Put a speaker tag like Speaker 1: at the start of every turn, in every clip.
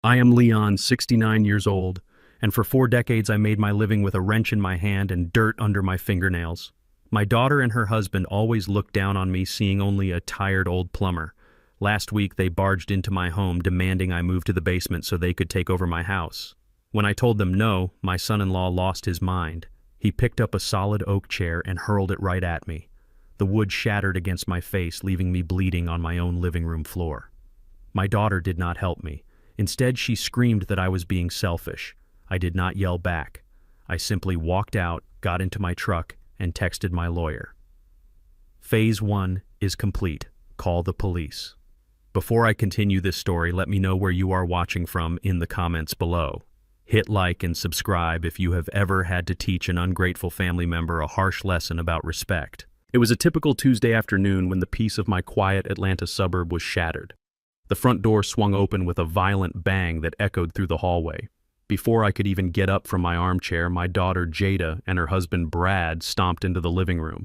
Speaker 1: I am Leon, 69 years old, and for 4 decades I made my living with a wrench in my hand and dirt under my fingernails. My daughter and her husband always looked down on me, seeing only a tired old plumber. Last week they barged into my home demanding I move to the basement so they could take over my house. When I told them no, my son-in-law lost his mind. He picked up a solid oak chair and hurled it right at me. The wood shattered against my face, leaving me bleeding on my own living room floor. My daughter did not help me. Instead, she screamed that I was being selfish. I did not yell back. I simply walked out, got into my truck, and texted my lawyer. Phase 1 is complete. Call the police. Before I continue this story, let me know where you are watching from in the comments below. Hit like and subscribe if you have ever had to teach an ungrateful family member a harsh lesson about respect. It was a typical Tuesday afternoon when the peace of my quiet Atlanta suburb was shattered. The front door swung open with a violent bang that echoed through the hallway. Before I could even get up from my armchair, my daughter Jada and her husband Brad stomped into the living room.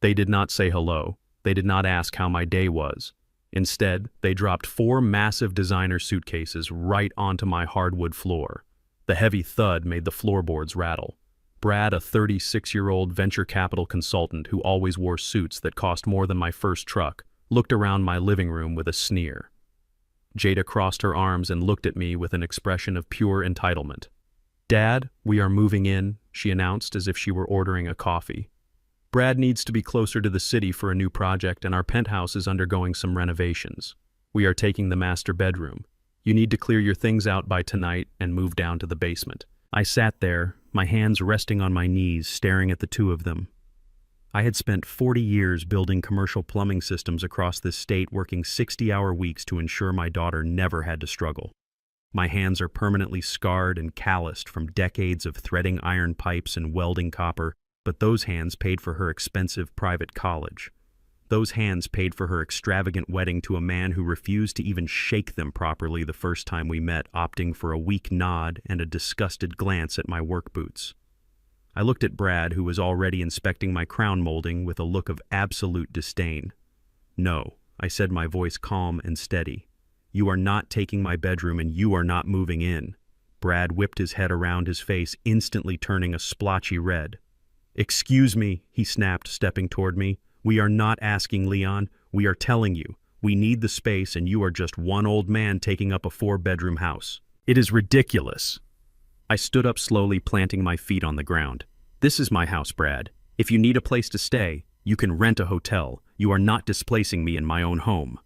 Speaker 1: They did not say hello. They did not ask how my day was. Instead, they dropped 4 massive designer suitcases right onto my hardwood floor. The heavy thud made the floorboards rattle. Brad, a 36-year-old venture capital consultant who always wore suits that cost more than my first truck, looked around my living room with a sneer. Jada crossed her arms and looked at me with an expression of pure entitlement. "Dad, we are moving in," she announced as if she were ordering a coffee. "Brad needs to be closer to the city for a new project, and our penthouse is undergoing some renovations. We are taking the master bedroom. You need to clear your things out by tonight and move down to the basement." I sat there, my hands resting on my knees, staring at the two of them. I had spent 40 years building commercial plumbing systems across this state, working 60-hour weeks to ensure my daughter never had to struggle. My hands are permanently scarred and calloused from decades of threading iron pipes and welding copper, but those hands paid for her expensive private college. Those hands paid for her extravagant wedding to a man who refused to even shake them properly the first time we met, opting for a weak nod and a disgusted glance at my work boots. I looked at Brad, who was already inspecting my crown molding with a look of absolute disdain. "No," I said, my voice calm and steady. "You are not taking my bedroom and you are not moving in." Brad whipped his head around his face, instantly turning a splotchy red. "Excuse me," he snapped, stepping toward me. "We are not asking, Leon. We are telling you. We need the space and you are just one old man taking up a 4-bedroom house. It is ridiculous." I stood up slowly, planting my feet on the ground. "This is my house, Brad. If you need a place to stay, you can rent a hotel. You are not displacing me in my own home."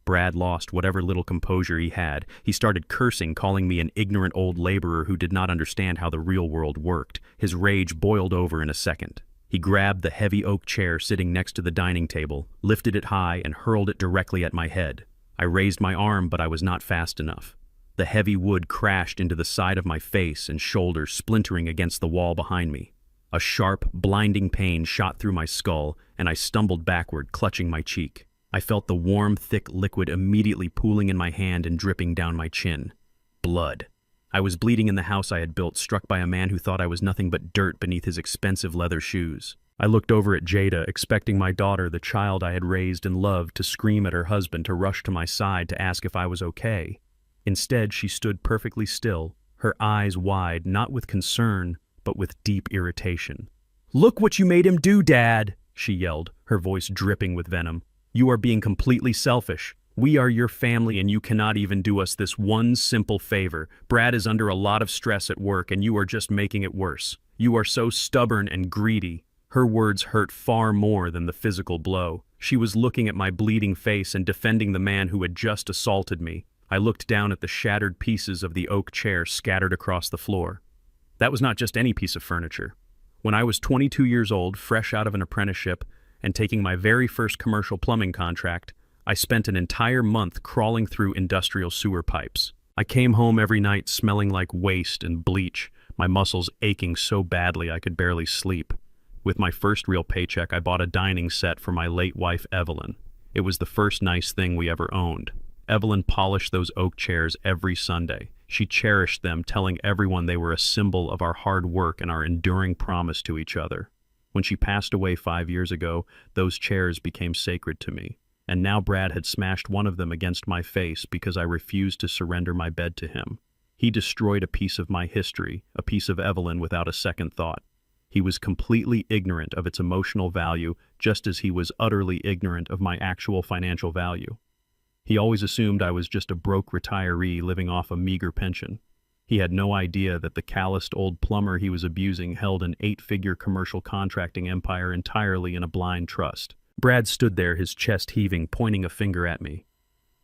Speaker 1: Brad lost whatever little composure he had. He started cursing, calling me an ignorant old laborer who did not understand how the real world worked. His rage boiled over in a second. He grabbed the heavy oak chair sitting next to the dining table, lifted it high, and hurled it directly at my head. I raised my arm, but I was not fast enough. The heavy wood crashed into the side of my face and shoulders, splintering against the wall behind me. A sharp, blinding pain shot through my skull, and I stumbled backward, clutching my cheek. I felt the warm, thick liquid immediately pooling in my hand and dripping down my chin. Blood. I was bleeding in the house I had built, struck by a man who thought I was nothing but dirt beneath his expensive leather shoes. I looked over at Jada, expecting my daughter, the child I had raised and loved, to scream at her husband, to rush to my side to ask if I was okay. Instead, she stood perfectly still, her eyes wide, not with concern, but with deep irritation. "Look what you made him do, Dad!" she yelled, her voice dripping with venom. "You are being completely selfish. We are your family and you cannot even do us this one simple favor. Brad is under a lot of stress at work and you are just making it worse. You are so stubborn and greedy." Her words hurt far more than the physical blow. She was looking at my bleeding face and defending the man who had just assaulted me. I looked down at the shattered pieces of the oak chair scattered across the floor. That was not just any piece of furniture. When I was 22 years old, fresh out of an apprenticeship, and taking my very first commercial plumbing contract, I spent an entire month crawling through industrial sewer pipes. I came home every night smelling like waste and bleach, my muscles aching so badly I could barely sleep. With my first real paycheck, I bought a dining set for my late wife, Evelyn. It was the first nice thing we ever owned. Evelyn polished those oak chairs every Sunday. She cherished them, telling everyone they were a symbol of our hard work and our enduring promise to each other. When she passed away 5 years ago, those chairs became sacred to me. And now Brad had smashed one of them against my face because I refused to surrender my bed to him. He destroyed a piece of my history, a piece of Evelyn, without a second thought. He was completely ignorant of its emotional value, just as he was utterly ignorant of my actual financial value. He always assumed I was just a broke retiree living off a meager pension. He had no idea that the calloused old plumber he was abusing held an 8-figure commercial contracting empire entirely in a blind trust. Brad stood there, his chest heaving, pointing a finger at me.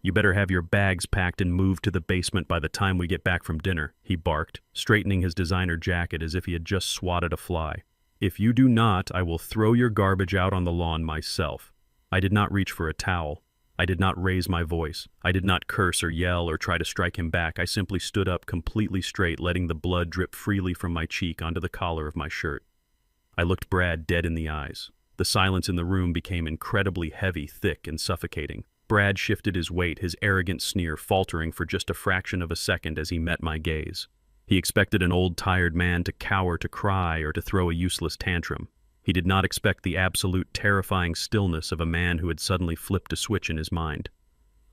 Speaker 1: "You better have your bags packed and moved to the basement by the time we get back from dinner," he barked, straightening his designer jacket as if he had just swatted a fly. "If you do not, I will throw your garbage out on the lawn myself." I did not reach for a towel. I did not raise my voice. I did not curse or yell or try to strike him back. I simply stood up completely straight, letting the blood drip freely from my cheek onto the collar of my shirt. I looked Brad dead in the eyes. The silence in the room became incredibly heavy, thick, and suffocating. Brad shifted his weight, his arrogant sneer faltering for just a fraction of a second as he met my gaze. He expected an old, tired man to cower, to cry, or to throw a useless tantrum. He did not expect the absolute, terrifying stillness of a man who had suddenly flipped a switch in his mind.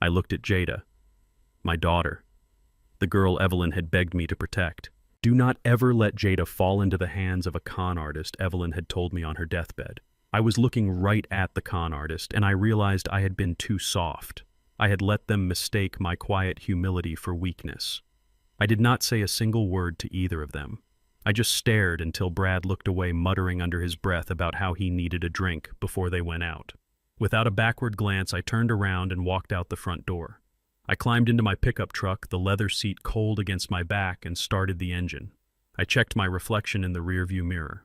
Speaker 1: I looked at Jada, my daughter, the girl Evelyn had begged me to protect. "Do not ever let Jada fall into the hands of a con artist," Evelyn had told me on her deathbed. I was looking right at the con artist, and I realized I had been too soft. I had let them mistake my quiet humility for weakness. I did not say a single word to either of them. I just stared until Brad looked away, muttering under his breath about how he needed a drink before they went out. Without a backward glance, I turned around and walked out the front door. I climbed into my pickup truck, the leather seat cold against my back, and started the engine. I checked my reflection in the rearview mirror.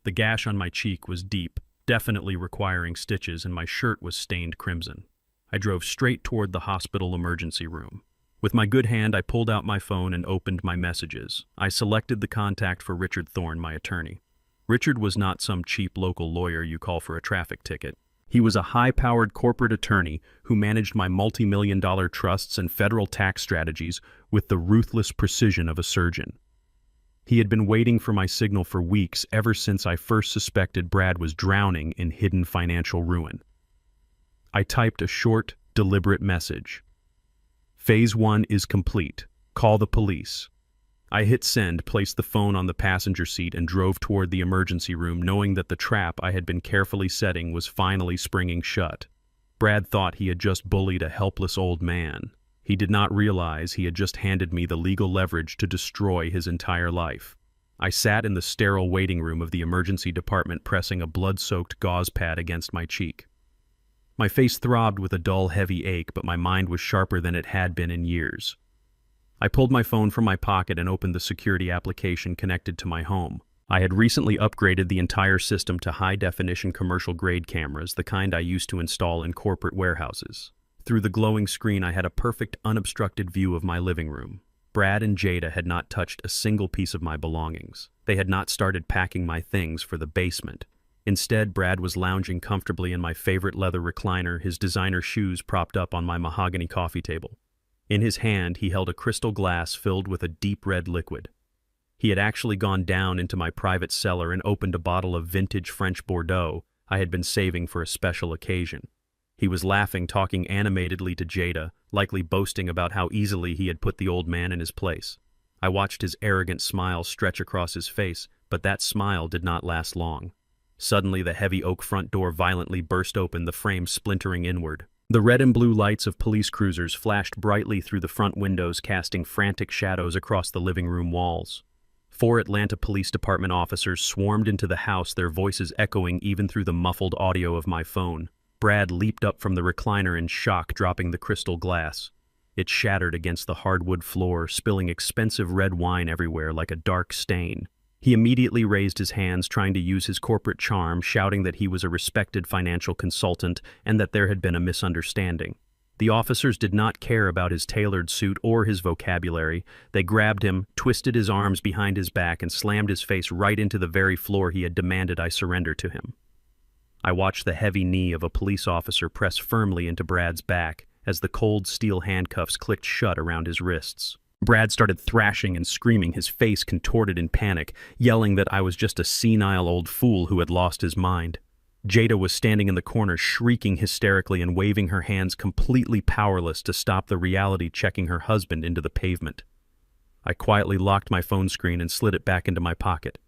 Speaker 1: The gash on my cheek was deep, definitely requiring stitches, and my shirt was stained crimson. I drove straight toward the hospital emergency room. With my good hand, I pulled out my phone and opened my messages. I selected the contact for Richard Thorne, my attorney. Richard was not some cheap local lawyer you call for a traffic ticket. He was a high-powered corporate attorney who managed my multi-million-dollar trusts and federal tax strategies with the ruthless precision of a surgeon. He had been waiting for my signal for weeks, ever since I first suspected Brad was drowning in hidden financial ruin. I typed a short, deliberate message. "Phase 1 is complete. Call the police." I hit send, placed the phone on the passenger seat, and drove toward the emergency room, knowing that the trap I had been carefully setting was finally springing shut. Brad thought he had just bullied a helpless old man. He did not realize he had just handed me the legal leverage to destroy his entire life. I sat in the sterile waiting room of the emergency department, pressing a blood-soaked gauze pad against my cheek. My face throbbed with a dull, heavy ache, but my mind was sharper than it had been in years. I pulled my phone from my pocket and opened the security application connected to my home. I had recently upgraded the entire system to high-definition commercial-grade cameras, the kind I used to install in corporate warehouses. Through the glowing screen, I had a perfect, unobstructed view of my living room. Brad and Jada had not touched a single piece of my belongings. They had not started packing my things for the basement. Instead, Brad was lounging comfortably in my favorite leather recliner, his designer shoes propped up on my mahogany coffee table. In his hand, he held a crystal glass filled with a deep red liquid. He had actually gone down into my private cellar and opened a bottle of vintage French Bordeaux I had been saving for a special occasion. He was laughing, talking animatedly to Jada, likely boasting about how easily he had put the old man in his place. I watched his arrogant smile stretch across his face, but that smile did not last long. Suddenly, the heavy oak front door violently burst open, the frame splintering inward. The red and blue lights of police cruisers flashed brightly through the front windows, casting frantic shadows across the living room walls. 4 Atlanta Police Department officers swarmed into the house, their voices echoing even through the muffled audio of my phone. Brad leaped up from the recliner in shock, dropping the crystal glass. It shattered against the hardwood floor, spilling expensive red wine everywhere like a dark stain. He immediately raised his hands, trying to use his corporate charm, shouting that he was a respected financial consultant and that there had been a misunderstanding. The officers did not care about his tailored suit or his vocabulary. They grabbed him, twisted his arms behind his back, and slammed his face right into the very floor he had demanded I surrender to him. I watched the heavy knee of a police officer press firmly into Brad's back as the cold steel handcuffs clicked shut around his wrists. Brad started thrashing and screaming, his face contorted in panic, yelling that I was just a senile old fool who had lost his mind. Jada was standing in the corner, shrieking hysterically and waving her hands, completely powerless to stop the reality checking her husband into the pavement. I quietly locked my phone screen and slid it back into my pocket.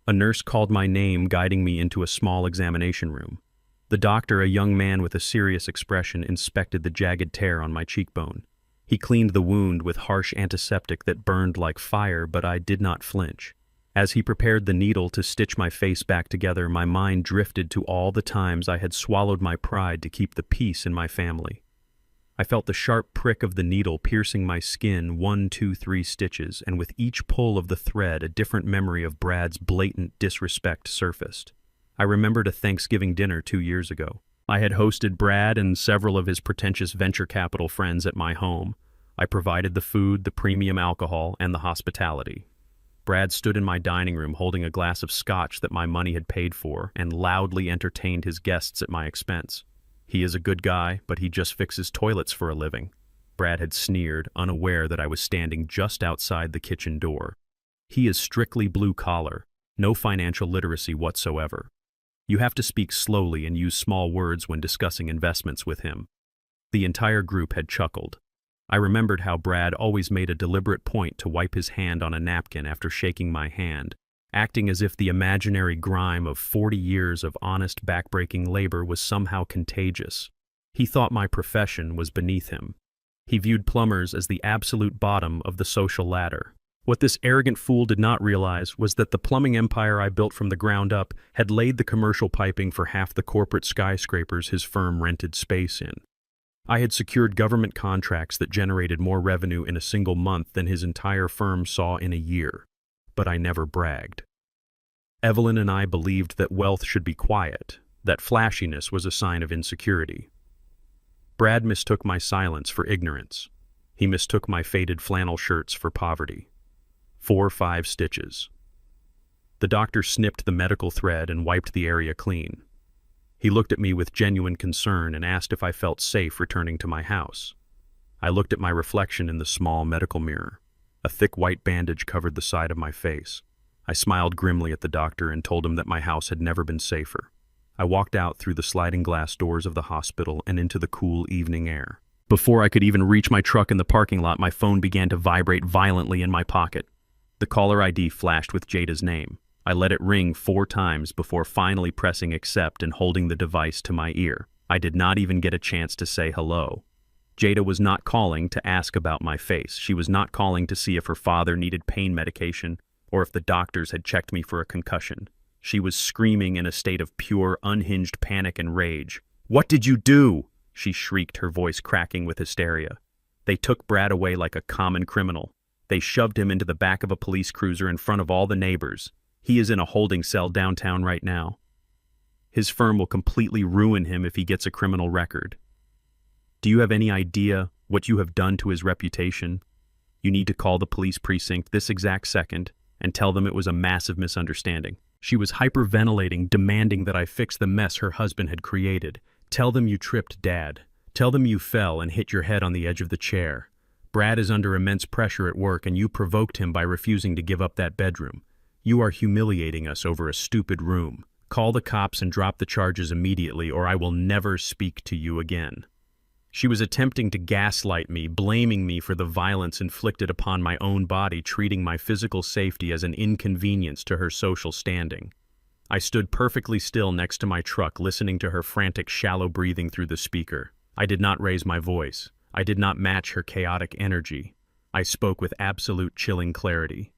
Speaker 1: A nurse called my name, guiding me into a small examination room. The doctor, a young man with a serious expression, inspected the jagged tear on my cheekbone. He cleaned the wound with harsh antiseptic that burned like fire, but I did not flinch. As he prepared the needle to stitch my face back together, my mind drifted to all the times I had swallowed my pride to keep the peace in my family. I felt the sharp prick of the needle piercing my skin, 1, 2, 3 stitches, and with each pull of the thread, a different memory of Brad's blatant disrespect surfaced. I remembered a Thanksgiving dinner 2 years ago. I had hosted Brad and several of his pretentious venture capital friends at my home. I provided the food, the premium alcohol, and the hospitality. Brad stood in my dining room holding a glass of scotch that my money had paid for and loudly entertained his guests at my expense. He is a good guy, but he just fixes toilets for a living. Brad had sneered, unaware that I was standing just outside the kitchen door. He is strictly blue-collar, no financial literacy whatsoever. You have to speak slowly and use small words when discussing investments with him. The entire group had chuckled. I remembered how Brad always made a deliberate point to wipe his hand on a napkin after shaking my hand, acting as if the imaginary grime of 40 years of honest, backbreaking labor was somehow contagious. He thought my profession was beneath him. He viewed plumbers as the absolute bottom of the social ladder. What this arrogant fool did not realize was that the plumbing empire I built from the ground up had laid the commercial piping for half the corporate skyscrapers his firm rented space in. I had secured government contracts that generated more revenue in a single month than his entire firm saw in a year, but I never bragged. Evelyn and I believed that wealth should be quiet, that flashiness was a sign of insecurity. Brad mistook my silence for ignorance. He mistook my faded flannel shirts for poverty. 4 or 5 stitches. The doctor snipped the medical thread and wiped the area clean. He looked at me with genuine concern and asked if I felt safe returning to my house. I looked at my reflection in the small medical mirror. A thick white bandage covered the side of my face. I smiled grimly at the doctor and told him that my house had never been safer. I walked out through the sliding glass doors of the hospital and into the cool evening air. Before I could even reach my truck in the parking lot, my phone began to vibrate violently in my pocket. The caller ID flashed with Jada's name. I let it ring 4 times before finally pressing accept and holding the device to my ear. I did not even get a chance to say hello. Jada was not calling to ask about my face. She was not calling to see if her father needed pain medication or if the doctors had checked me for a concussion. She was screaming in a state of pure, unhinged panic and rage. "What did you do?" she shrieked, her voice cracking with hysteria. "They took Brad away like a common criminal. They shoved him into the back of a police cruiser in front of all the neighbors. He is in a holding cell downtown right now. His firm will completely ruin him if he gets a criminal record. Do you have any idea what you have done to his reputation? You need to call the police precinct this exact second and tell them it was a massive misunderstanding." She was hyperventilating, demanding that I fix the mess her husband had created. "Tell them you tripped Dad. Tell them you fell and hit your head on the edge of the chair. Brad is under immense pressure at work and you provoked him by refusing to give up that bedroom. You are humiliating us over a stupid room. Call the cops and drop the charges immediately or I will never speak to you again." She was attempting to gaslight me, blaming me for the violence inflicted upon my own body, treating my physical safety as an inconvenience to her social standing. I stood perfectly still next to my truck, listening to her frantic, shallow breathing through the speaker. I did not raise my voice. I did not match her chaotic energy. I spoke with absolute chilling clarity.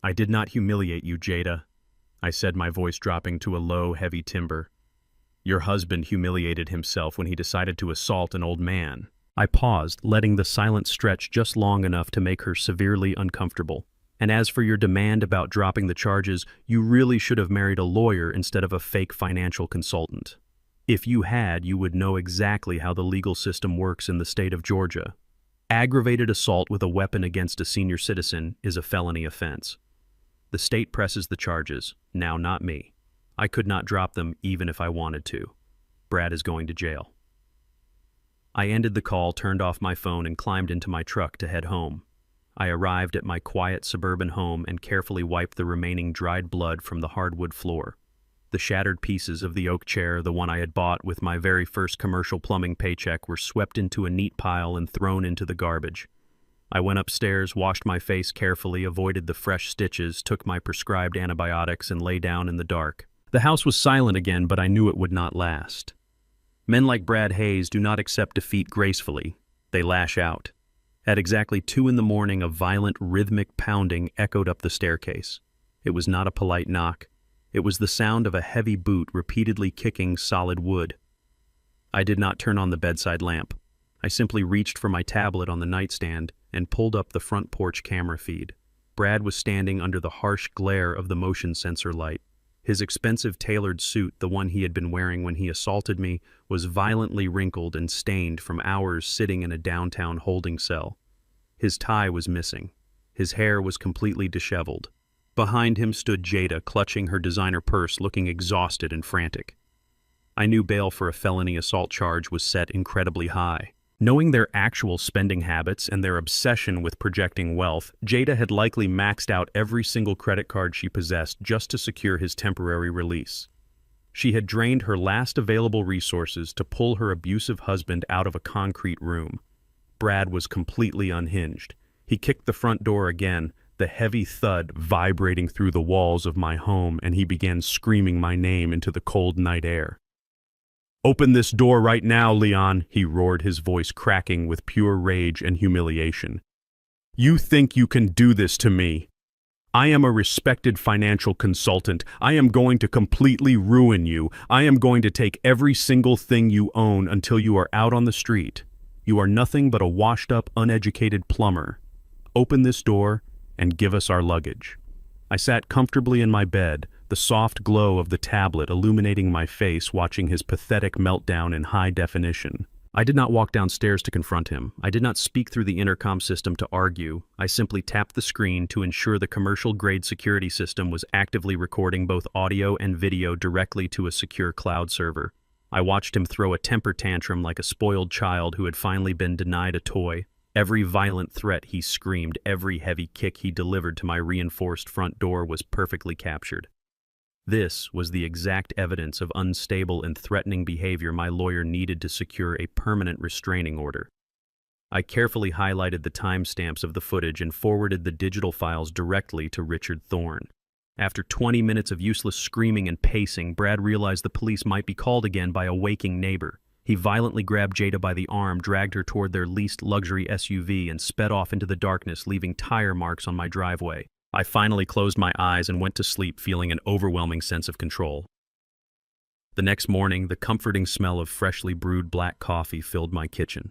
Speaker 1: "I did not humiliate you, Jada," I said, my voice dropping to a low, heavy timbre. "Your husband humiliated himself when he decided to assault an old man." I paused, letting the silence stretch just long enough to make her severely uncomfortable. "And as for your demand about dropping the charges, you really should have married a lawyer instead of a fake financial consultant. If you had, you would know exactly how the legal system works in the state of Georgia. Aggravated assault with a weapon against a senior citizen is a felony offense. The state presses the charges, now not me. I could not drop them even if I wanted to. Brad is going to jail." I ended the call, turned off my phone, and climbed into my truck to head home. I arrived at my quiet suburban home and carefully wiped the remaining dried blood from the hardwood floor. The shattered pieces of the oak chair, the one I had bought with my very first commercial plumbing paycheck, were swept into a neat pile and thrown into the garbage. I went upstairs, washed my face carefully, avoided the fresh stitches, took my prescribed antibiotics, and lay down in the dark. The house was silent again, but I knew it would not last. Men like Brad Hayes do not accept defeat gracefully. They lash out. At exactly 2 a.m, a violent, rhythmic pounding echoed up the staircase. It was not a polite knock. It was the sound of a heavy boot repeatedly kicking solid wood. I did not turn on the bedside lamp. I simply reached for my tablet on the nightstand and pulled up the front porch camera feed. Brad was standing under the harsh glare of the motion sensor light. His expensive tailored suit, the one he had been wearing when he assaulted me, was violently wrinkled and stained from hours sitting in a downtown holding cell. His tie was missing. His hair was completely disheveled. Behind him stood Jada, clutching her designer purse, looking exhausted and frantic. I knew bail for a felony assault charge was set incredibly high. Knowing their actual spending habits and their obsession with projecting wealth, Jada had likely maxed out every single credit card she possessed just to secure his temporary release. She had drained her last available resources to pull her abusive husband out of a concrete room. Brad was completely unhinged. He kicked the front door again, the heavy thud vibrating through the walls of my home, and he began screaming my name into the cold night air. "Open this door right now, Leon," he roared, his voice cracking with pure rage and humiliation. "You think you can do this to me? I am a respected financial consultant. I am going to completely ruin you. I am going to take every single thing you own until you are out on the street. You are nothing but a washed-up, uneducated plumber. Open this door and give us our luggage." I sat comfortably in my bed, the soft glow of the tablet illuminating my face, watching his pathetic meltdown in high definition. I did not walk downstairs to confront him. I did not speak through the intercom system to argue. I simply tapped the screen to ensure the commercial-grade security system was actively recording both audio and video directly to a secure cloud server. I watched him throw a temper tantrum like a spoiled child who had finally been denied a toy. Every violent threat he screamed, every heavy kick he delivered to my reinforced front door was perfectly captured. This was the exact evidence of unstable and threatening behavior my lawyer needed to secure a permanent restraining order. I carefully highlighted the timestamps of the footage and forwarded the digital files directly to Richard Thorne. After 20 minutes of useless screaming and pacing, Brad realized the police might be called again by a waking neighbor. He violently grabbed Jada by the arm, dragged her toward their leased luxury SUV, and sped off into the darkness, leaving tire marks on my driveway. I finally closed my eyes and went to sleep, feeling an overwhelming sense of control. The next morning, the comforting smell of freshly brewed black coffee filled my kitchen.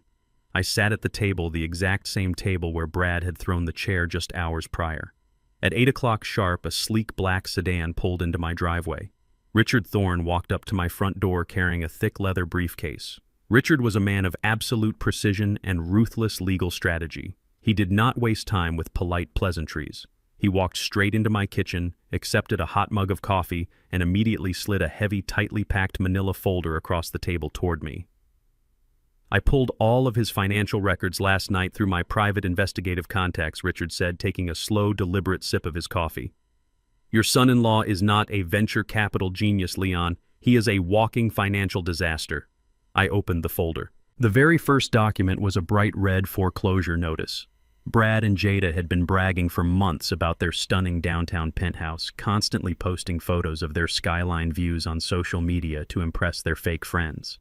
Speaker 1: I sat at the table, the exact same table where Brad had thrown the chair just hours prior. At 8 o'clock sharp, a sleek black sedan pulled into my driveway. Richard Thorne walked up to my front door carrying a thick leather briefcase. Richard was a man of absolute precision and ruthless legal strategy. He did not waste time with polite pleasantries. He walked straight into my kitchen, accepted a hot mug of coffee, and immediately slid a heavy, tightly packed manila folder across the table toward me. "I pulled all of his financial records last night through my private investigative contacts," Richard said, taking a slow, deliberate sip of his coffee. "Your son-in-law is not a venture capital genius, Leon. He is a walking financial disaster." I opened the folder. The very first document was a bright red foreclosure notice. Brad and Jada had been bragging for months about their stunning downtown penthouse, constantly posting photos of their skyline views on social media to impress their fake friends.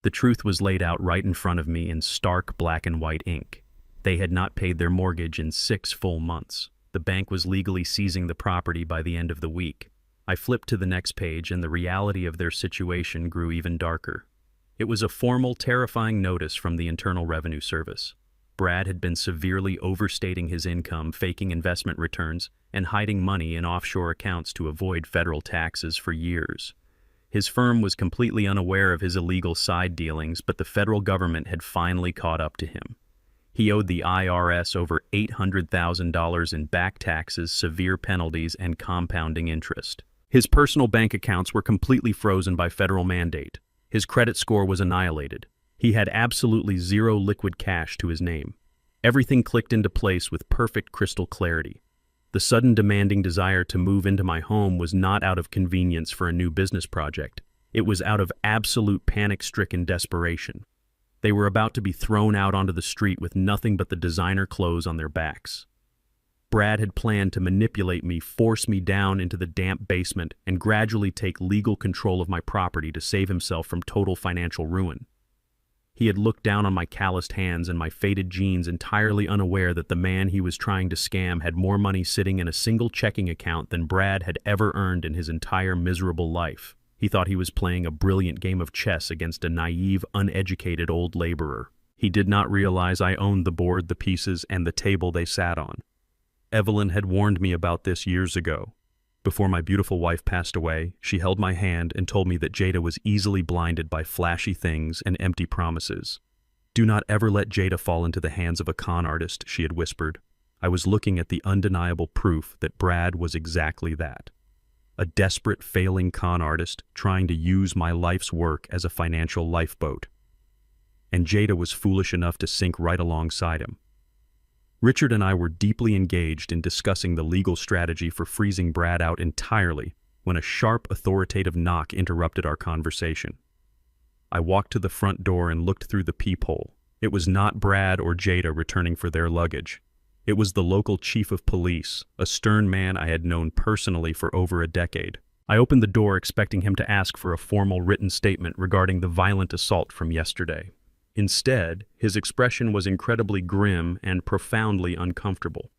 Speaker 1: The truth was laid out right in front of me in stark black and white ink. They had not paid their mortgage in 6 full months. The bank was legally seizing the property by the end of the week. I flipped to the next page, and the reality of their situation grew even darker. It was a formal, terrifying notice from the Internal Revenue Service. Brad had been severely overstating his income, faking investment returns, and hiding money in offshore accounts to avoid federal taxes for years. His firm was completely unaware of his illegal side dealings, but the federal government had finally caught up to him. He owed the IRS over $800,000 in back taxes, severe penalties, and compounding interest. His personal bank accounts were completely frozen by federal mandate. His credit score was annihilated. He had absolutely zero liquid cash to his name. Everything clicked into place with perfect crystal clarity. The sudden demanding desire to move into my home was not out of convenience for a new business project. It was out of absolute panic-stricken desperation. They were about to be thrown out onto the street with nothing but the designer clothes on their backs. Brad had planned to manipulate me, force me down into the damp basement, and gradually take legal control of my property to save himself from total financial ruin. He had looked down on my calloused hands and my faded jeans, entirely unaware that the man he was trying to scam had more money sitting in a single checking account than Brad had ever earned in his entire miserable life. He thought he was playing a brilliant game of chess against a naive, uneducated old laborer. He did not realize I owned the board, the pieces, and the table they sat on. Evelyn had warned me about this years ago. Before my beautiful wife passed away, she held my hand and told me that Jada was easily blinded by flashy things and empty promises. "Do not ever let Jada fall into the hands of a con artist," she had whispered. I was looking at the undeniable proof that Brad was exactly that. A desperate, failing con artist trying to use my life's work as a financial lifeboat. And Jada was foolish enough to sink right alongside him. Richard and I were deeply engaged in discussing the legal strategy for freezing Brad out entirely when a sharp, authoritative knock interrupted our conversation. I walked to the front door and looked through the peephole. It was not Brad or Jada returning for their luggage. It was the local chief of police, a stern man I had known personally for over a decade. I opened the door expecting him to ask for a formal written statement regarding the violent assault from yesterday. Instead, his expression was incredibly grim and profoundly uncomfortable.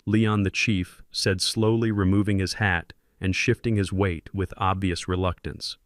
Speaker 1: Leon the chief said, slowly removing his hat and shifting his weight with obvious reluctance,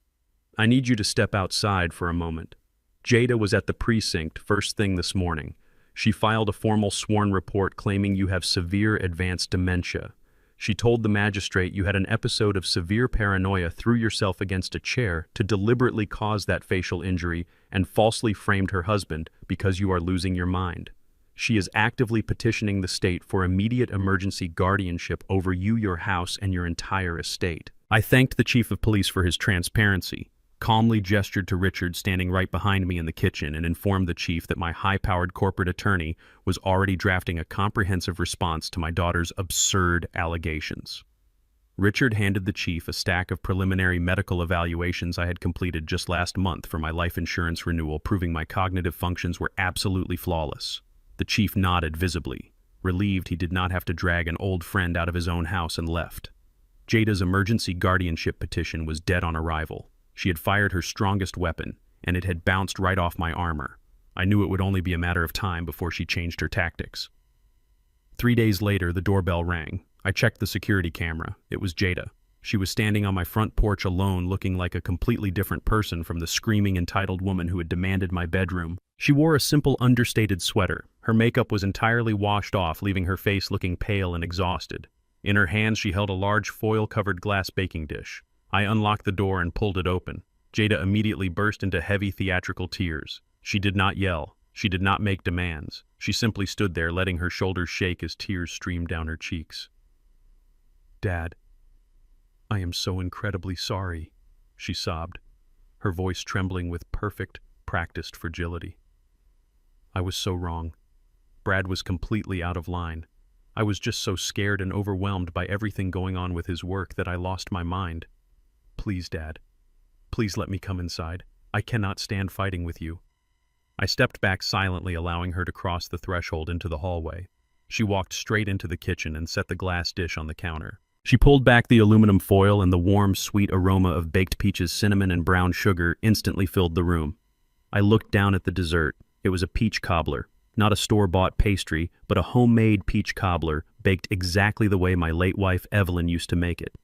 Speaker 1: "I need you to step outside for a moment. Jada was at the precinct first thing this morning. She filed a formal sworn report claiming you have severe advanced dementia. She told the magistrate you had an episode of severe paranoia, threw yourself against a chair to deliberately cause that facial injury, and falsely framed her husband because you are losing your mind. She is actively petitioning the state for immediate emergency guardianship over you, your house, and your entire estate." I thanked the chief of police for his transparency, calmly gestured to Richard standing right behind me in the kitchen, and informed the chief that my high-powered corporate attorney was already drafting a comprehensive response to my daughter's absurd allegations. Richard handed the chief a stack of preliminary medical evaluations I had completed just last month for my life insurance renewal, proving my cognitive functions were absolutely flawless. The chief nodded visibly, relieved he did not have to drag an old friend out of his own house, and left. Jada's emergency guardianship petition was dead on arrival. She had fired her strongest weapon, and it had bounced right off my armor. I knew it would only be a matter of time before she changed her tactics. 3 days later, the doorbell rang. I checked the security camera. It was Jada. She was standing on my front porch alone, looking like a completely different person from the screaming, entitled woman who had demanded my bedroom. She wore a simple, understated sweater. Her makeup was entirely washed off, leaving her face looking pale and exhausted. In her hands, she held a large foil-covered glass baking dish. I unlocked the door and pulled it open. Jada immediately burst into heavy theatrical tears. She did not yell. She did not make demands. She simply stood there, letting her shoulders shake as tears streamed down her cheeks. "Dad, I am so incredibly sorry," she sobbed, her voice trembling with perfect, practiced fragility. "I was so wrong. Brad was completely out of line. I was just so scared and overwhelmed by everything going on with his work that I lost my mind. Please, Dad. Please let me come inside. I cannot stand fighting with you." I stepped back silently, allowing her to cross the threshold into the hallway. She walked straight into the kitchen and set the glass dish on the counter. She pulled back the aluminum foil, and the warm, sweet aroma of baked peaches, cinnamon, and brown sugar instantly filled the room. I looked down at the dessert. It was a peach cobbler. Not a store-bought pastry, but a homemade peach cobbler baked exactly the way my late wife Evelyn used to make it.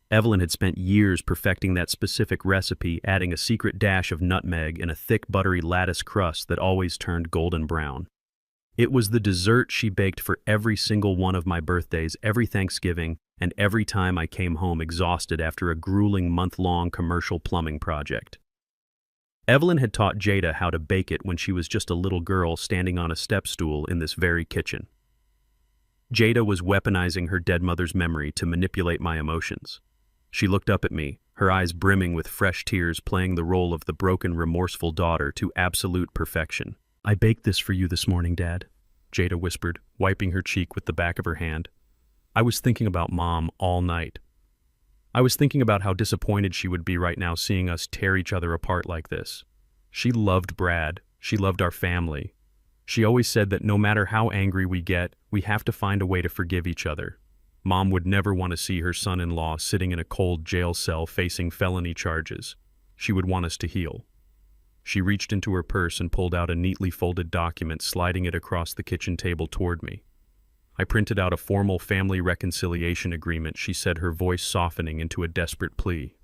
Speaker 1: Evelyn had spent years perfecting that specific recipe, adding a secret dash of nutmeg and a thick, buttery lattice crust that always turned golden brown. It was the dessert she baked for every single one of my birthdays, every Thanksgiving, and every time I came home exhausted after a grueling month-long commercial plumbing project. Evelyn had taught Jada how to bake it when she was just a little girl standing on a step stool in this very kitchen. Jada was weaponizing her dead mother's memory to manipulate my emotions. She looked up at me, her eyes brimming with fresh tears, playing the role of the broken, remorseful daughter to absolute perfection. "I baked this for you this morning, Dad," Jada whispered, wiping her cheek with the back of her hand. I was thinking about Mom all night. I was thinking about how disappointed she would be right now seeing us tear each other apart like this. She loved Brad. She loved our family. She always said that no matter how angry we get, we have to find a way to forgive each other. Mom would never want to see her son-in-law sitting in a cold jail cell facing felony charges. She would want us to heal. She reached into her purse and pulled out a neatly folded document, sliding it across the kitchen table toward me. I printed out a formal family reconciliation agreement, she said, her voice softening into a desperate plea.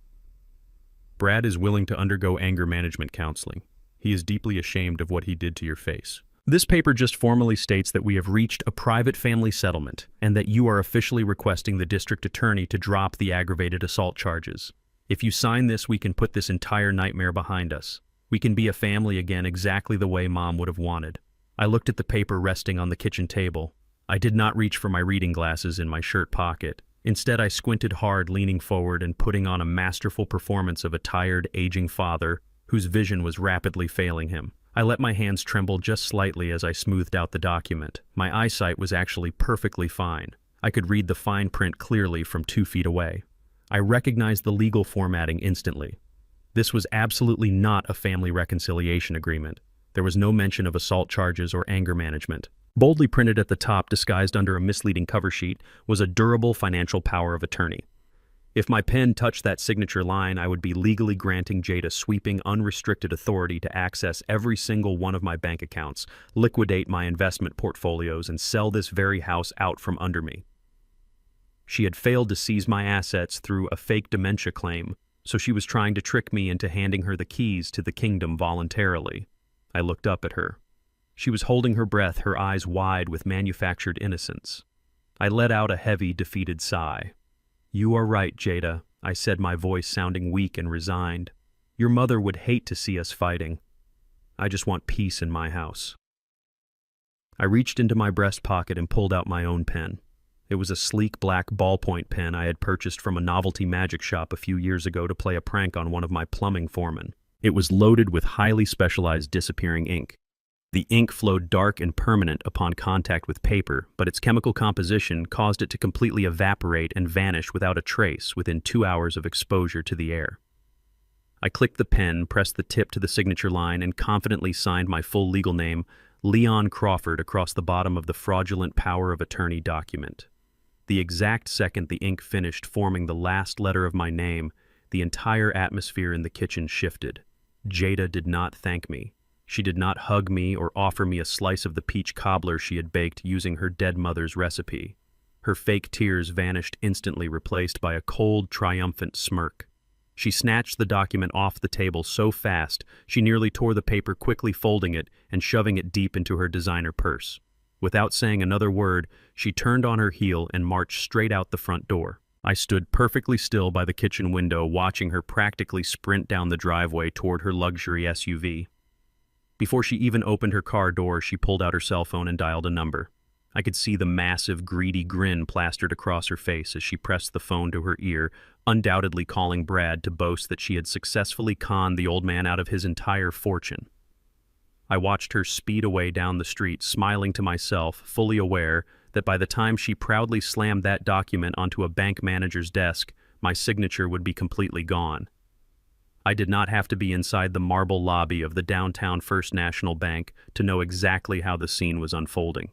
Speaker 1: Brad is willing to undergo anger management counseling. He is deeply ashamed of what he did to your face. This paper just formally states that we have reached a private family settlement and that you are officially requesting the district attorney to drop the aggravated assault charges. If you sign this, we can put this entire nightmare behind us. We can be a family again exactly the way Mom would have wanted. I looked at the paper resting on the kitchen table. I did not reach for my reading glasses in my shirt pocket. Instead, I squinted hard, leaning forward and putting on a masterful performance of a tired, aging father whose vision was rapidly failing him. I let my hands tremble just slightly as I smoothed out the document. My eyesight was actually perfectly fine. I could read the fine print clearly from 2 feet away. I recognized the legal formatting instantly. This was absolutely not a family reconciliation agreement. There was no mention of assault charges or anger management. Boldly printed at the top, disguised under a misleading cover sheet, was a durable financial power of attorney. If my pen touched that signature line, I would be legally granting Jada sweeping, unrestricted authority to access every single one of my bank accounts, liquidate my investment portfolios, and sell this very house out from under me. She had failed to seize my assets through a fake dementia claim, so she was trying to trick me into handing her the keys to the kingdom voluntarily. I looked up at her. She was holding her breath, her eyes wide with manufactured innocence. I let out a heavy, defeated sigh. "You are right, Jada," I said, my voice sounding weak and resigned. "Your mother would hate to see us fighting. I just want peace in my house." I reached into my breast pocket and pulled out my own pen. It was a sleek black ballpoint pen I had purchased from a novelty magic shop a few years ago to play a prank on one of my plumbing foremen. It was loaded with highly specialized disappearing ink. The ink flowed dark and permanent upon contact with paper, but its chemical composition caused it to completely evaporate and vanish without a trace within 2 hours of exposure to the air. I clicked the pen, pressed the tip to the signature line, and confidently signed my full legal name, Leon Crawford, across the bottom of the fraudulent power of attorney document. The exact second the ink finished forming the last letter of my name, the entire atmosphere in the kitchen shifted. Jada did not thank me. She did not hug me or offer me a slice of the peach cobbler she had baked using her dead mother's recipe. Her fake tears vanished instantly, replaced by a cold, triumphant smirk. She snatched the document off the table so fast she nearly tore the paper, quickly folding it and shoving it deep into her designer purse. Without saying another word, she turned on her heel and marched straight out the front door. I stood perfectly still by the kitchen window, watching her practically sprint down the driveway toward her luxury SUV. Before she even opened her car door, she pulled out her cell phone and dialed a number. I could see the massive, greedy grin plastered across her face as she pressed the phone to her ear, undoubtedly calling Brad to boast that she had successfully conned the old man out of his entire fortune. I watched her speed away down the street, smiling to myself, fully aware that by the time she proudly slammed that document onto a bank manager's desk, my signature would be completely gone. I did not have to be inside the marble lobby of the downtown First National Bank to know exactly how the scene was unfolding.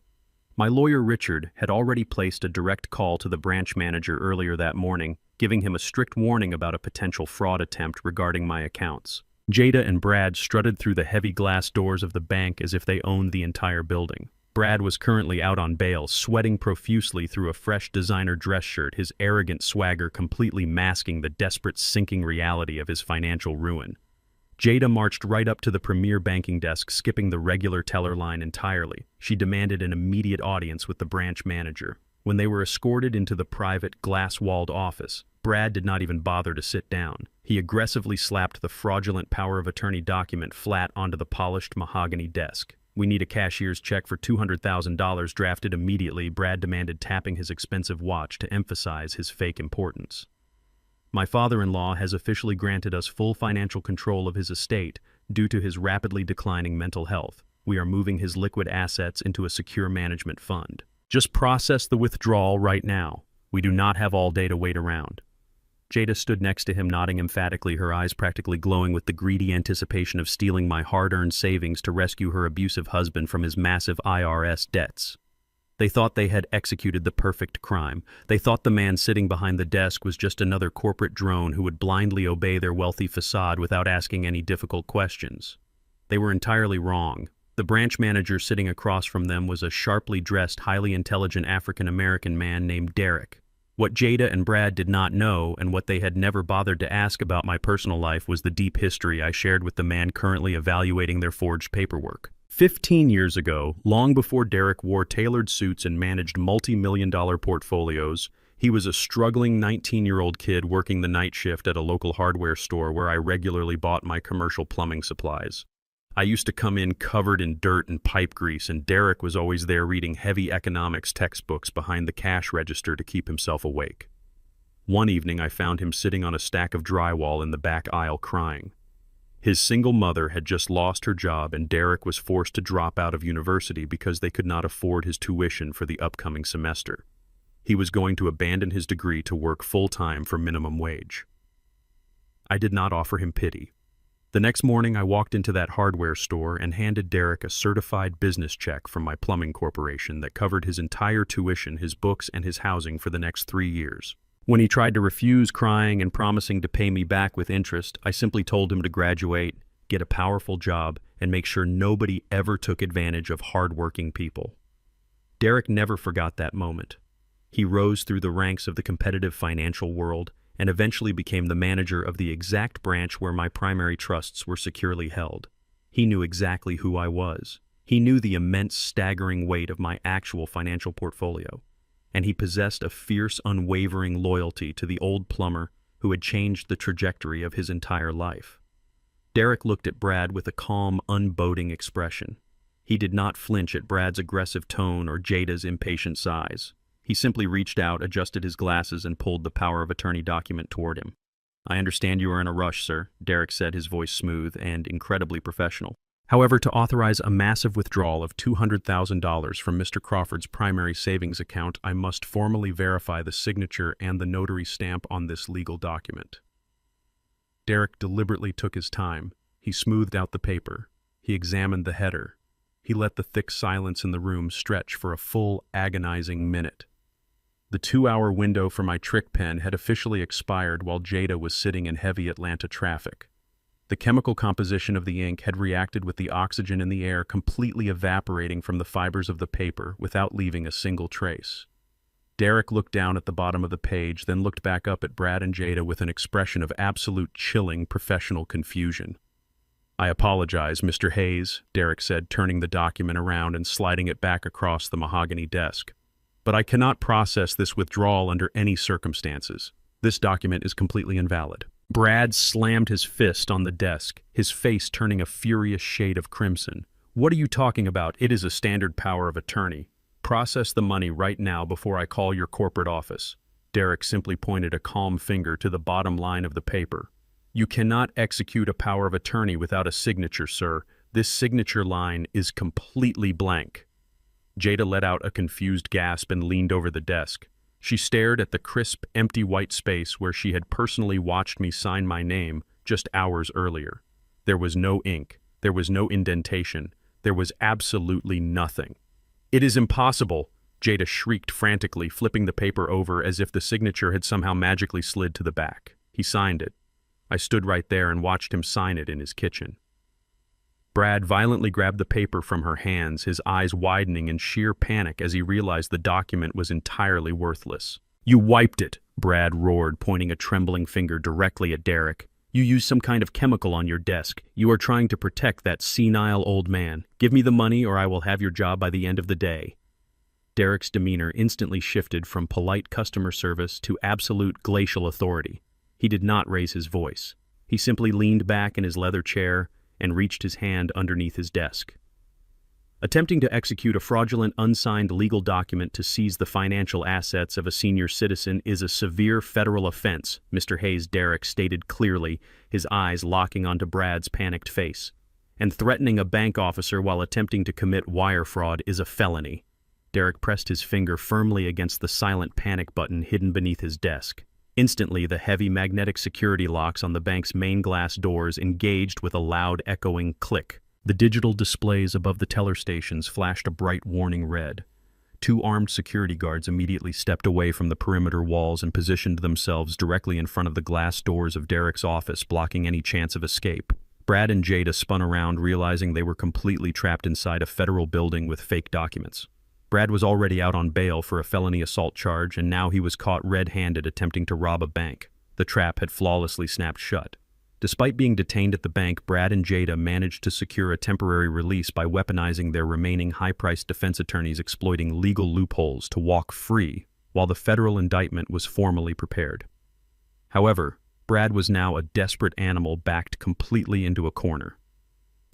Speaker 1: My lawyer Richard had already placed a direct call to the branch manager earlier that morning, giving him a strict warning about a potential fraud attempt regarding my accounts. Jada and Brad strutted through the heavy glass doors of the bank as if they owned the entire building. Brad was currently out on bail, sweating profusely through a fresh designer dress shirt, his arrogant swagger completely masking the desperate, sinking reality of his financial ruin. Jada marched right up to the premier banking desk, skipping the regular teller line entirely. She demanded an immediate audience with the branch manager. When they were escorted into the private, glass-walled office, Brad did not even bother to sit down. He aggressively slapped the fraudulent power of attorney document flat onto the polished mahogany desk. "We need a cashier's check for $200,000 drafted immediately," Brad demanded, tapping his expensive watch to emphasize his fake importance. "My father-in-law has officially granted us full financial control of his estate due to his rapidly declining mental health. We are moving his liquid assets into a secure management fund. Just process the withdrawal right now." We do not have all day to wait around. Jada stood next to him, nodding emphatically, her eyes practically glowing with the greedy anticipation of stealing my hard-earned savings to rescue her abusive husband from his massive IRS debts. They thought they had executed the perfect crime. They thought the man sitting behind the desk was just another corporate drone who would blindly obey their wealthy facade without asking any difficult questions. They were entirely wrong. The branch manager sitting across from them was a sharply dressed, highly intelligent African-American man named Derek. What Jada and Brad did not know, and what they had never bothered to ask about my personal life, was the deep history I shared with the man currently evaluating their forged paperwork. 15 years ago, long before Derek wore tailored suits and managed multi-million-dollar portfolios, he was a struggling 19-year-old kid working the night shift at a local hardware store where I regularly bought my commercial plumbing supplies. I used to come in covered in dirt and pipe grease, and Derek was always there reading heavy economics textbooks behind the cash register to keep himself awake. One evening, I found him sitting on a stack of drywall in the back aisle crying. His single mother had just lost her job, and Derek was forced to drop out of university because they could not afford his tuition for the upcoming semester. He was going to abandon his degree to work full-time for minimum wage. I did not offer him pity. The next morning, I walked into that hardware store and handed Derek a certified business check from my plumbing corporation that covered his entire tuition, his books, and his housing for the next 3 years. When he tried to refuse, crying and promising to pay me back with interest, I simply told him to graduate, get a powerful job, and make sure nobody ever took advantage of hardworking people. Derek never forgot that moment. He rose through the ranks of the competitive financial world and eventually became the manager of the exact branch where my primary trusts were securely held. He knew exactly who I was. He knew the immense, staggering weight of my actual financial portfolio. And he possessed a fierce, unwavering loyalty to the old plumber who had changed the trajectory of his entire life. Derek looked at Brad with a calm, unboding expression. He did not flinch at Brad's aggressive tone or Jada's impatient sighs. He simply reached out, adjusted his glasses, and pulled the power of attorney document toward him. "I understand you are in a rush, sir," Derek said, his voice smooth and incredibly professional. "However, to authorize a massive withdrawal of $200,000 from Mr. Crawford's primary savings account, I must formally verify the signature and the notary stamp on this legal document." Derek deliberately took his time. He smoothed out the paper. He examined the header. He let the thick silence in the room stretch for a full, agonizing minute. The 2-hour window for my trick pen had officially expired while Jada was sitting in heavy Atlanta traffic. The chemical composition of the ink had reacted with the oxygen in the air, completely evaporating from the fibers of the paper without leaving a single trace. Derek looked down at the bottom of the page, then looked back up at Brad and Jada with an expression of absolute chilling professional confusion. "I apologize, Mr. Hayes," Derek said, turning the document around and sliding it back across the mahogany desk. "But I cannot process this withdrawal under any circumstances. This document is completely invalid." Brad slammed his fist on the desk, his face turning a furious shade of crimson. "What are you talking about? It is a standard power of attorney. Process the money right now before I call your corporate office." Derek simply pointed a calm finger to the bottom line of the paper. "You cannot execute a power of attorney without a signature, sir. This signature line is completely blank." Jada let out a confused gasp and leaned over the desk. She stared at the crisp, empty white space where she had personally watched me sign my name just hours earlier. There was no ink. There was no indentation. There was absolutely nothing. "It is impossible!" Jada shrieked frantically, flipping the paper over as if the signature had somehow magically slid to the back. He signed it. I stood right there and watched him sign it in his kitchen. Brad violently grabbed the paper from her hands, his eyes widening in sheer panic as he realized the document was entirely worthless. "You wiped it," Brad roared, pointing a trembling finger directly at Derek. "You used some kind of chemical on your desk. You are trying to protect that senile old man. Give me the money or I will have your job by the end of the day." Derek's demeanor instantly shifted from polite customer service to absolute glacial authority. He did not raise his voice. He simply leaned back in his leather chair and reached his hand underneath his desk. Attempting to execute a fraudulent, unsigned legal document to seize the financial assets of a senior citizen is a severe federal offense, Mr. Hayes, Derek stated clearly, his eyes locking onto Brad's panicked face. "And threatening a bank officer while attempting to commit wire fraud is a felony." Derek pressed his finger firmly against the silent panic button hidden beneath his desk. Instantly, the heavy magnetic security locks on the bank's main glass doors engaged with a loud, echoing click. The digital displays above the teller stations flashed a bright warning red. Two armed security guards immediately stepped away from the perimeter walls and positioned themselves directly in front of the glass doors of Derek's office, blocking any chance of escape. Brad and Jada spun around, realizing they were completely trapped inside a federal building with fake documents. Brad was already out on bail for a felony assault charge, and now he was caught red-handed attempting to rob a bank. The trap had flawlessly snapped shut. Despite being detained at the bank, Brad and Jada managed to secure a temporary release by weaponizing their remaining high-priced defense attorneys, exploiting legal loopholes to walk free while the federal indictment was formally prepared. However, Brad was now a desperate animal backed completely into a corner.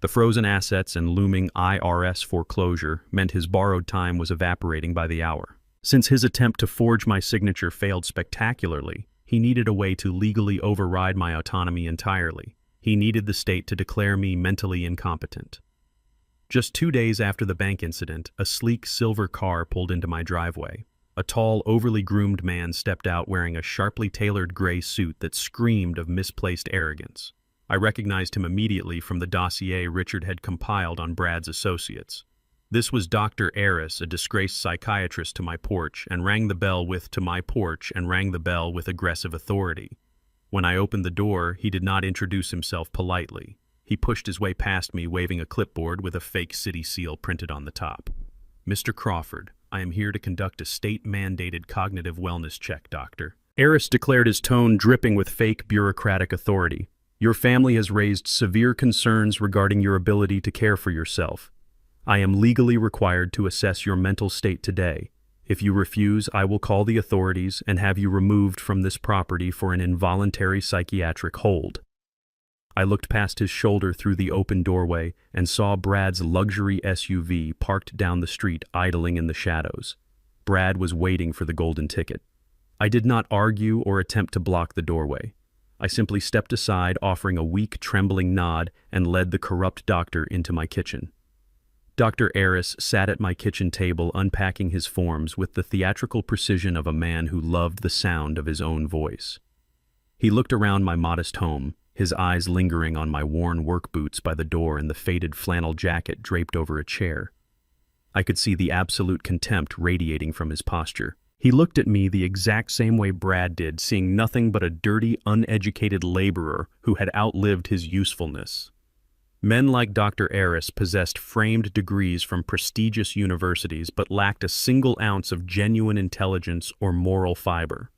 Speaker 1: The frozen assets and looming IRS foreclosure meant his borrowed time was evaporating by the hour. Since his attempt to forge my signature failed spectacularly, he needed a way to legally override my autonomy entirely. He needed the state to declare me mentally incompetent. Just 2 days after the bank incident, a sleek silver car pulled into my driveway. A tall, overly groomed man stepped out wearing a sharply tailored gray suit that screamed of misplaced arrogance. I recognized him immediately from the dossier Richard had compiled on Brad's associates. This was Dr. Aris, a disgraced psychiatrist, to my porch and rang the bell with aggressive authority. When I opened the door, he did not introduce himself politely. He pushed his way past me, waving a clipboard with a fake city seal printed on the top. "Mr. Crawford, I am here to conduct a state-mandated cognitive wellness check, doctor." Aris declared, his tone dripping with fake bureaucratic authority. "Your family has raised severe concerns regarding your ability to care for yourself. I am legally required to assess your mental state today. If you refuse, I will call the authorities and have you removed from this property for an involuntary psychiatric hold." I looked past his shoulder through the open doorway and saw Brad's luxury SUV parked down the street, idling in the shadows. Brad was waiting for the golden ticket. I did not argue or attempt to block the doorway. I simply stepped aside, offering a weak, trembling nod, and led the corrupt doctor into my kitchen. Dr. Aris sat at my kitchen table, unpacking his forms with the theatrical precision of a man who loved the sound of his own voice. He looked around my modest home, his eyes lingering on my worn work boots by the door and the faded flannel jacket draped over a chair. I could see the absolute contempt radiating from his posture. He looked at me the exact same way Brad did, seeing nothing but a dirty, uneducated laborer who had outlived his usefulness. Men like Dr. Aris possessed framed degrees from prestigious universities but lacked a single ounce of genuine intelligence or moral fiber.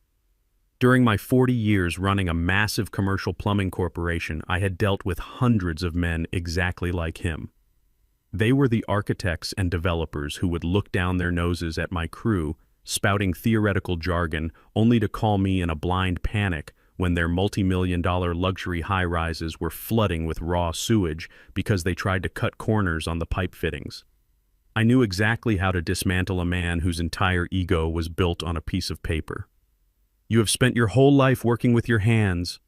Speaker 1: During my 40 years running a massive commercial plumbing corporation, I had dealt with hundreds of men exactly like him. They were the architects and developers who would look down their noses at my crew, spouting theoretical jargon, only to call me in a blind panic when their multi-million-dollar luxury high-rises were flooding with raw sewage because they tried to cut corners on the pipe fittings. I knew exactly how to dismantle a man whose entire ego was built on a piece of paper. "You have spent your whole life working with your hands,"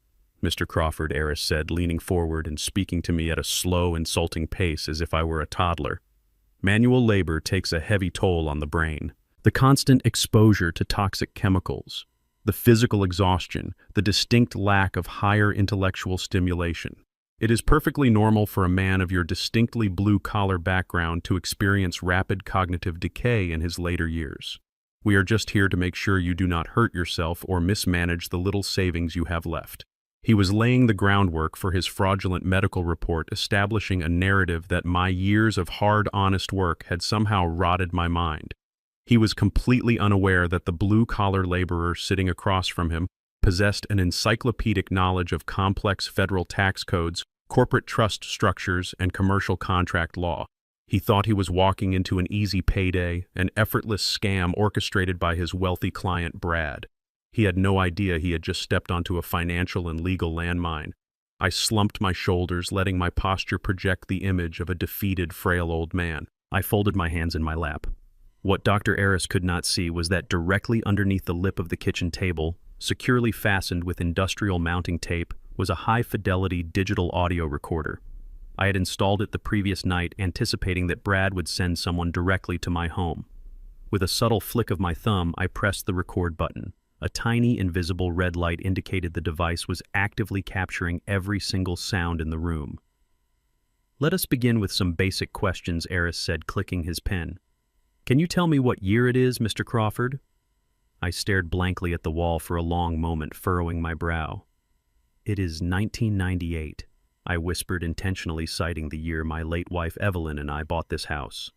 Speaker 1: Mr. Crawford, Aris said, leaning forward and speaking to me at a slow, insulting pace as if I were a toddler. "Manual labor takes a heavy toll on the brain. The constant exposure to toxic chemicals, the physical exhaustion, the distinct lack of higher intellectual stimulation. It is perfectly normal for a man of your distinctly blue-collar background to experience rapid cognitive decay in his later years. We are just here to make sure you do not hurt yourself or mismanage the little savings you have left." He was laying the groundwork for his fraudulent medical report, establishing a narrative that my years of hard, honest work had somehow rotted my mind. He was completely unaware that the blue-collar laborer sitting across from him possessed an encyclopedic knowledge of complex federal tax codes, corporate trust structures, and commercial contract law. He thought he was walking into an easy payday, an effortless scam orchestrated by his wealthy client Brad. He had no idea he had just stepped onto a financial and legal landmine. I slumped my shoulders, letting my posture project the image of a defeated, frail old man. I folded my hands in my lap. What Dr. Aris could not see was that directly underneath the lip of the kitchen table, securely fastened with industrial mounting tape, was a high-fidelity digital audio recorder. I had installed it the previous night, anticipating that Brad would send someone directly to my home. With a subtle flick of my thumb, I pressed the record button. A tiny, invisible red light indicated the device was actively capturing every single sound in the room. "Let us begin with some basic questions," Eris said, clicking his pen. "Can you tell me what year it is, Mr. Crawford?" I stared blankly at the wall for a long moment, furrowing my brow. "It is 1998, I whispered, intentionally citing the year my late wife Evelyn and I bought this house.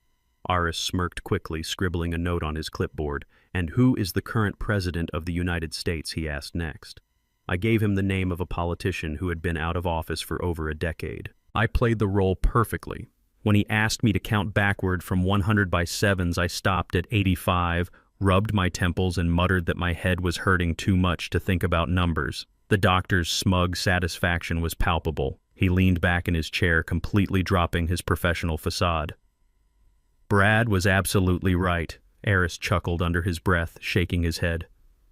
Speaker 1: Aris smirked quickly, scribbling a note on his clipboard. "And who is the current president of the United States?" he asked next. I gave him the name of a politician who had been out of office for over a decade. I played the role perfectly. When he asked me to count backward from 100 by sevens, I stopped at 85, rubbed my temples, and muttered that my head was hurting too much to think about numbers. The doctor's smug satisfaction was palpable. He leaned back in his chair, completely dropping his professional facade. "Brad was absolutely right," Eris chuckled under his breath, shaking his head.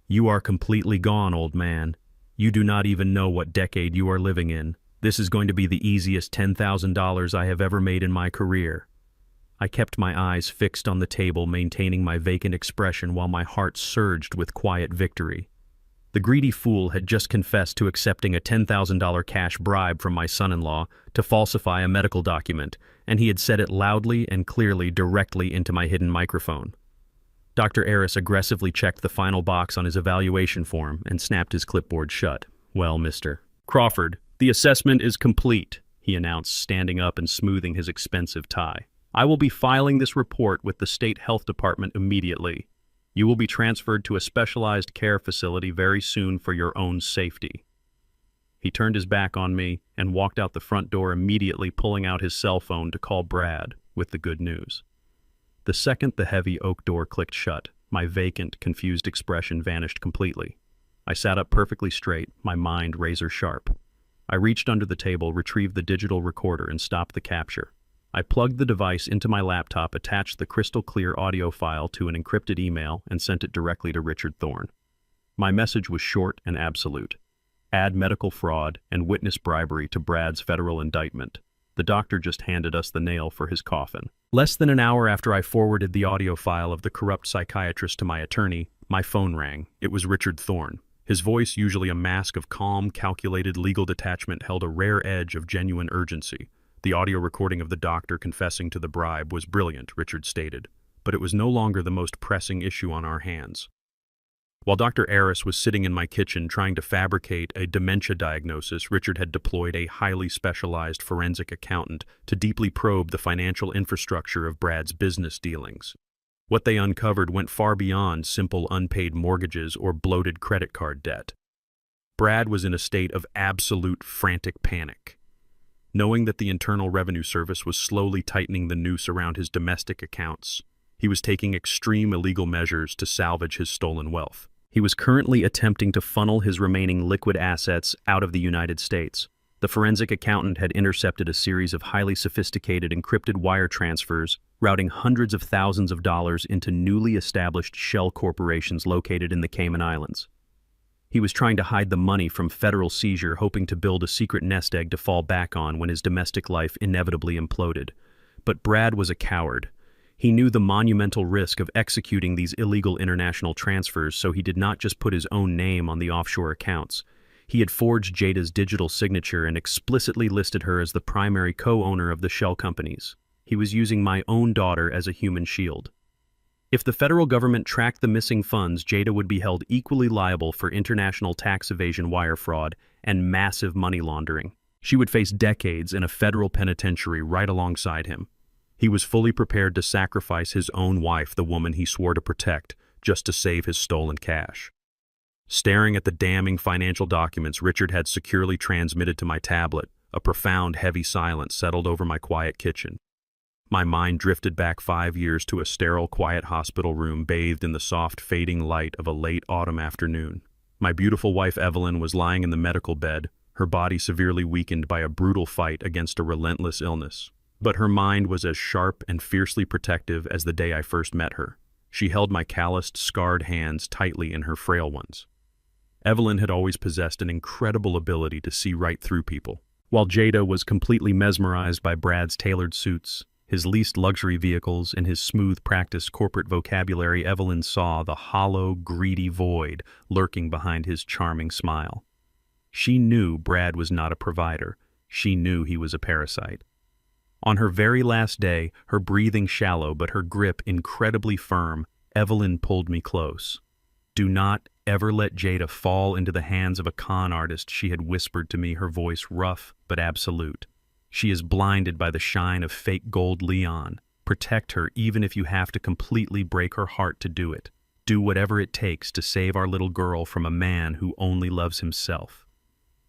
Speaker 1: "You are completely gone, old man. You do not even know what decade you are living in. This is going to be the easiest $10,000 I have ever made in my career." I kept my eyes fixed on the table, maintaining my vacant expression while my heart surged with quiet victory. The greedy fool had just confessed to accepting a $10,000 cash bribe from my son-in-law to falsify a medical document, and he had said it loudly and clearly directly into my hidden microphone. Dr. Eris aggressively checked the final box on his evaluation form and snapped his clipboard shut. "Well, Mr. Crawford, the assessment is complete," he announced, standing up and smoothing his expensive tie. "I will be filing this report with the State Health Department immediately. You will be transferred to a specialized care facility very soon for your own safety." He turned his back on me and walked out the front door, immediately pulling out his cell phone to call Brad with the good news. The second the heavy oak door clicked shut, my vacant, confused expression vanished completely. I sat up perfectly straight, my mind razor sharp. I reached under the table, retrieved the digital recorder, and stopped the capture. I plugged the device into my laptop, attached the crystal-clear audio file to an encrypted email, and sent it directly to Richard Thorne. My message was short and absolute. Add medical fraud and witness bribery to Brad's federal indictment. The doctor just handed us the nail for his coffin. Less than an hour after I forwarded the audio file of the corrupt psychiatrist to my attorney, my phone rang. It was Richard Thorne. His voice, usually a mask of calm, calculated legal detachment, held a rare edge of genuine urgency. The audio recording of the doctor confessing to the bribe was brilliant, Richard stated, but it was no longer the most pressing issue on our hands. While Dr. Eris was sitting in my kitchen trying to fabricate a dementia diagnosis, Richard had deployed a highly specialized forensic accountant to deeply probe the financial infrastructure of Brad's business dealings. What they uncovered went far beyond simple unpaid mortgages or bloated credit card debt. Brad was in a state of absolute frantic panic. Knowing that the Internal Revenue Service was slowly tightening the noose around his domestic accounts, he was taking extreme illegal measures to salvage his stolen wealth. He was currently attempting to funnel his remaining liquid assets out of the United States. The forensic accountant had intercepted a series of highly sophisticated encrypted wire transfers, routing hundreds of thousands of dollars into newly established shell corporations located in the Cayman Islands. He was trying to hide the money from federal seizure, hoping to build a secret nest egg to fall back on when his domestic life inevitably imploded. But Brad was a coward. He knew the monumental risk of executing these illegal international transfers, so he did not just put his own name on the offshore accounts. He had forged Jada's digital signature and explicitly listed her as the primary co-owner of the shell companies. He was using my own daughter as a human shield. If the federal government tracked the missing funds, Jada would be held equally liable for international tax evasion, wire fraud, and massive money laundering. She would face decades in a federal penitentiary right alongside him. He was fully prepared to sacrifice his own wife, the woman he swore to protect, just to save his stolen cash. Staring at the damning financial documents Richard had securely transmitted to my tablet, a profound, heavy silence settled over my quiet kitchen. My mind drifted back 5 years to a sterile, quiet hospital room bathed in the soft, fading light of a late autumn afternoon. My beautiful wife Evelyn was lying in the medical bed, her body severely weakened by a brutal fight against a relentless illness. But her mind was as sharp and fiercely protective as the day I first met her. She held my calloused, scarred hands tightly in her frail ones. Evelyn had always possessed an incredible ability to see right through people. While Jada was completely mesmerized by Brad's tailored suits, His leased luxury vehicles and his smooth practiced corporate vocabulary, Evelyn saw the hollow, greedy void lurking behind his charming smile. She knew Brad was not a provider. She knew he was a parasite. On her very last day, her breathing shallow but her grip incredibly firm, Evelyn pulled me close. "Do not ever let Jada fall into the hands of a con artist," she had whispered to me, her voice rough but absolute. "She is blinded by the shine of fake gold Leon. Protect her even if you have to completely break her heart to do it. Do whatever it takes to save our little girl from a man who only loves himself."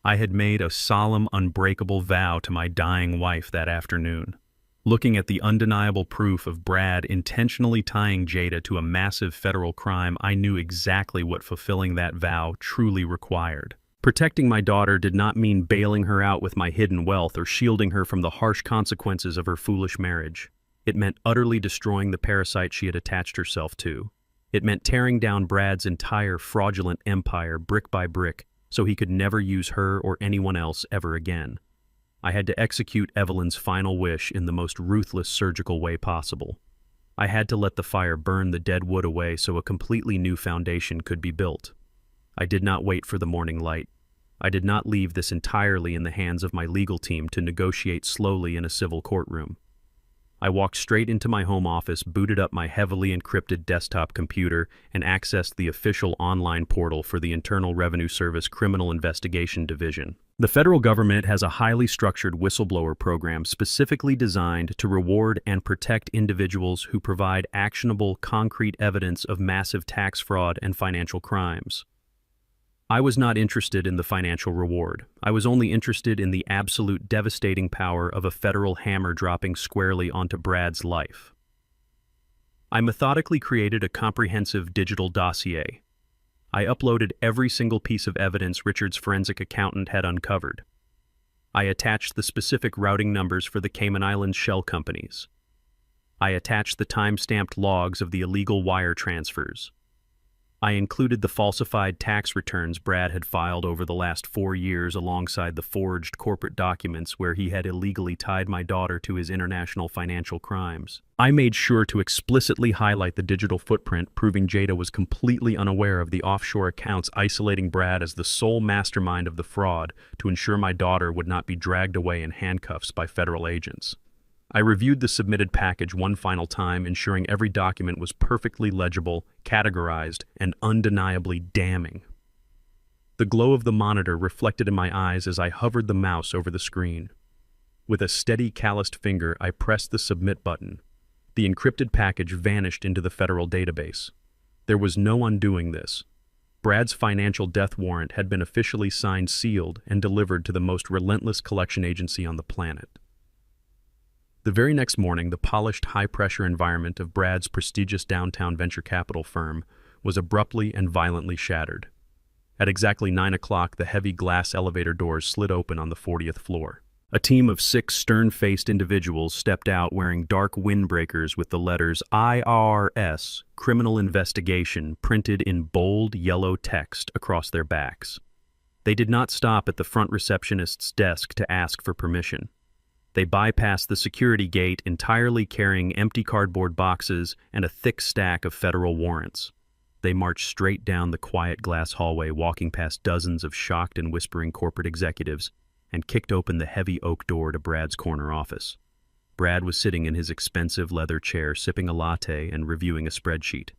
Speaker 1: I had made a solemn, unbreakable vow to my dying wife that afternoon. Looking at the undeniable proof of Brad intentionally tying Jada to a massive federal crime, I knew exactly what fulfilling that vow truly required. Protecting my daughter did not mean bailing her out with my hidden wealth or shielding her from the harsh consequences of her foolish marriage. It meant utterly destroying the parasite she had attached herself to. It meant tearing down Brad's entire fraudulent empire brick by brick so he could never use her or anyone else ever again. I had to execute Evelyn's final wish in the most ruthless surgical way possible. I had to let the fire burn the dead wood away so a completely new foundation could be built. I did not wait for the morning light. I did not leave this entirely in the hands of my legal team to negotiate slowly in a civil courtroom. I walked straight into my home office, booted up my heavily encrypted desktop computer, and accessed the official online portal for the Internal Revenue Service Criminal Investigation Division. The federal government has a highly structured whistleblower program specifically designed to reward and protect individuals who provide actionable, concrete evidence of massive tax fraud and financial crimes. I was not interested in the financial reward. I was only interested in the absolute devastating power of a federal hammer dropping squarely onto Brad's life. I methodically created a comprehensive digital dossier. I uploaded every single piece of evidence Richard's forensic accountant had uncovered. I attached the specific routing numbers for the Cayman Islands shell companies. I attached the time-stamped logs of the illegal wire transfers. I included the falsified tax returns Brad had filed over the last 4 years alongside the forged corporate documents where he had illegally tied my daughter to his international financial crimes. I made sure to explicitly highlight the digital footprint, proving Jada was completely unaware of the offshore accounts, isolating Brad as the sole mastermind of the fraud to ensure my daughter would not be dragged away in handcuffs by federal agents. I reviewed the submitted package one final time, ensuring every document was perfectly legible, categorized, and undeniably damning. The glow of the monitor reflected in my eyes as I hovered the mouse over the screen. With a steady, calloused finger, I pressed the submit button. The encrypted package vanished into the federal database. There was no undoing this. Brad's financial death warrant had been officially signed, sealed, and delivered to the most relentless collection agency on the planet. The very next morning, the polished, high-pressure environment of Brad's prestigious downtown venture capital firm was abruptly and violently shattered. At exactly 9 o'clock, the heavy glass elevator doors slid open on the 40th floor. A team of 6 stern-faced individuals stepped out wearing dark windbreakers with the letters IRS, Criminal Investigation, printed in bold yellow text across their backs. They did not stop at the front receptionist's desk to ask for permission. They bypassed the security gate, entirely carrying empty cardboard boxes and a thick stack of federal warrants. They marched straight down the quiet glass hallway, walking past dozens of shocked and whispering corporate executives, and kicked open the heavy oak door to Brad's corner office. Brad was sitting in his expensive leather chair, sipping a latte and reviewing a spreadsheet.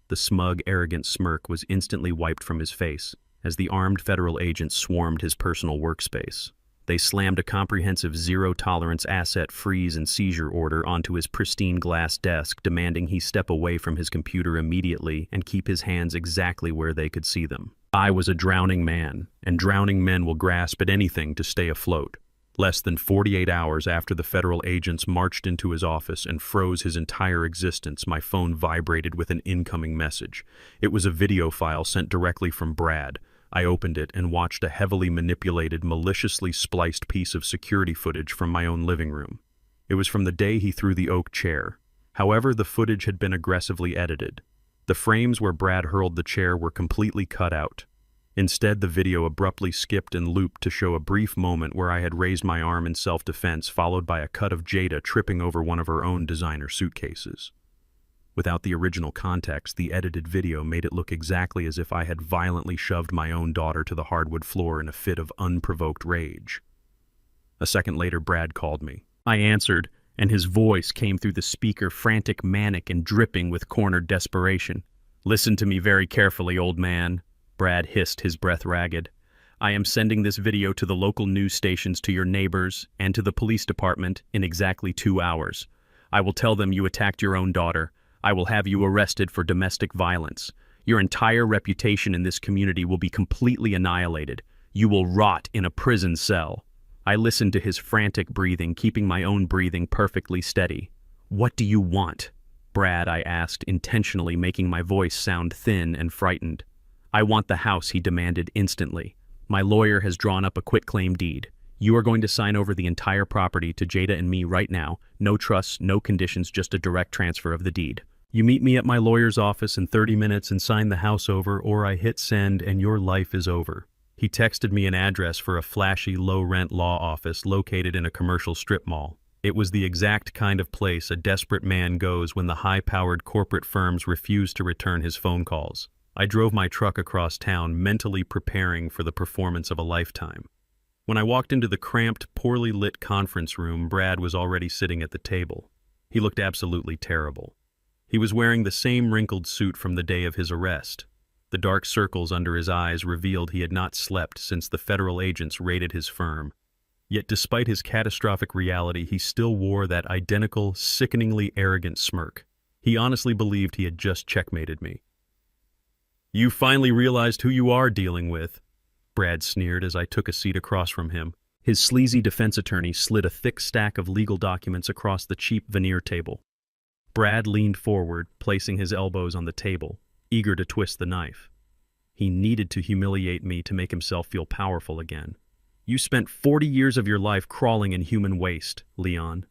Speaker 1: The smug, arrogant smirk was instantly wiped from his face as the armed federal agents swarmed his personal workspace. They slammed a comprehensive zero-tolerance asset freeze and seizure order onto his pristine glass desk, demanding he step away from his computer immediately and keep his hands exactly where they could see them. I was a drowning man, and drowning men will grasp at anything to stay afloat. Less than 48 hours after the federal agents marched into his office and froze his entire existence, my phone vibrated with an incoming message. It was a video file sent directly from Brad. I opened it and watched a heavily manipulated, maliciously spliced piece of security footage from my own living room. It was from the day he threw the oak chair. However, the footage had been aggressively edited. The frames where Brad hurled the chair were completely cut out. Instead, the video abruptly skipped and looped to show a brief moment where I had raised my arm in self-defense, followed by a cut of Jada tripping over one of her own designer suitcases. Without the original context, the edited video made it look exactly as if I had violently shoved my own daughter to the hardwood floor in a fit of unprovoked rage. A second later, Brad called me. I answered, and his voice came through the speaker, frantic, manic, and dripping with cornered desperation. "Listen to me very carefully, old man," Brad hissed, his breath ragged. "I am sending this video to the local news stations, to your neighbors, and to the police department in exactly 2 hours. I will tell them you attacked your own daughter. I will have you arrested for domestic violence. Your entire reputation in this community will be completely annihilated. You will rot in a prison cell." I listened to his frantic breathing, keeping my own breathing perfectly steady. "What do you want?" Brad, I asked, intentionally making my voice sound thin and frightened. "I want the house," he demanded instantly. "My lawyer has drawn up a quitclaim deed. You are going to sign over the entire property to Jada and me right now. No trusts, no conditions, just a direct transfer of the deed. You meet me at my lawyer's office in 30 minutes and sign the house over, or I hit send and your life is over." He texted me an address for a flashy, low-rent law office located in a commercial strip mall. It was the exact kind of place a desperate man goes when the high-powered corporate firms refuse to return his phone calls. I drove my truck across town, mentally preparing for the performance of a lifetime. When I walked into the cramped, poorly lit conference room, Brad was already sitting at the table. He looked absolutely terrible. He was wearing the same wrinkled suit from the day of his arrest. The dark circles under his eyes revealed he had not slept since the federal agents raided his firm. Yet despite his catastrophic reality, he still wore that identical, sickeningly arrogant smirk. He honestly believed he had just checkmated me. "You finally realized who you are dealing with," Brad sneered as I took a seat across from him. His sleazy defense attorney slid a thick stack of legal documents across the cheap veneer table. Brad leaned forward, placing his elbows on the table, eager to twist the knife. He needed to humiliate me to make himself feel powerful again. "You spent 40 years of your life crawling in human waste, Leon,"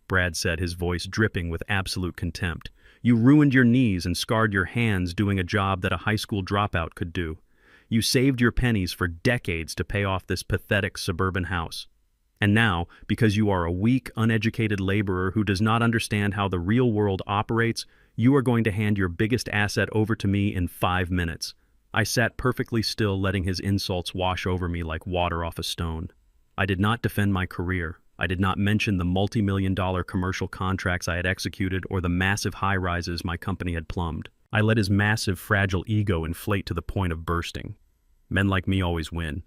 Speaker 1: Brad said, his voice dripping with absolute contempt. "You ruined your knees and scarred your hands doing a job that a high school dropout could do. You saved your pennies for decades to pay off this pathetic suburban house. And now, because you are a weak, uneducated laborer who does not understand how the real world operates, you are going to hand your biggest asset over to me in 5 minutes. I sat perfectly still, letting his insults wash over me like water off a stone. I did not defend my career. I did not mention the multi-million-dollar commercial contracts I had executed or the massive high-rises my company had plumbed. I let his massive, fragile ego inflate to the point of bursting. Men like me always win.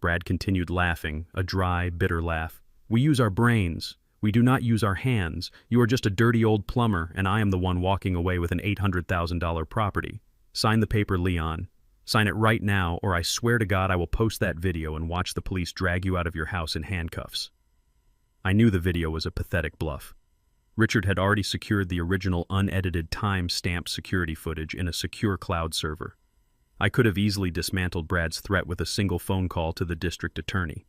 Speaker 1: Brad continued laughing, a dry, bitter laugh. "We use our brains. We do not use our hands. You are just a dirty old plumber, and I am the one walking away with an $800,000 property. Sign the paper, Leon. Sign it right now, or I swear to God I will post that video and watch the police drag you out of your house in handcuffs." I knew the video was a pathetic bluff. Richard had already secured the original unedited time-stamped security footage in a secure cloud server. I could have easily dismantled Brad's threat with a single phone call to the district attorney.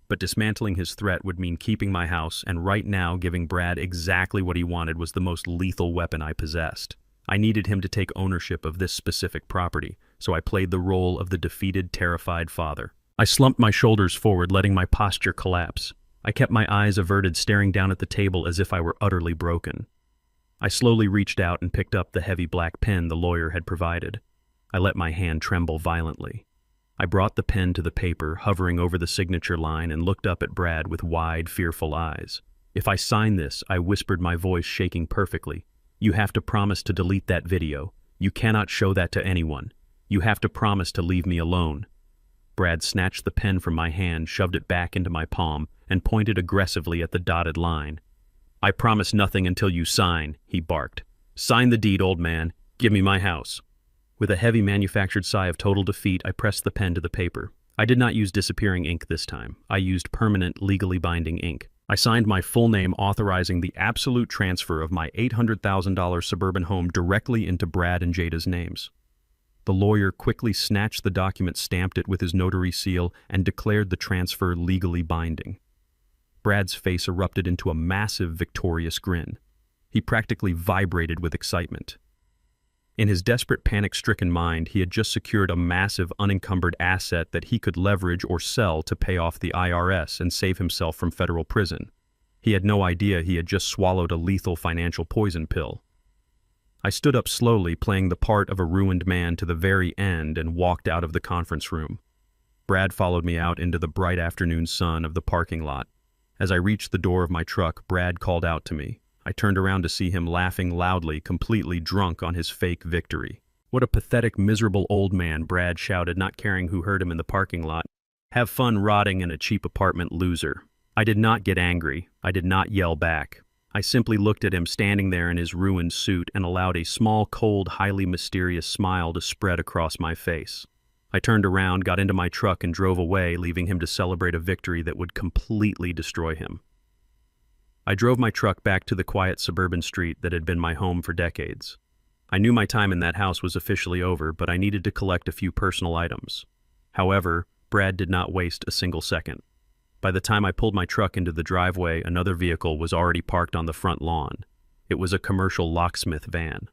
Speaker 1: But dismantling his threat would mean keeping my house, and right now giving Brad exactly what he wanted was the most lethal weapon I possessed. I needed him to take ownership of this specific property, so I played the role of the defeated, terrified father. I slumped my shoulders forward, letting my posture collapse. I kept my eyes averted, staring down at the table as if I were utterly broken. I slowly reached out and picked up the heavy black pen the lawyer had provided. I let my hand tremble violently. I brought the pen to the paper, hovering over the signature line, and looked up at Brad with wide, fearful eyes. "If I sign this," I whispered, my voice shaking perfectly, "you have to promise to delete that video. You cannot show that to anyone. You have to promise to leave me alone." Brad snatched the pen from my hand, shoved it back into my palm, and pointed aggressively at the dotted line. "I promise nothing until you sign," he barked. "Sign the deed, old man. Give me my house." With a heavy manufactured sigh of total defeat, I pressed the pen to the paper. I did not use disappearing ink this time. I used permanent, legally binding ink. I signed my full name, authorizing the absolute transfer of my $800,000 suburban home directly into Brad and Jada's names. The lawyer quickly snatched the document, stamped it with his notary seal, and declared the transfer legally binding. Brad's face erupted into a massive, victorious grin. He practically vibrated with excitement. In his desperate, panic-stricken mind, he had just secured a massive, unencumbered asset that he could leverage or sell to pay off the IRS and save himself from federal prison. He had no idea he had just swallowed a lethal financial poison pill. I stood up slowly, playing the part of a ruined man to the very end, and walked out of the conference room. Brad followed me out into the bright afternoon sun of the parking lot. As I reached the door of my truck, Brad called out to me. I turned around to see him laughing loudly, completely drunk on his fake victory. "What a pathetic, miserable old man," Brad shouted, not caring who heard him in the parking lot. "Have fun rotting in a cheap apartment, loser." I did not get angry. I did not yell back. I simply looked at him standing there in his ruined suit and allowed a small, cold, highly mysterious smile to spread across my face. I turned around, got into my truck, and drove away, leaving him to celebrate a victory that would completely destroy him. I drove my truck back to the quiet suburban street that had been my home for decades. I knew my time in that house was officially over, but I needed to collect a few personal items. However, Brad did not waste a single second. By the time I pulled my truck into the driveway, another vehicle was already parked on the front lawn. It was a commercial locksmith van.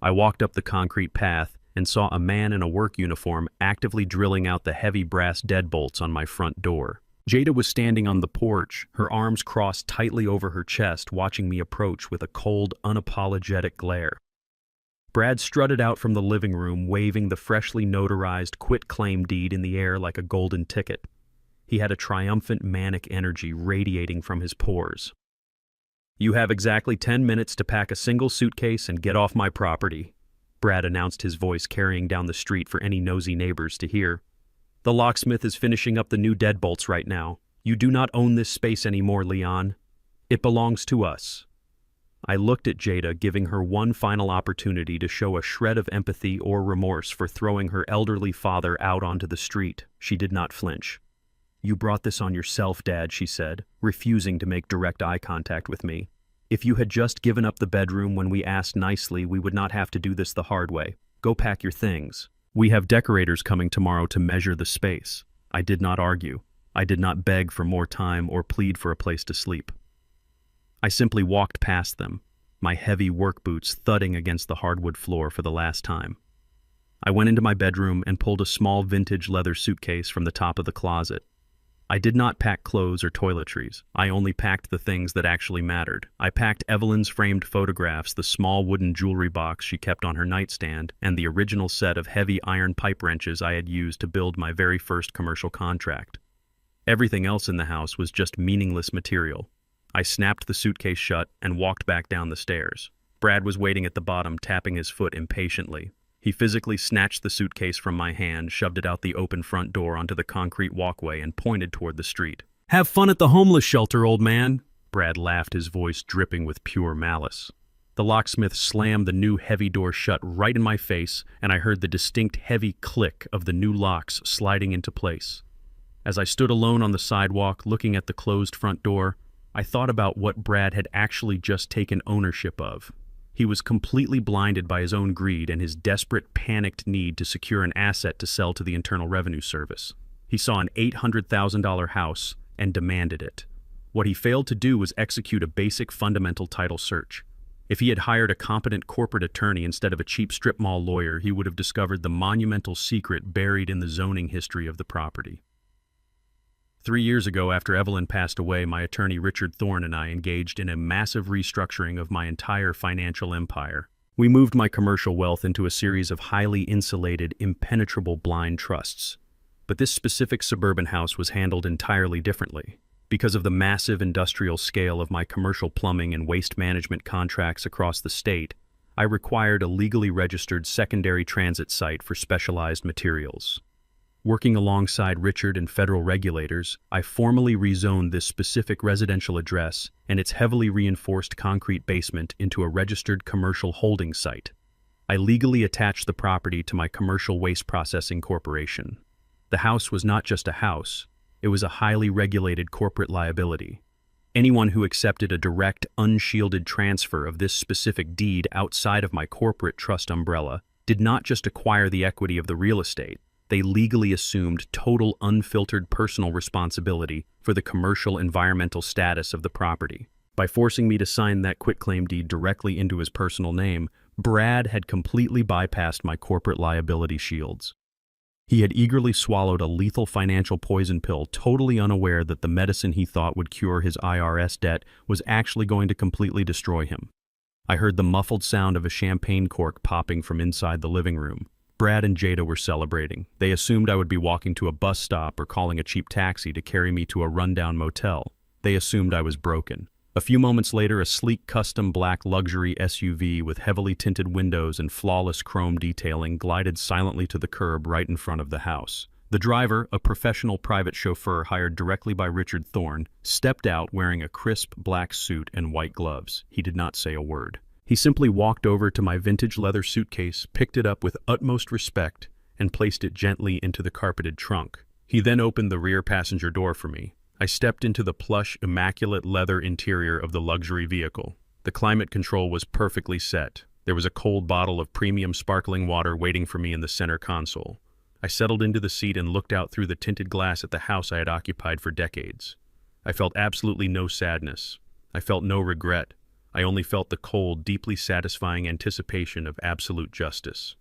Speaker 1: I walked up the concrete path and saw a man in a work uniform actively drilling out the heavy brass deadbolts on my front door. Jada was standing on the porch, her arms crossed tightly over her chest, watching me approach with a cold, unapologetic glare. Brad strutted out from the living room, waving the freshly notarized quitclaim deed in the air like a golden ticket. He had a triumphant, manic energy radiating from his pores. "You have exactly 10 minutes to pack a single suitcase and get off my property," Brad announced, his voice carrying down the street for any nosy neighbors to hear. "The locksmith is finishing up the new deadbolts right now. You do not own this space anymore, Leon. It belongs to us." I looked at Jada, giving her one final opportunity to show a shred of empathy or remorse for throwing her elderly father out onto the street. She did not flinch. "You brought this on yourself, Dad," she said, refusing to make direct eye contact with me. "If you had just given up the bedroom when we asked nicely, we would not have to do this the hard way. Go pack your things. We have decorators coming tomorrow to measure the space." I did not argue. I did not beg for more time or plead for a place to sleep. I simply walked past them, my heavy work boots thudding against the hardwood floor for the last time. I went into my bedroom and pulled a small vintage leather suitcase from the top of the closet. I did not pack clothes or toiletries. I only packed the things that actually mattered. I packed Evelyn's framed photographs, the small wooden jewelry box she kept on her nightstand, and the original set of heavy iron pipe wrenches I had used to build my very first commercial contract. Everything else in the house was just meaningless material. I snapped the suitcase shut and walked back down the stairs. Brad was waiting at the bottom, tapping his foot impatiently. He physically snatched the suitcase from my hand, shoved it out the open front door onto the concrete walkway, and pointed toward the street. "Have fun at the homeless shelter, old man." Brad laughed, his voice dripping with pure malice. The locksmith slammed the new heavy door shut right in my face, and I heard the distinct heavy click of the new locks sliding into place. As I stood alone on the sidewalk, looking at the closed front door, I thought about what Brad had actually just taken ownership of. He was completely blinded by his own greed and his desperate, panicked need to secure an asset to sell to the Internal Revenue Service. He saw an $800,000 house and demanded it. What he failed to do was execute a basic fundamental title search. If he had hired a competent corporate attorney instead of a cheap strip mall lawyer, he would have discovered the monumental secret buried in the zoning history of the property. 3 years ago, after Evelyn passed away, my attorney Richard Thorne and I engaged in a massive restructuring of my entire financial empire. We moved my commercial wealth into a series of highly insulated, impenetrable blind trusts. But this specific suburban house was handled entirely differently. Because of the massive industrial scale of my commercial plumbing and waste management contracts across the state, I required a legally registered secondary transit site for specialized materials. Working alongside Richard and federal regulators, I formally rezoned this specific residential address and its heavily reinforced concrete basement into a registered commercial holding site. I legally attached the property to my commercial waste processing corporation. The house was not just a house, it was a highly regulated corporate liability. Anyone who accepted a direct, unshielded transfer of this specific deed outside of my corporate trust umbrella did not just acquire the equity of the real estate, they legally assumed total unfiltered personal responsibility for the commercial environmental status of the property. By forcing me to sign that quitclaim deed directly into his personal name, Brad had completely bypassed my corporate liability shields. He had eagerly swallowed a lethal financial poison pill, totally unaware that the medicine he thought would cure his IRS debt was actually going to completely destroy him. I heard the muffled sound of a champagne cork popping from inside the living room. Brad and Jada were celebrating. They assumed I would be walking to a bus stop or calling a cheap taxi to carry me to a rundown motel. They assumed I was broken. A few moments later, a sleek custom black luxury SUV with heavily tinted windows and flawless chrome detailing glided silently to the curb right in front of the house. The driver, a professional private chauffeur hired directly by Richard Thorne, stepped out wearing a crisp black suit and white gloves. He did not say a word. He simply walked over to my vintage leather suitcase, picked it up with utmost respect, and placed it gently into the carpeted trunk. He then opened the rear passenger door for me. I stepped into the plush, immaculate leather interior of the luxury vehicle. The climate control was perfectly set. There was a cold bottle of premium sparkling water waiting for me in the center console. I settled into the seat and looked out through the tinted glass at the house I had occupied for decades. I felt absolutely no sadness. I felt no regret. I only felt the cold, deeply satisfying anticipation of absolute justice.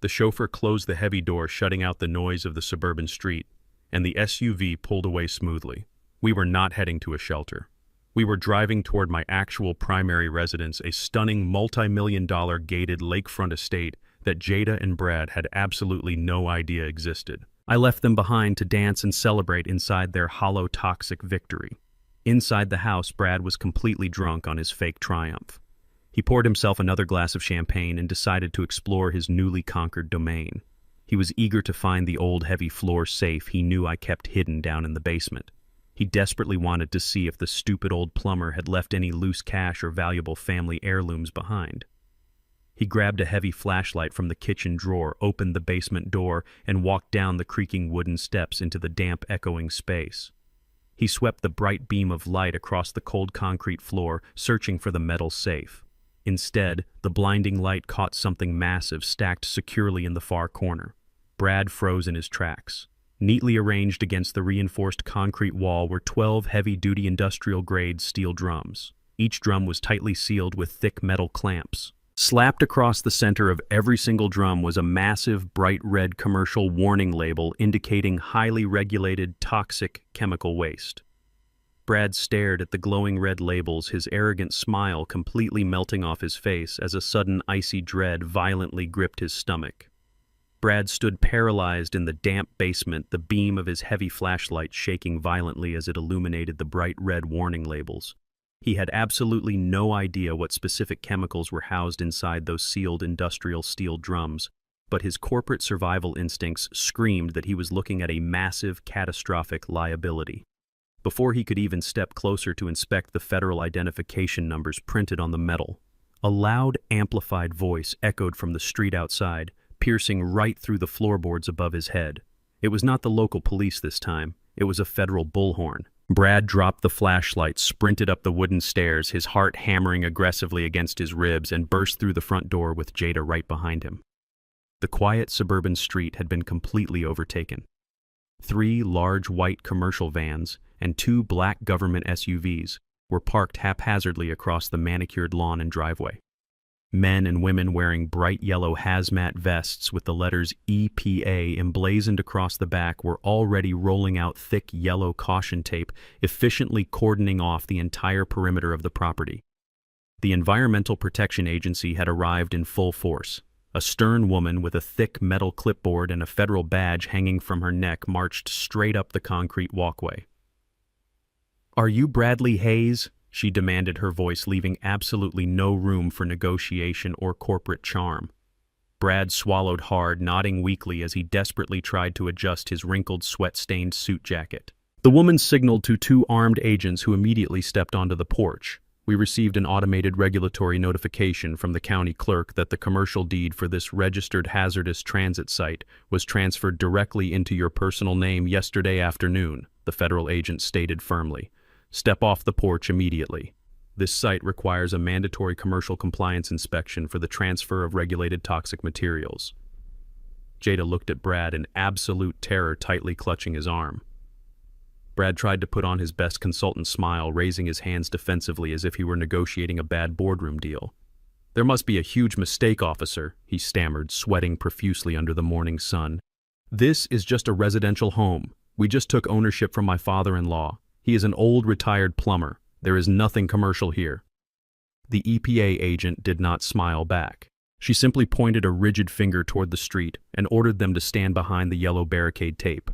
Speaker 1: The chauffeur closed the heavy door, shutting out the noise of the suburban street, and the SUV pulled away smoothly. We were not heading to a shelter. We were driving toward my actual primary residence, a stunning multi-million-dollar gated lakefront estate that Jada and Brad had absolutely no idea existed. I left them behind to dance and celebrate inside their hollow toxic victory. Inside the house, Brad was completely drunk on his fake triumph. He poured himself another glass of champagne and decided to explore his newly conquered domain. He was eager to find the old heavy floor safe he knew I kept hidden down in the basement. He desperately wanted to see if the stupid old plumber had left any loose cash or valuable family heirlooms behind. He grabbed a heavy flashlight from the kitchen drawer, opened the basement door, and walked down the creaking wooden steps into the damp, echoing space. He swept the bright beam of light across the cold concrete floor, searching for the metal safe. Instead, the blinding light caught something massive stacked securely in the far corner. Brad froze in his tracks. Neatly arranged against the reinforced concrete wall were 12 heavy-duty industrial-grade steel drums. Each drum was tightly sealed with thick metal clamps. Slapped across the center of every single drum was a massive, bright red commercial warning label indicating highly regulated, toxic chemical waste. Brad stared at the glowing red labels, his arrogant smile completely melting off his face as a sudden icy dread violently gripped his stomach. Brad stood paralyzed in the damp basement, the beam of his heavy flashlight shaking violently as it illuminated the bright red warning labels. He had absolutely no idea what specific chemicals were housed inside those sealed industrial steel drums, but his corporate survival instincts screamed that he was looking at a massive, catastrophic liability. Before he could even step closer to inspect the federal identification numbers printed on the metal, a loud, amplified voice echoed from the street outside, piercing right through the floorboards above his head. It was not the local police this time. It was a federal bullhorn. Brad dropped the flashlight, sprinted up the wooden stairs, his heart hammering aggressively against his ribs, and burst through the front door with Jada right behind him. The quiet suburban street had been completely overtaken. 3 large white commercial vans and 2 black government SUVs were parked haphazardly across the manicured lawn and driveway. Men and women wearing bright yellow hazmat vests with the letters EPA emblazoned across the back were already rolling out thick yellow caution tape, efficiently cordoning off the entire perimeter of the property. The Environmental Protection Agency had arrived in full force. A stern woman with a thick metal clipboard and a federal badge hanging from her neck marched straight up the concrete walkway. "Are you Bradley Hayes?" she demanded, her voice leaving absolutely no room for negotiation or corporate charm. Brad swallowed hard, nodding weakly as he desperately tried to adjust his wrinkled, sweat-stained suit jacket. The woman signaled to 2 armed agents who immediately stepped onto the porch. We received an automated regulatory notification from the county clerk that the commercial deed for this registered hazardous transit site was transferred directly into your personal name yesterday afternoon, the federal agent stated firmly. Step off the porch immediately. This site requires a mandatory commercial compliance inspection for the transfer of regulated toxic materials. Jada looked at Brad in absolute terror, tightly clutching his arm. Brad tried to put on his best consultant smile, raising his hands defensively as if he were negotiating a bad boardroom deal. "There must be a huge mistake, officer," he stammered, sweating profusely under the morning sun. "This is just a residential home. We just took ownership from my father-in-law. He is an old retired plumber. There is nothing commercial here." The EPA agent did not smile back. She simply pointed a rigid finger toward the street and ordered them to stand behind the yellow barricade tape.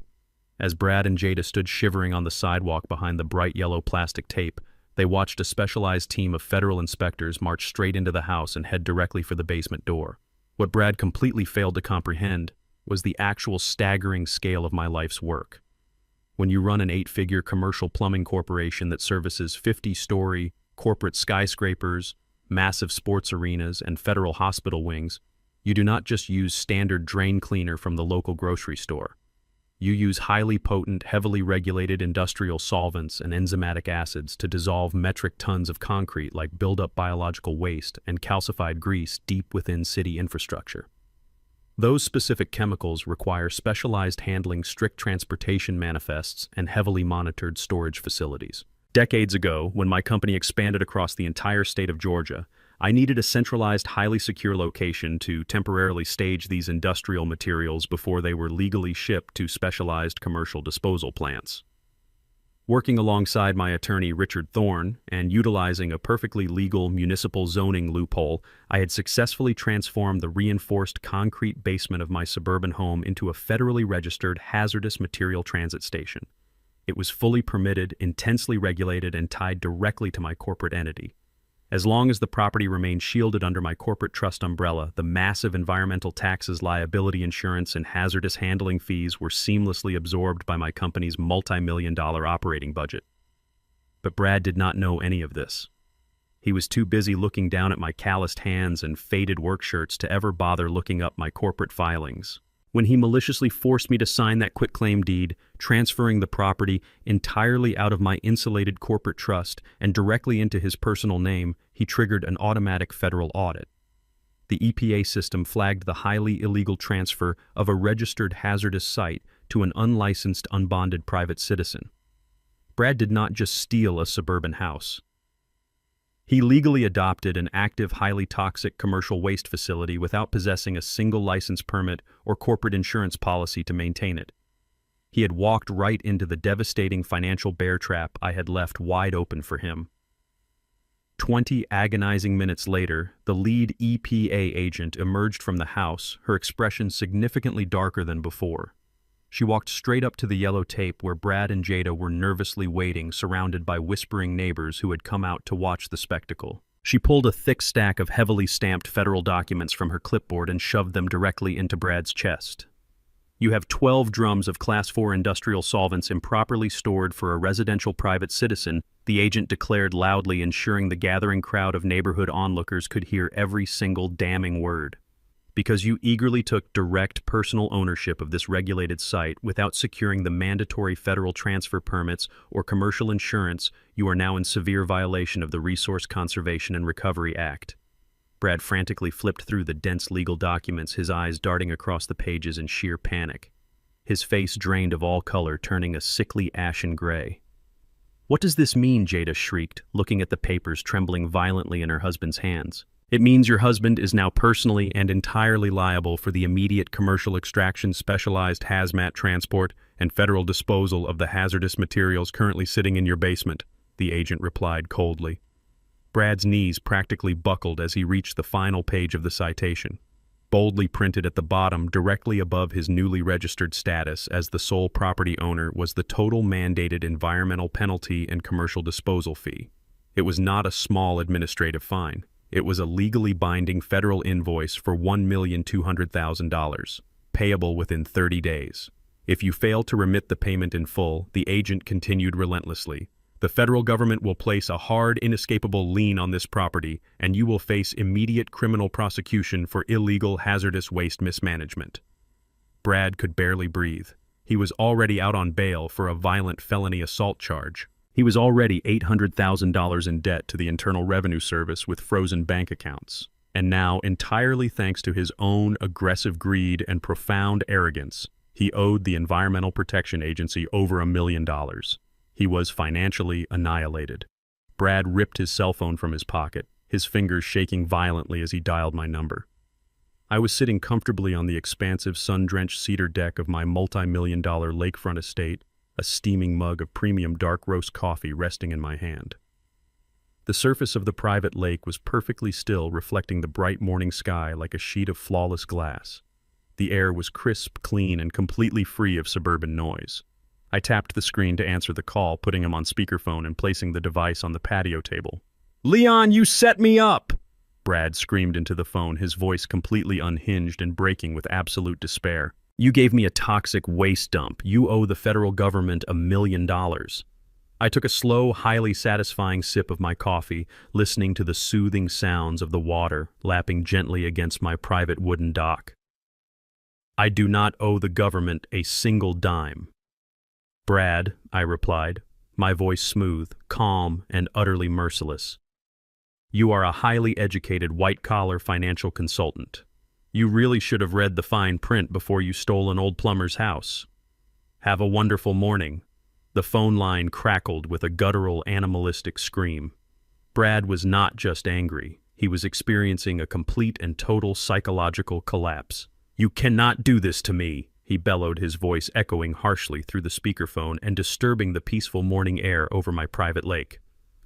Speaker 1: As Brad and Jada stood shivering on the sidewalk behind the bright yellow plastic tape, they watched a specialized team of federal inspectors march straight into the house and head directly for the basement door. What Brad completely failed to comprehend was the actual staggering scale of my life's work. When you run an 8-figure commercial plumbing corporation that services 50-story corporate skyscrapers, massive sports arenas, and federal hospital wings, you do not just use standard drain cleaner from the local grocery store. You use highly potent, heavily regulated industrial solvents and enzymatic acids to dissolve metric tons of concrete like buildup biological waste and calcified grease deep within city infrastructure. Those specific chemicals require specialized handling, strict transportation manifests, and heavily monitored storage facilities. Decades ago, when my company expanded across the entire state of Georgia, I needed a centralized, highly secure location to temporarily stage these industrial materials before they were legally shipped to specialized commercial disposal plants. Working alongside my attorney Richard Thorne and utilizing a perfectly legal municipal zoning loophole, I had successfully transformed the reinforced concrete basement of my suburban home into a federally registered hazardous material transit station. It was fully permitted, intensely regulated, and tied directly to my corporate entity. As long as the property remained shielded under my corporate trust umbrella, the massive environmental taxes, liability insurance, and hazardous handling fees were seamlessly absorbed by my company's multi-million-dollar operating budget. But Brad did not know any of this. He was too busy looking down at my calloused hands and faded work shirts to ever bother looking up my corporate filings. When he maliciously forced me to sign that quitclaim deed, transferring the property entirely out of my insulated corporate trust and directly into his personal name, he triggered an automatic federal audit. The EPA system flagged the highly illegal transfer of a registered hazardous site to an unlicensed, unbonded private citizen. Brad did not just steal a suburban house. He legally adopted an active, highly toxic commercial waste facility without possessing a single license permit or corporate insurance policy to maintain it. He had walked right into the devastating financial bear trap I had left wide open for him. 20 agonizing minutes later, the lead EPA agent emerged from the house, her expression significantly darker than before. She walked straight up to the yellow tape where Brad and Jada were nervously waiting, surrounded by whispering neighbors who had come out to watch the spectacle. She pulled a thick stack of heavily stamped federal documents from her clipboard and shoved them directly into Brad's chest. "You have 12 drums of Class 4 industrial solvents improperly stored for a residential private citizen," the agent declared loudly, ensuring the gathering crowd of neighborhood onlookers could hear every single damning word. "Because you eagerly took direct personal ownership of this regulated site without securing the mandatory federal transfer permits or commercial insurance, you are now in severe violation of the Resource Conservation and Recovery Act." Brad frantically flipped through the dense legal documents, his eyes darting across the pages in sheer panic. His face drained of all color, turning a sickly ashen gray. "What does this mean?" Jada shrieked, looking at the papers trembling violently in her husband's hands. "It means your husband is now personally and entirely liable for the immediate commercial extraction, specialized hazmat transport, and federal disposal of the hazardous materials currently sitting in your basement," the agent replied coldly. Brad's knees practically buckled as he reached the final page of the citation. Boldly printed at the bottom, directly above his newly registered status as the sole property owner, was the total mandated environmental penalty and commercial disposal fee. It was not a small administrative fine. It was a legally binding federal invoice for $1,200,000, payable within 30 days. If you fail to remit the payment in full, the agent continued relentlessly, the federal government will place a hard, inescapable lien on this property, and you will face immediate criminal prosecution for illegal hazardous waste mismanagement. Brad could barely breathe. He was already out on bail for a violent felony assault charge. He was already $800,000 in debt to the Internal Revenue Service with frozen bank accounts. And now, entirely thanks to his own aggressive greed and profound arrogance, he owed the Environmental Protection Agency over $1 million. He was financially annihilated. Brad ripped his cell phone from his pocket, his fingers shaking violently as he dialed my number. I was sitting comfortably on the expansive, sun-drenched cedar deck of my multi-million-dollar lakefront estate, a steaming mug of premium dark roast coffee resting in my hand. The surface of the private lake was perfectly still, reflecting the bright morning sky like a sheet of flawless glass. The air was crisp, clean, and completely free of suburban noise. I tapped the screen to answer the call, putting him on speakerphone and placing the device on the patio table. "Leon, you set me up!" Brad screamed into the phone, his voice completely unhinged and breaking with absolute despair. "You gave me a toxic waste dump. You owe the federal government $1 million. I took a slow, highly satisfying sip of my coffee, listening to the soothing sounds of the water lapping gently against my private wooden dock. "I do not owe the government a single dime." "Brad," I replied, my voice smooth, calm, and utterly merciless. "You are a highly educated white-collar financial consultant. You really should have read the fine print before you stole an old plumber's house. Have a wonderful morning." The phone line crackled with a guttural, animalistic scream. Brad was not just angry. He was experiencing a complete and total psychological collapse. "You cannot do this to me," he bellowed, his voice echoing harshly through the speakerphone and disturbing the peaceful morning air over my private lake.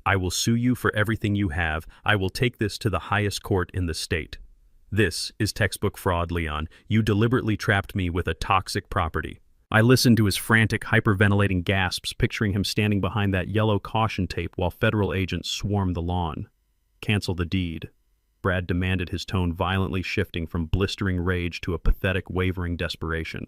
Speaker 1: "I will sue you for everything you have. I will take this to the highest court in the state. This is textbook fraud, Leon. You deliberately trapped me with a toxic property." I listened to his frantic, hyperventilating gasps, picturing him standing behind that yellow caution tape while federal agents swarmed the lawn. "Cancel the deed," Brad demanded, his tone violently shifting from blistering rage to a pathetic, wavering desperation.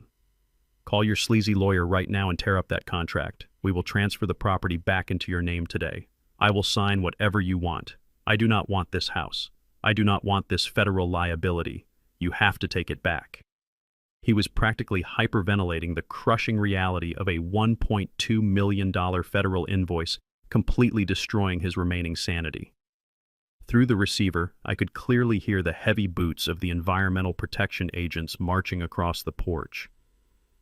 Speaker 1: "Call your sleazy lawyer right now and tear up that contract. We will transfer the property back into your name today. I will sign whatever you want. I do not want this house. I do not want this federal liability. You have to take it back." He was practically hyperventilating the crushing reality of a $1.2 million federal invoice, completely destroying his remaining sanity. Through the receiver, I could clearly hear the heavy boots of the environmental protection agents marching across the porch.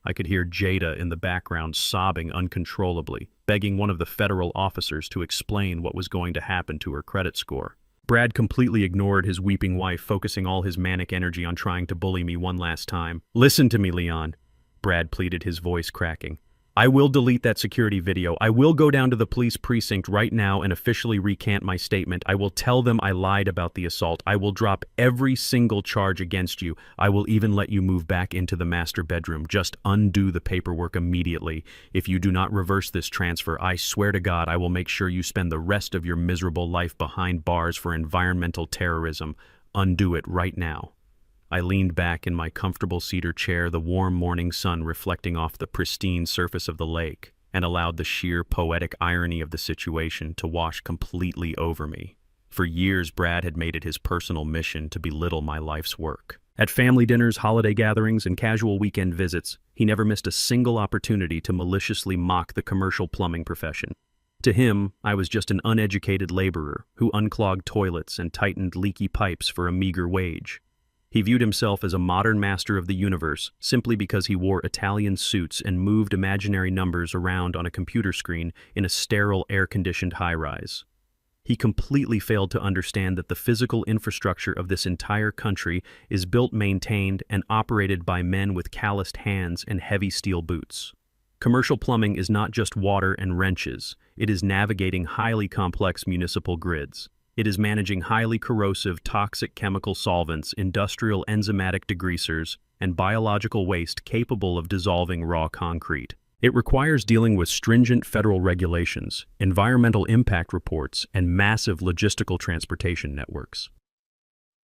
Speaker 1: I could hear Jada in the background sobbing uncontrollably, begging one of the federal officers to explain what was going to happen to her credit score. Brad completely ignored his weeping wife, focusing all his manic energy on trying to bully me one last time. "Listen to me, Leon," Brad pleaded, his voice cracking. "I will delete that security video. I will go down to the police precinct right now and officially recant my statement. I will tell them I lied about the assault. I will drop every single charge against you. I will even let you move back into the master bedroom. Just undo the paperwork immediately. If you do not reverse this transfer, I swear to God I will make sure you spend the rest of your miserable life behind bars for environmental terrorism. Undo it right now." I leaned back in my comfortable cedar chair, the warm morning sun reflecting off the pristine surface of the lake, and allowed the sheer poetic irony of the situation to wash completely over me. For years, Brad had made it his personal mission to belittle my life's work. At family dinners, holiday gatherings, and casual weekend visits, he never missed a single opportunity to maliciously mock the commercial plumbing profession. To him, I was just an uneducated laborer who unclogged toilets and tightened leaky pipes for a meager wage. He viewed himself as a modern master of the universe simply because he wore Italian suits and moved imaginary numbers around on a computer screen in a sterile, air-conditioned high-rise. He completely failed to understand that the physical infrastructure of this entire country is built, maintained, and operated by men with calloused hands and heavy steel boots. Commercial plumbing is not just water and wrenches. It is navigating highly complex municipal grids. It is managing highly corrosive, toxic chemical solvents, industrial enzymatic degreasers, and biological waste capable of dissolving raw concrete. It requires dealing with stringent federal regulations, environmental impact reports, and massive logistical transportation networks.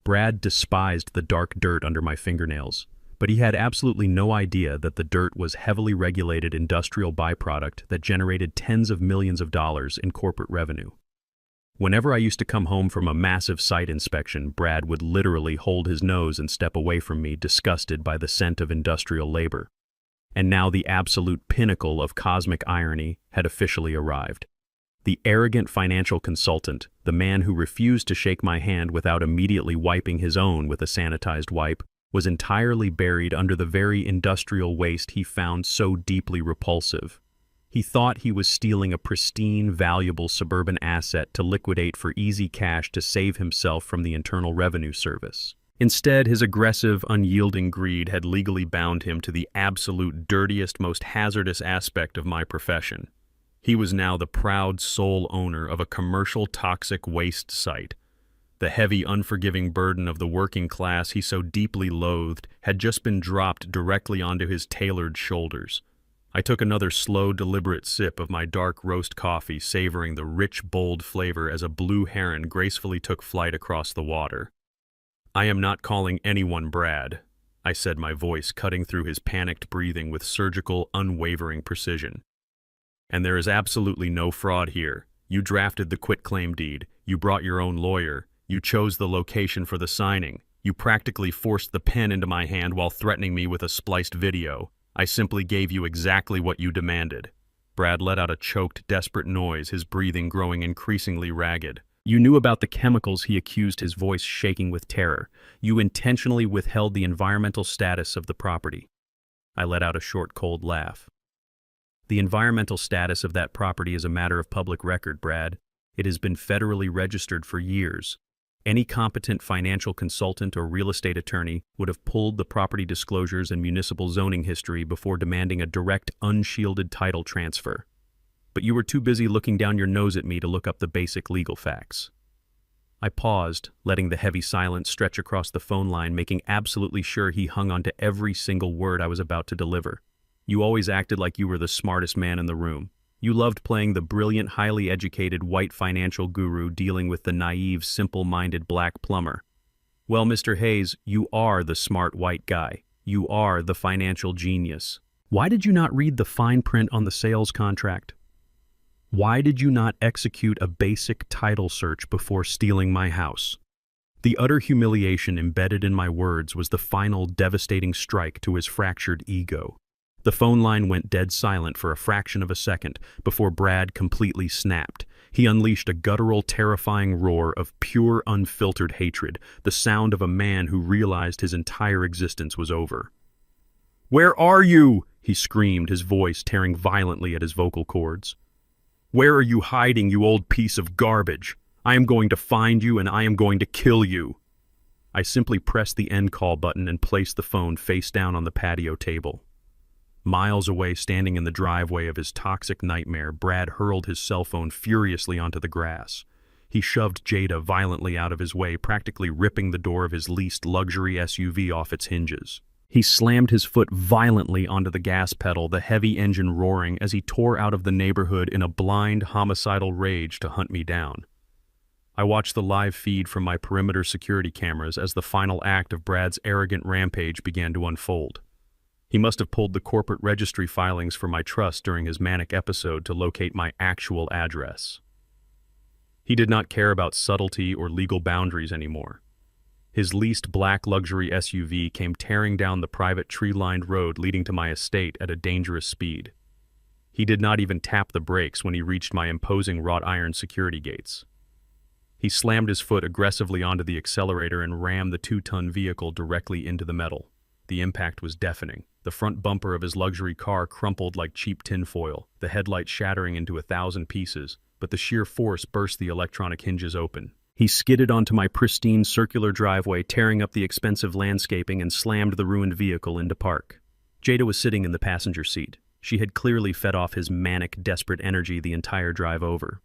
Speaker 1: Brad despised the dark dirt under my fingernails, but he had absolutely no idea that the dirt was heavily regulated industrial byproduct that generated tens of millions of dollars in corporate revenue. Whenever I used to come home from a massive site inspection, Brad would literally hold his nose and step away from me, disgusted by the scent of industrial labor. And now the absolute pinnacle of cosmic irony had officially arrived. The arrogant financial consultant, the man who refused to shake my hand without immediately wiping his own with a sanitized wipe, was entirely buried under the very industrial waste he found so deeply repulsive. He thought he was stealing a pristine, valuable suburban asset to liquidate for easy cash to save himself from the Internal Revenue Service. Instead, his aggressive, unyielding greed had legally bound him to the absolute dirtiest, most hazardous aspect of my profession. He was now the proud sole owner of a commercial toxic waste site. The heavy, unforgiving burden of the working class he so deeply loathed had just been dropped directly onto his tailored shoulders. I took another slow, deliberate sip of my dark roast coffee, savoring the rich, bold flavor as a blue heron gracefully took flight across the water. "I am not calling anyone Brad," I said, my voice cutting through his panicked breathing with surgical, unwavering precision. "And there is absolutely no fraud here. You drafted the quitclaim deed, you brought your own lawyer, you chose the location for the signing, you practically forced the pen into my hand while threatening me with a spliced video. I simply gave you exactly what you demanded." Brad let out a choked, desperate noise, his breathing growing increasingly ragged. "You knew about the chemicals," he accused, his voice shaking with terror. "You intentionally withheld the environmental status of the property." I let out a short, cold laugh. "The environmental status of that property is a matter of public record, Brad. It has been federally registered for years. Any competent financial consultant or real estate attorney would have pulled the property disclosures and municipal zoning history before demanding a direct, unshielded title transfer. But you were too busy looking down your nose at me to look up the basic legal facts." I paused, letting the heavy silence stretch across the phone line, making absolutely sure he hung on to every single word I was about to deliver. "You always acted like you were the smartest man in the room. You loved playing the brilliant, highly educated white financial guru dealing with the naive, simple-minded black plumber. Well, Mr. Hayes, you are the smart white guy. You are the financial genius. Why did you not read the fine print on the sales contract? Why did you not execute a basic title search before stealing my house?" The utter humiliation embedded in my words was the final devastating strike to his fractured ego. The phone line went dead silent for a fraction of a second before Brad completely snapped. He unleashed a guttural, terrifying roar of pure, unfiltered hatred, the sound of a man who realized his entire existence was over. "Where are you?" he screamed, his voice tearing violently at his vocal cords. "Where are you hiding, you old piece of garbage? I am going to find you and I am going to kill you." I simply pressed the end call button and placed the phone face down on the patio table. Miles away, standing in the driveway of his toxic nightmare, Brad hurled his cell phone furiously onto the grass. He shoved Jada violently out of his way, practically ripping the door of his leased luxury SUV off its hinges. He slammed his foot violently onto the gas pedal, the heavy engine roaring as he tore out of the neighborhood in a blind, homicidal rage to hunt me down. I watched the live feed from my perimeter security cameras as the final act of Brad's arrogant rampage began to unfold. He must have pulled the corporate registry filings for my trust during his manic episode to locate my actual address. He did not care about subtlety or legal boundaries anymore. His leased black luxury SUV came tearing down the private tree-lined road leading to my estate at a dangerous speed. He did not even tap the brakes when he reached my imposing wrought iron security gates. He slammed his foot aggressively onto the accelerator and rammed the 2-ton vehicle directly into the metal. The impact was deafening. The front bumper of his luxury car crumpled like cheap tinfoil, the headlight shattering into 1,000 pieces, but the sheer force burst the electronic hinges open. He skidded onto my pristine circular driveway, tearing up the expensive landscaping, and slammed the ruined vehicle into park. Jada was sitting in the passenger seat. She had clearly fed off his manic, desperate energy the entire drive over.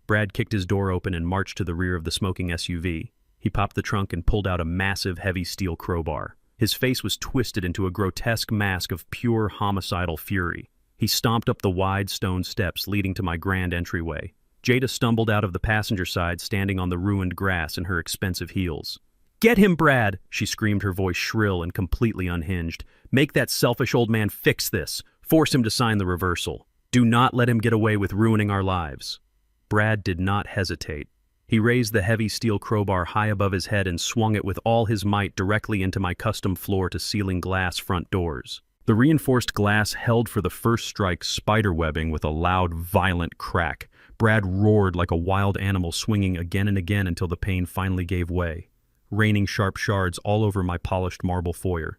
Speaker 1: Brad kicked his door open and marched to the rear of the smoking SUV. He popped the trunk and pulled out a massive, heavy steel crowbar. His face was twisted into a grotesque mask of pure homicidal fury. He stomped up the wide stone steps leading to my grand entryway. Jada stumbled out of the passenger side, standing on the ruined grass in her expensive heels. "Get him, Brad!" she screamed, her voice shrill and completely unhinged. "Make that selfish old man fix this. Force him to sign the reversal. Do not let him get away with ruining our lives." Brad did not hesitate. He raised the heavy steel crowbar high above his head and swung it with all his might directly into my custom floor-to-ceiling glass front doors. The reinforced glass held for the first strike, spiderwebbing with a loud, violent crack. Brad roared like a wild animal, swinging again and again until the pain finally gave way, raining sharp shards all over my polished marble foyer.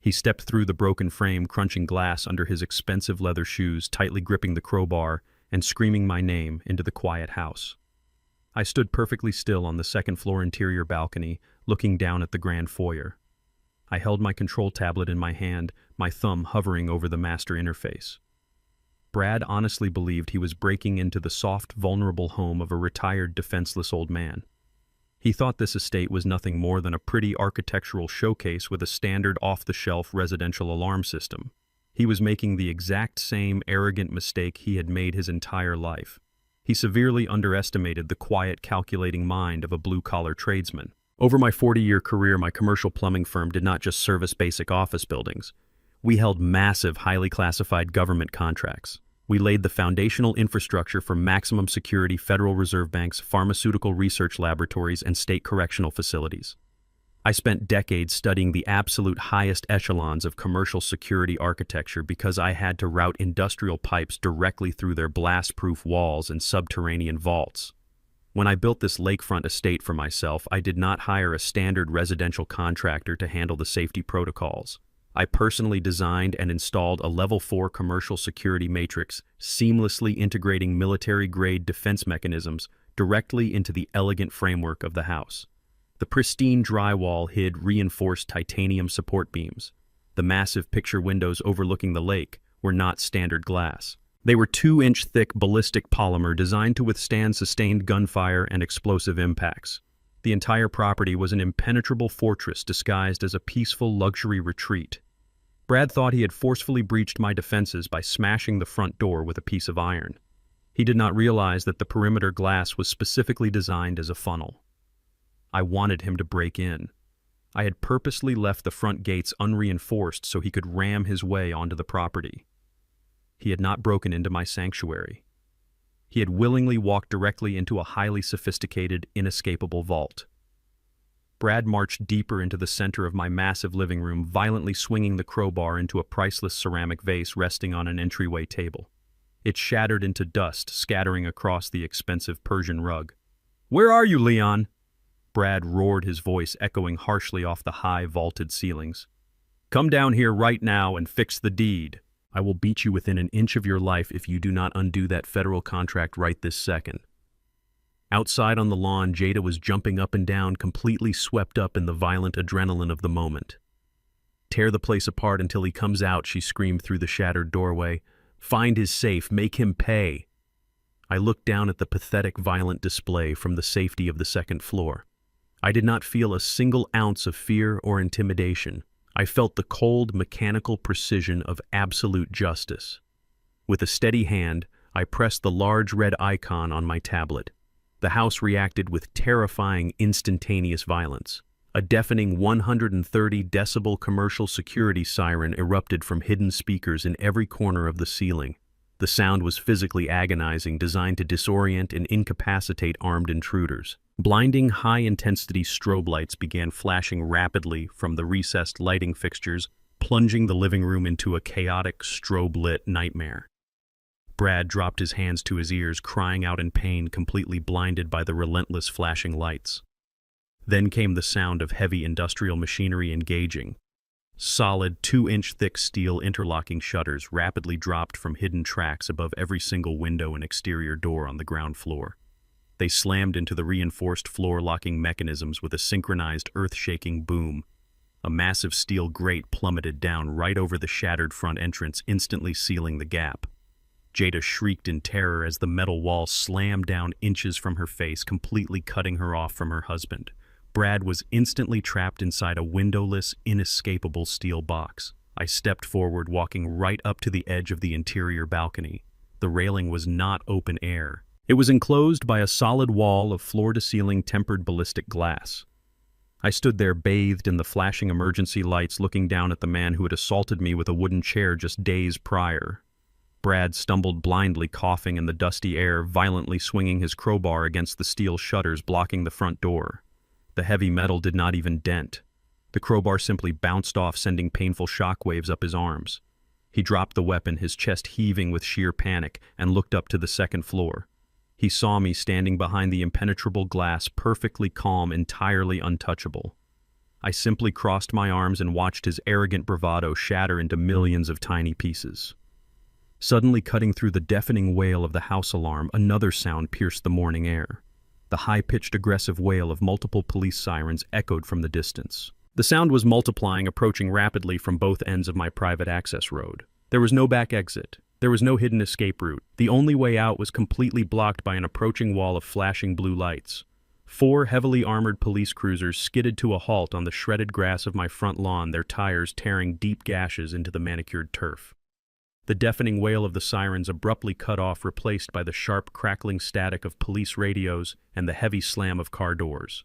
Speaker 1: He stepped through the broken frame, crunching glass under his expensive leather shoes, tightly gripping the crowbar and screaming my name into the quiet house. I stood perfectly still on the second-floor interior balcony, looking down at the grand foyer. I held my control tablet in my hand, my thumb hovering over the master interface. Brad honestly believed he was breaking into the soft, vulnerable home of a retired, defenseless old man. He thought this estate was nothing more than a pretty architectural showcase with a standard off-the-shelf residential alarm system. He was making the exact same arrogant mistake he had made his entire life. He severely underestimated the quiet, calculating mind of a blue-collar tradesman. Over my 40-year career, my commercial plumbing firm did not just service basic office buildings. We held massive, highly classified government contracts. We laid the foundational infrastructure for maximum security Federal Reserve banks, pharmaceutical research laboratories, and state correctional facilities. I spent decades studying the absolute highest echelons of commercial security architecture because I had to route industrial pipes directly through their blast-proof walls and subterranean vaults. When I built this lakefront estate for myself, I did not hire a standard residential contractor to handle the safety protocols. I personally designed and installed a Level 4 commercial security matrix, seamlessly integrating military-grade defense mechanisms directly into the elegant framework of the house. The pristine drywall hid reinforced titanium support beams. The massive picture windows overlooking the lake were not standard glass. They were 2-inch thick ballistic polymer designed to withstand sustained gunfire and explosive impacts. The entire property was an impenetrable fortress disguised as a peaceful luxury retreat. Brad thought he had forcefully breached my defenses by smashing the front door with a piece of iron. He did not realize that the perimeter glass was specifically designed as a funnel. I wanted him to break in. I had purposely left the front gates unreinforced so he could ram his way onto the property. He had not broken into my sanctuary. He had willingly walked directly into a highly sophisticated, inescapable vault. Brad marched deeper into the center of my massive living room, violently swinging the crowbar into a priceless ceramic vase resting on an entryway table. It shattered into dust, scattering across the expensive Persian rug. "Where are you, Leon?" Brad roared, his voice echoing harshly off the high, vaulted ceilings. "Come down here right now and fix the deed. I will beat you within an inch of your life if you do not undo that federal contract right this second." Outside on the lawn, Jada was jumping up and down, completely swept up in the violent adrenaline of the moment. "Tear the place apart until he comes out," she screamed through the shattered doorway. "Find his safe, make him pay." I looked down at the pathetic, violent display from the safety of the second floor. I did not feel a single ounce of fear or intimidation. I felt the cold, mechanical precision of absolute justice. With a steady hand, I pressed the large red icon on my tablet. The house reacted with terrifying, instantaneous violence. A deafening 130-decibel commercial security siren erupted from hidden speakers in every corner of the ceiling. The sound was physically agonizing, designed to disorient and incapacitate armed intruders. Blinding, high-intensity strobe lights began flashing rapidly from the recessed lighting fixtures, plunging the living room into a chaotic, strobe-lit nightmare. Brad dropped his hands to his ears, crying out in pain, completely blinded by the relentless flashing lights. Then came the sound of heavy industrial machinery engaging. Solid, 2-inch thick steel interlocking shutters rapidly dropped from hidden tracks above every single window and exterior door on the ground floor. They slammed into the reinforced floor-locking mechanisms with a synchronized earth-shaking boom. A massive steel grate plummeted down right over the shattered front entrance, instantly sealing the gap. Jada shrieked in terror as the metal wall slammed down inches from her face, completely cutting her off from her husband. Brad was instantly trapped inside a windowless, inescapable steel box. I stepped forward, walking right up to the edge of the interior balcony. The railing was not open air. It was enclosed by a solid wall of floor-to-ceiling tempered ballistic glass. I stood there bathed in the flashing emergency lights, looking down at the man who had assaulted me with a wooden chair just days prior. Brad stumbled blindly, coughing in the dusty air, violently swinging his crowbar against the steel shutters blocking the front door. The heavy metal did not even dent. The crowbar simply bounced off, sending painful shockwaves up his arms. He dropped the weapon, his chest heaving with sheer panic, and looked up to the second floor. He saw me standing behind the impenetrable glass, perfectly calm, entirely untouchable. I simply crossed my arms and watched his arrogant bravado shatter into millions of tiny pieces. Suddenly cutting through the deafening wail of the house alarm, another sound pierced the morning air. The high-pitched aggressive wail of multiple police sirens echoed from the distance. The sound was multiplying, approaching rapidly from both ends of my private access road. There was no back exit. There was no hidden escape route. The only way out was completely blocked by an approaching wall of flashing blue lights. 4 heavily armored police cruisers skidded to a halt on the shredded grass of my front lawn, their tires tearing deep gashes into the manicured turf. The deafening wail of the sirens abruptly cut off, replaced by the sharp, crackling static of police radios and the heavy slam of car doors.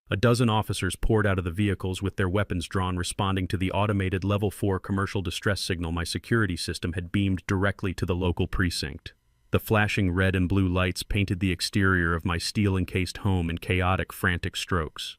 Speaker 1: A dozen officers poured out of the vehicles with their weapons drawn, responding to the automated Level 4 commercial distress signal my security system had beamed directly to the local precinct. The flashing red and blue lights painted the exterior of my steel-encased home in chaotic, frantic strokes.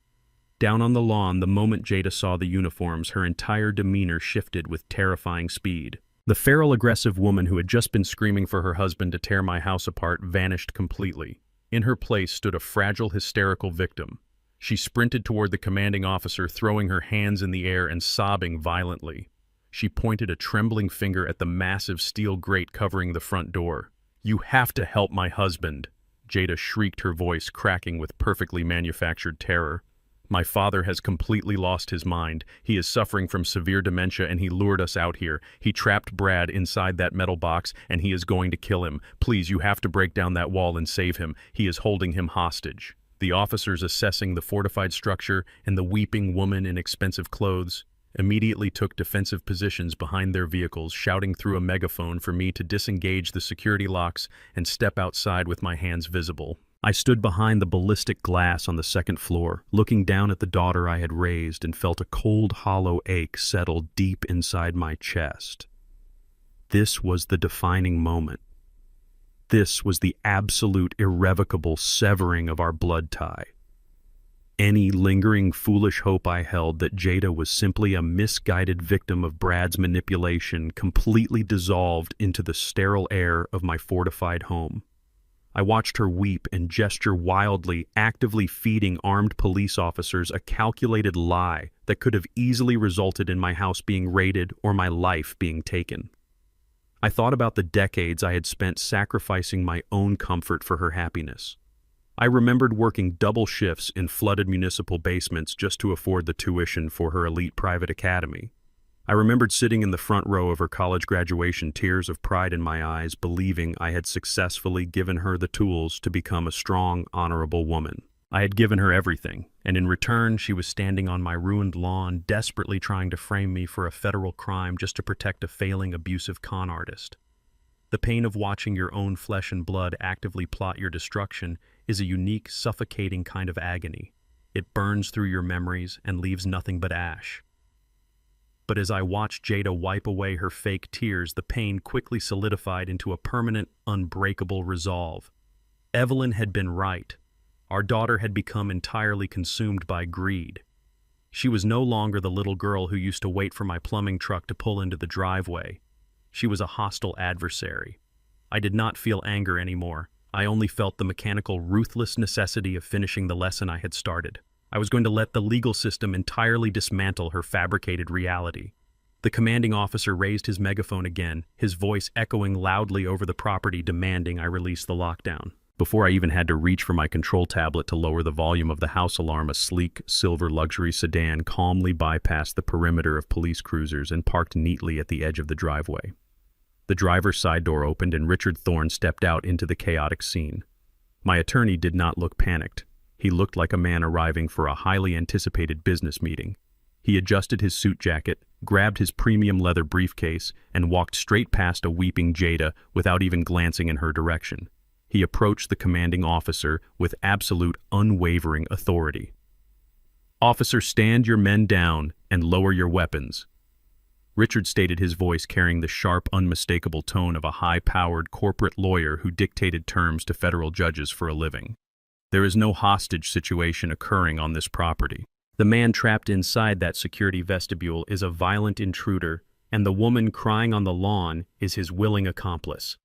Speaker 1: Down on the lawn, the moment Jada saw the uniforms, her entire demeanor shifted with terrifying speed. The feral, aggressive woman who had just been screaming for her husband to tear my house apart vanished completely. In her place stood a fragile, hysterical victim. She sprinted toward the commanding officer, throwing her hands in the air and sobbing violently. She pointed a trembling finger at the massive steel grate covering the front door. "You have to help my husband," Jada shrieked, her voice cracking with perfectly manufactured terror. "My father has completely lost his mind. He is suffering from severe dementia and he lured us out here. He trapped Brad inside that metal box and he is going to kill him. Please, you have to break down that wall and save him. He is holding him hostage." The officers assessing the fortified structure and the weeping woman in expensive clothes immediately took defensive positions behind their vehicles, shouting through a megaphone for me to disengage the security locks and step outside with my hands visible. I stood behind the ballistic glass on the second floor, looking down at the daughter I had raised, and felt a cold, hollow ache settle deep inside my chest. This was the defining moment. This was the absolute, irrevocable severing of our blood tie. Any lingering, foolish hope I held that Jada was simply a misguided victim of Brad's manipulation completely dissolved into the sterile air of my fortified home. I watched her weep and gesture wildly, actively feeding armed police officers a calculated lie that could have easily resulted in my house being raided or my life being taken. I thought about the decades I had spent sacrificing my own comfort for her happiness. I remembered working double shifts in flooded municipal basements just to afford the tuition for her elite private academy. I remembered sitting in the front row of her college graduation, tears of pride in my eyes, believing I had successfully given her the tools to become a strong, honorable woman. I had given her everything, and in return, she was standing on my ruined lawn, desperately trying to frame me for a federal crime just to protect a failing, abusive con artist. The pain of watching your own flesh and blood actively plot your destruction is a unique, suffocating kind of agony. It burns through your memories and leaves nothing but ash. But as I watched Jada wipe away her fake tears, the pain quickly solidified into a permanent, unbreakable resolve. Evelyn had been right. Our daughter had become entirely consumed by greed. She was no longer the little girl who used to wait for my plumbing truck to pull into the driveway. She was a hostile adversary. I did not feel anger anymore. I only felt the mechanical, ruthless necessity of finishing the lesson I had started. I was going to let the legal system entirely dismantle her fabricated reality. The commanding officer raised his megaphone again, his voice echoing loudly over the property, demanding I release the lockdown. Before I even had to reach for my control tablet to lower the volume of the house alarm, a sleek, silver luxury sedan calmly bypassed the perimeter of police cruisers and parked neatly at the edge of the driveway. The driver's side door opened and Richard Thorne stepped out into the chaotic scene. My attorney did not look panicked. He looked like a man arriving for a highly anticipated business meeting. He adjusted his suit jacket, grabbed his premium leather briefcase, and walked straight past a weeping Jada without even glancing in her direction. He approached the commanding officer with absolute, unwavering authority. "Officer, stand your men down and lower your weapons." Richard stated, his voice carrying the sharp, unmistakable tone of a high-powered corporate lawyer who dictated terms to federal judges for a living. "There is no hostage situation occurring on this property. The man trapped inside that security vestibule is a violent intruder, and the woman crying on the lawn is his willing accomplice."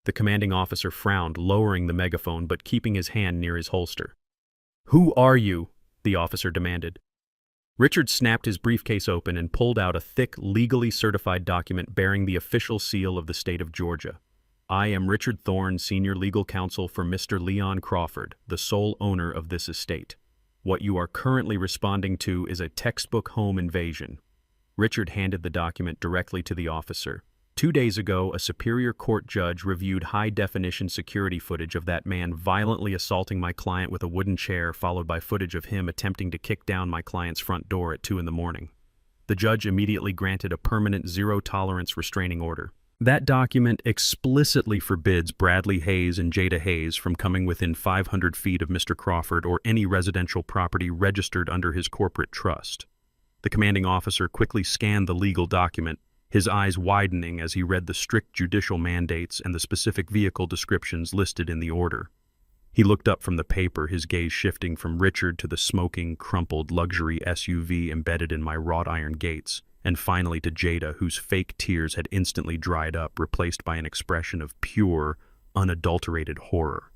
Speaker 1: The commanding officer frowned, lowering the megaphone but keeping his hand near his holster. "Who are you?" the officer demanded. Richard snapped his briefcase open and pulled out a thick, legally certified document bearing the official seal of the state of Georgia. I am Richard Thorne, Senior Legal Counsel for Mr. Leon Crawford, the sole owner of this estate. What you are currently responding to is a textbook home invasion. Richard handed the document directly to the officer. 2 days ago, a Superior Court judge reviewed high-definition security footage of that man violently assaulting my client with a wooden chair, followed by footage of him attempting to kick down my client's front door at 2 in the morning. The judge immediately granted a permanent zero-tolerance restraining order. That document explicitly forbids Bradley Hayes and Jada Hayes from coming within 500 feet of Mr. Crawford or any residential property registered under his corporate trust. The commanding officer quickly scanned the legal document, his eyes widening as he read the strict judicial mandates and the specific vehicle descriptions listed in the order. He looked up from the paper, his gaze shifting from Richard to the smoking, crumpled luxury SUV embedded in my wrought iron gates, and finally to Jada, whose fake tears had instantly dried up, replaced by an expression of pure, unadulterated horror.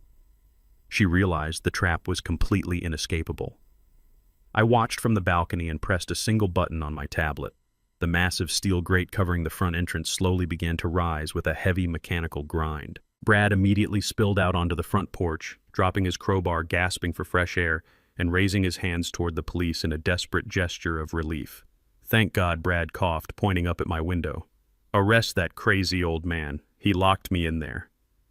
Speaker 1: She realized the trap was completely inescapable. I watched from the balcony and pressed a single button on my tablet. The massive steel grate covering the front entrance slowly began to rise with a heavy mechanical grind. Brad immediately spilled out onto the front porch, dropping his crowbar, gasping for fresh air, and raising his hands toward the police in a desperate gesture of relief. "Thank God," Brad coughed, pointing up at my window. "Arrest that crazy old man. He locked me in there."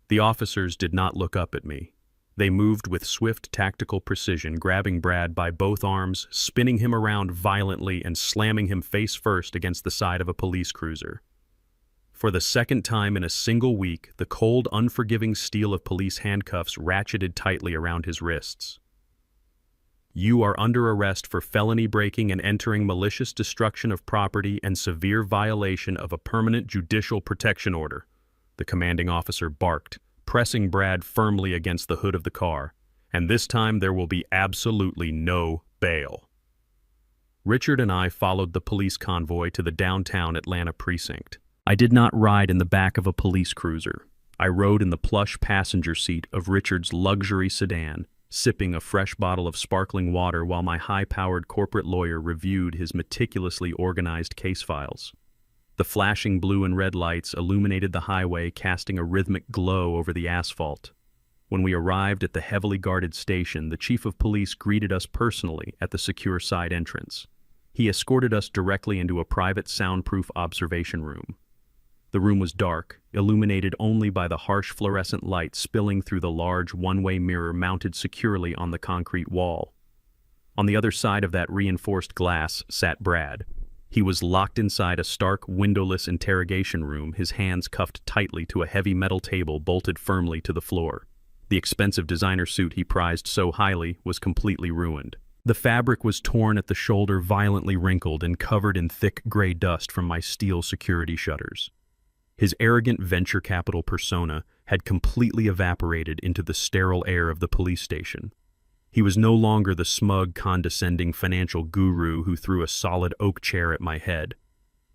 Speaker 1: The officers did not look up at me. They moved with swift tactical precision, grabbing Brad by both arms, spinning him around violently, and slamming him face first against the side of a police cruiser. For the second time in a single week, the cold, unforgiving steel of police handcuffs ratcheted tightly around his wrists. "You are under arrest for felony breaking and entering, malicious destruction of property, and severe violation of a permanent judicial protection order," the commanding officer barked, pressing Brad firmly against the hood of the car. "And this time there will be absolutely no bail." Richard and I followed the police convoy to the downtown Atlanta precinct. I did not ride in the back of a police cruiser. I rode in the plush passenger seat of Richard's luxury sedan, sipping a fresh bottle of sparkling water while my high-powered corporate lawyer reviewed his meticulously organized case files. The flashing blue and red lights illuminated the highway, casting a rhythmic glow over the asphalt. When we arrived at the heavily guarded station, the chief of police greeted us personally at the secure side entrance. He escorted us directly into a private soundproof observation room. The room was dark, illuminated only by the harsh fluorescent light spilling through the large one-way mirror mounted securely on the concrete wall. On the other side of that reinforced glass sat Brad. He was locked inside a stark, windowless interrogation room, his hands cuffed tightly to a heavy metal table bolted firmly to the floor. The expensive designer suit he prized so highly was completely ruined. The fabric was torn at the shoulder, violently wrinkled, and covered in thick gray dust from my steel security shutters. His arrogant venture capital persona had completely evaporated into the sterile air of the police station. He was no longer the smug, condescending financial guru who threw a solid oak chair at my head.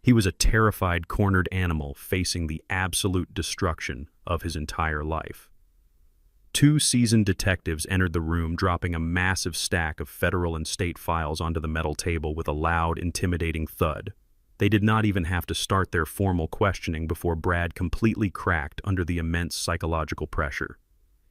Speaker 1: He was a terrified, cornered animal facing the absolute destruction of his entire life. 2 seasoned detectives entered the room, dropping a massive stack of federal and state files onto the metal table with a loud, intimidating thud. They did not even have to start their formal questioning before Brad completely cracked under the immense psychological pressure.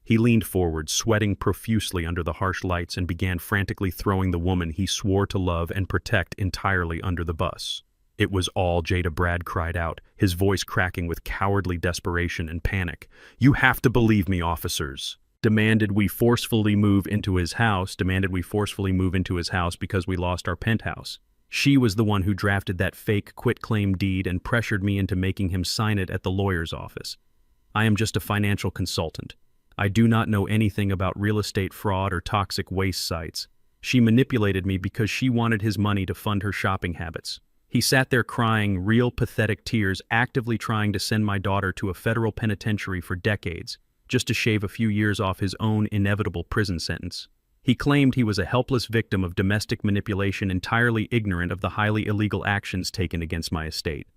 Speaker 1: He leaned forward, sweating profusely under the harsh lights, and began frantically throwing the woman he swore to love and protect entirely under the bus. "It was all Jada," Brad cried out, his voice cracking with cowardly desperation and panic. "You have to believe me, officers. Demanded we forcefully move into his house because we lost our penthouse. She was the one who drafted that fake quitclaim deed and pressured me into making him sign it at the lawyer's office. I am just a financial consultant. I do not know anything about real estate fraud or toxic waste sites. She manipulated me because she wanted his money to fund her shopping habits." He sat there crying real pathetic tears, actively trying to send my daughter to a federal penitentiary for decades, just to shave a few years off his own inevitable prison sentence. He claimed he was a helpless victim of domestic manipulation, entirely ignorant of the highly illegal actions taken against my estate.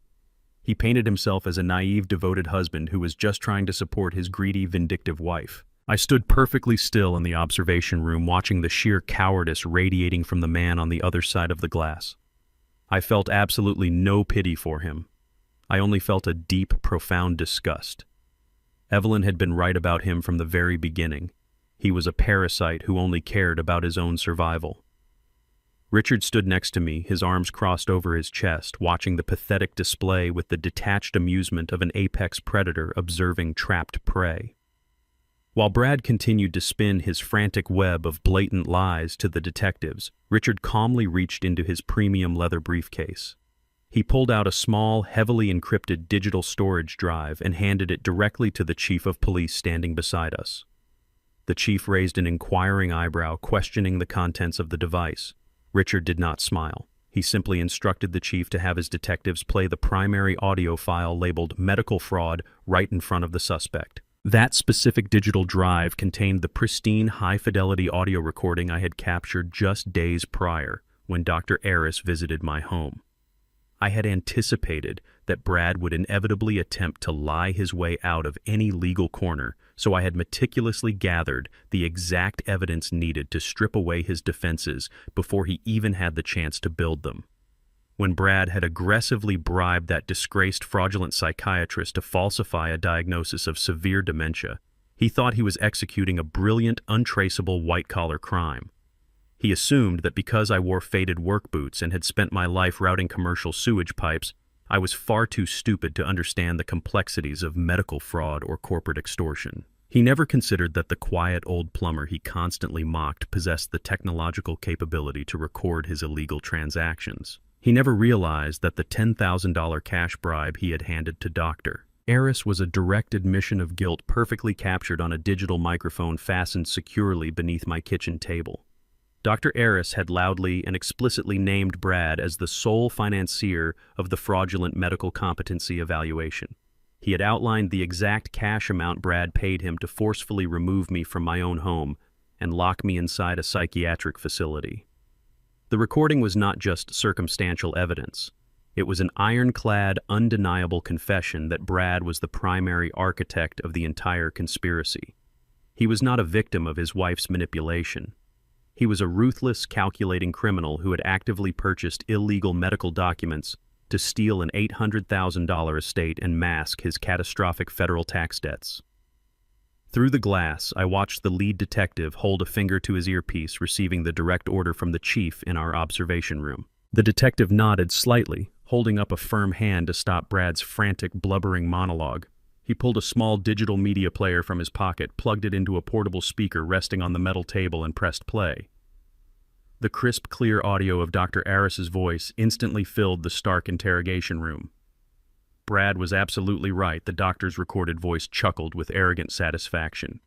Speaker 1: He painted himself as a naive, devoted husband who was just trying to support his greedy, vindictive wife. I stood perfectly still in the observation room, watching the sheer cowardice radiating from the man on the other side of the glass. I felt absolutely no pity for him. I only felt a deep, profound disgust. Evelyn had been right about him from the very beginning. He was a parasite who only cared about his own survival. Richard stood next to me, his arms crossed over his chest, watching the pathetic display with the detached amusement of an apex predator observing trapped prey. While Brad continued to spin his frantic web of blatant lies to the detectives, Richard calmly reached into his premium leather briefcase. He pulled out a small, heavily encrypted digital storage drive and handed it directly to the chief of police standing beside us. The chief raised an inquiring eyebrow, questioning the contents of the device. Richard did not smile. He simply instructed the chief to have his detectives play the primary audio file labeled medical fraud right in front of the suspect. That specific digital drive contained the pristine, high-fidelity audio recording I had captured just days prior when Dr. Aris visited my home. I had anticipated that Brad would inevitably attempt to lie his way out of any legal corner, so I had meticulously gathered the exact evidence needed to strip away his defenses before he even had the chance to build them. When Brad had aggressively bribed that disgraced fraudulent psychiatrist to falsify a diagnosis of severe dementia, he thought he was executing a brilliant, untraceable white-collar crime. He assumed that because I wore faded work boots and had spent my life routing commercial sewage pipes, I was far too stupid to understand the complexities of medical fraud or corporate extortion. He never considered that the quiet old plumber he constantly mocked possessed the technological capability to record his illegal transactions. He never realized that the $10,000 cash bribe he had handed to Dr. Aris was a direct admission of guilt perfectly captured on a digital microphone fastened securely beneath my kitchen table. Dr. Aris had loudly and explicitly named Brad as the sole financier of the fraudulent medical competency evaluation. He had outlined the exact cash amount Brad paid him to forcefully remove me from my own home and lock me inside a psychiatric facility. The recording was not just circumstantial evidence. It was an ironclad, undeniable confession that Brad was the primary architect of the entire conspiracy. He was not a victim of his wife's manipulation. He was a ruthless, calculating criminal who had actively purchased illegal medical documents to steal an $800,000 estate and mask his catastrophic federal tax debts. Through the glass, I watched the lead detective hold a finger to his earpiece, receiving the direct order from the chief in our observation room. The detective nodded slightly, holding up a firm hand to stop Brad's frantic, blubbering monologue. He pulled a small digital media player from his pocket, plugged it into a portable speaker resting on the metal table, and pressed play. The crisp, clear audio of Dr. Aris's voice instantly filled the stark interrogation room. Brad was absolutely right, the doctor's recorded voice chuckled with arrogant satisfaction.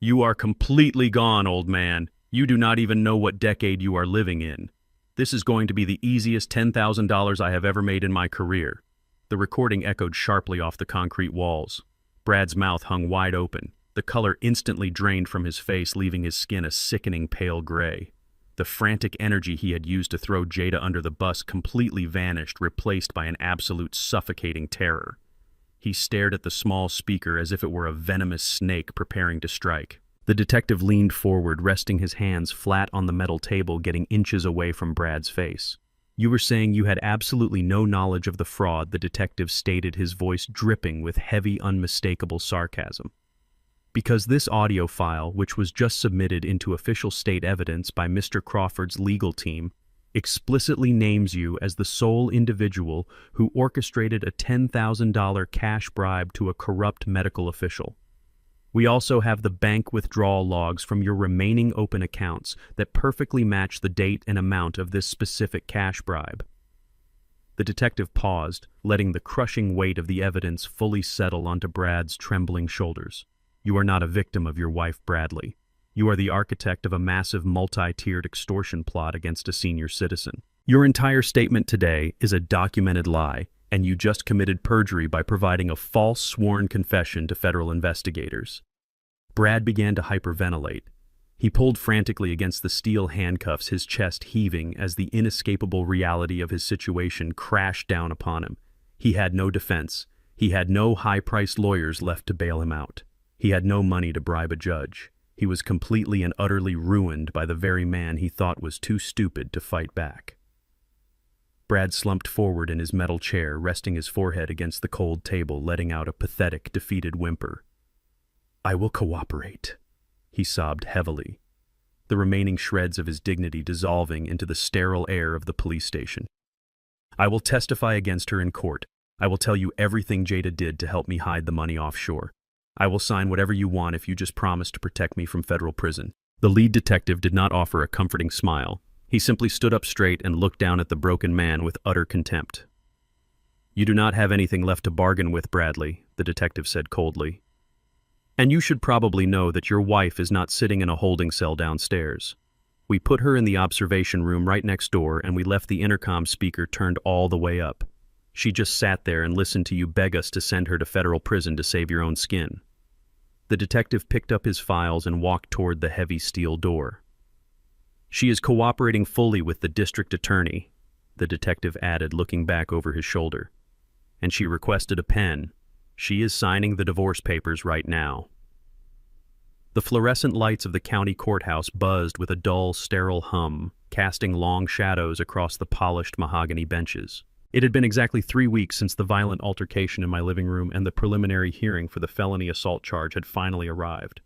Speaker 1: "You are completely gone, old man. You do not even know what decade you are living in. This is going to be the easiest $10,000 I have ever made in my career." The recording echoed sharply off the concrete walls. Brad's mouth hung wide open. The color instantly drained from his face, leaving his skin a sickening pale gray. The frantic energy he had used to throw Jada under the bus completely vanished, replaced by an absolute suffocating terror. He stared at the small speaker as if it were a venomous snake preparing to strike. The detective leaned forward, resting his hands flat on the metal table, getting inches away from Brad's face. "You were saying you had absolutely no knowledge of the fraud," the detective stated, his voice dripping with heavy, unmistakable sarcasm. "Because this audio file, which was just submitted into official state evidence by Mr. Crawford's legal team, explicitly names you as the sole individual who orchestrated a $10,000 cash bribe to a corrupt medical official. We also have the bank withdrawal logs from your remaining open accounts that perfectly match the date and amount of this specific cash bribe." The detective paused, letting the crushing weight of the evidence fully settle onto Brad's trembling shoulders. "You are not a victim of your wife, Bradley. You are the architect of a massive multi-tiered extortion plot against a senior citizen. Your entire statement today is a documented lie, and you just committed perjury by providing a false sworn confession to federal investigators." Brad began to hyperventilate. He pulled frantically against the steel handcuffs, his chest heaving as the inescapable reality of his situation crashed down upon him. He had no defense. He had no high-priced lawyers left to bail him out. He had no money to bribe a judge. He was completely and utterly ruined by the very man he thought was too stupid to fight back. Brad slumped forward in his metal chair, resting his forehead against the cold table, letting out a pathetic, defeated whimper. "I will cooperate," he sobbed heavily, the remaining shreds of his dignity dissolving into the sterile air of the police station. "I will testify against her in court. I will tell you everything Jada did to help me hide the money offshore. I will sign whatever you want if you just promise to protect me from federal prison." The lead detective did not offer a comforting smile. He simply stood up straight and looked down at the broken man with utter contempt. "You do not have anything left to bargain with, Bradley," the detective said coldly. "And you should probably know that your wife is not sitting in a holding cell downstairs. We put her in the observation room right next door, and we left the intercom speaker turned all the way up. She just sat there and listened to you beg us to send her to federal prison to save your own skin." The detective picked up his files and walked toward the heavy steel door. "She is cooperating fully with the district attorney," the detective added, looking back over his shoulder. "And she requested a pen. She is signing the divorce papers right now." The fluorescent lights of the county courthouse buzzed with a dull, sterile hum, casting long shadows across the polished mahogany benches. It had been exactly 3 weeks since the violent altercation in my living room, and the preliminary hearing for the felony assault charge had finally arrived.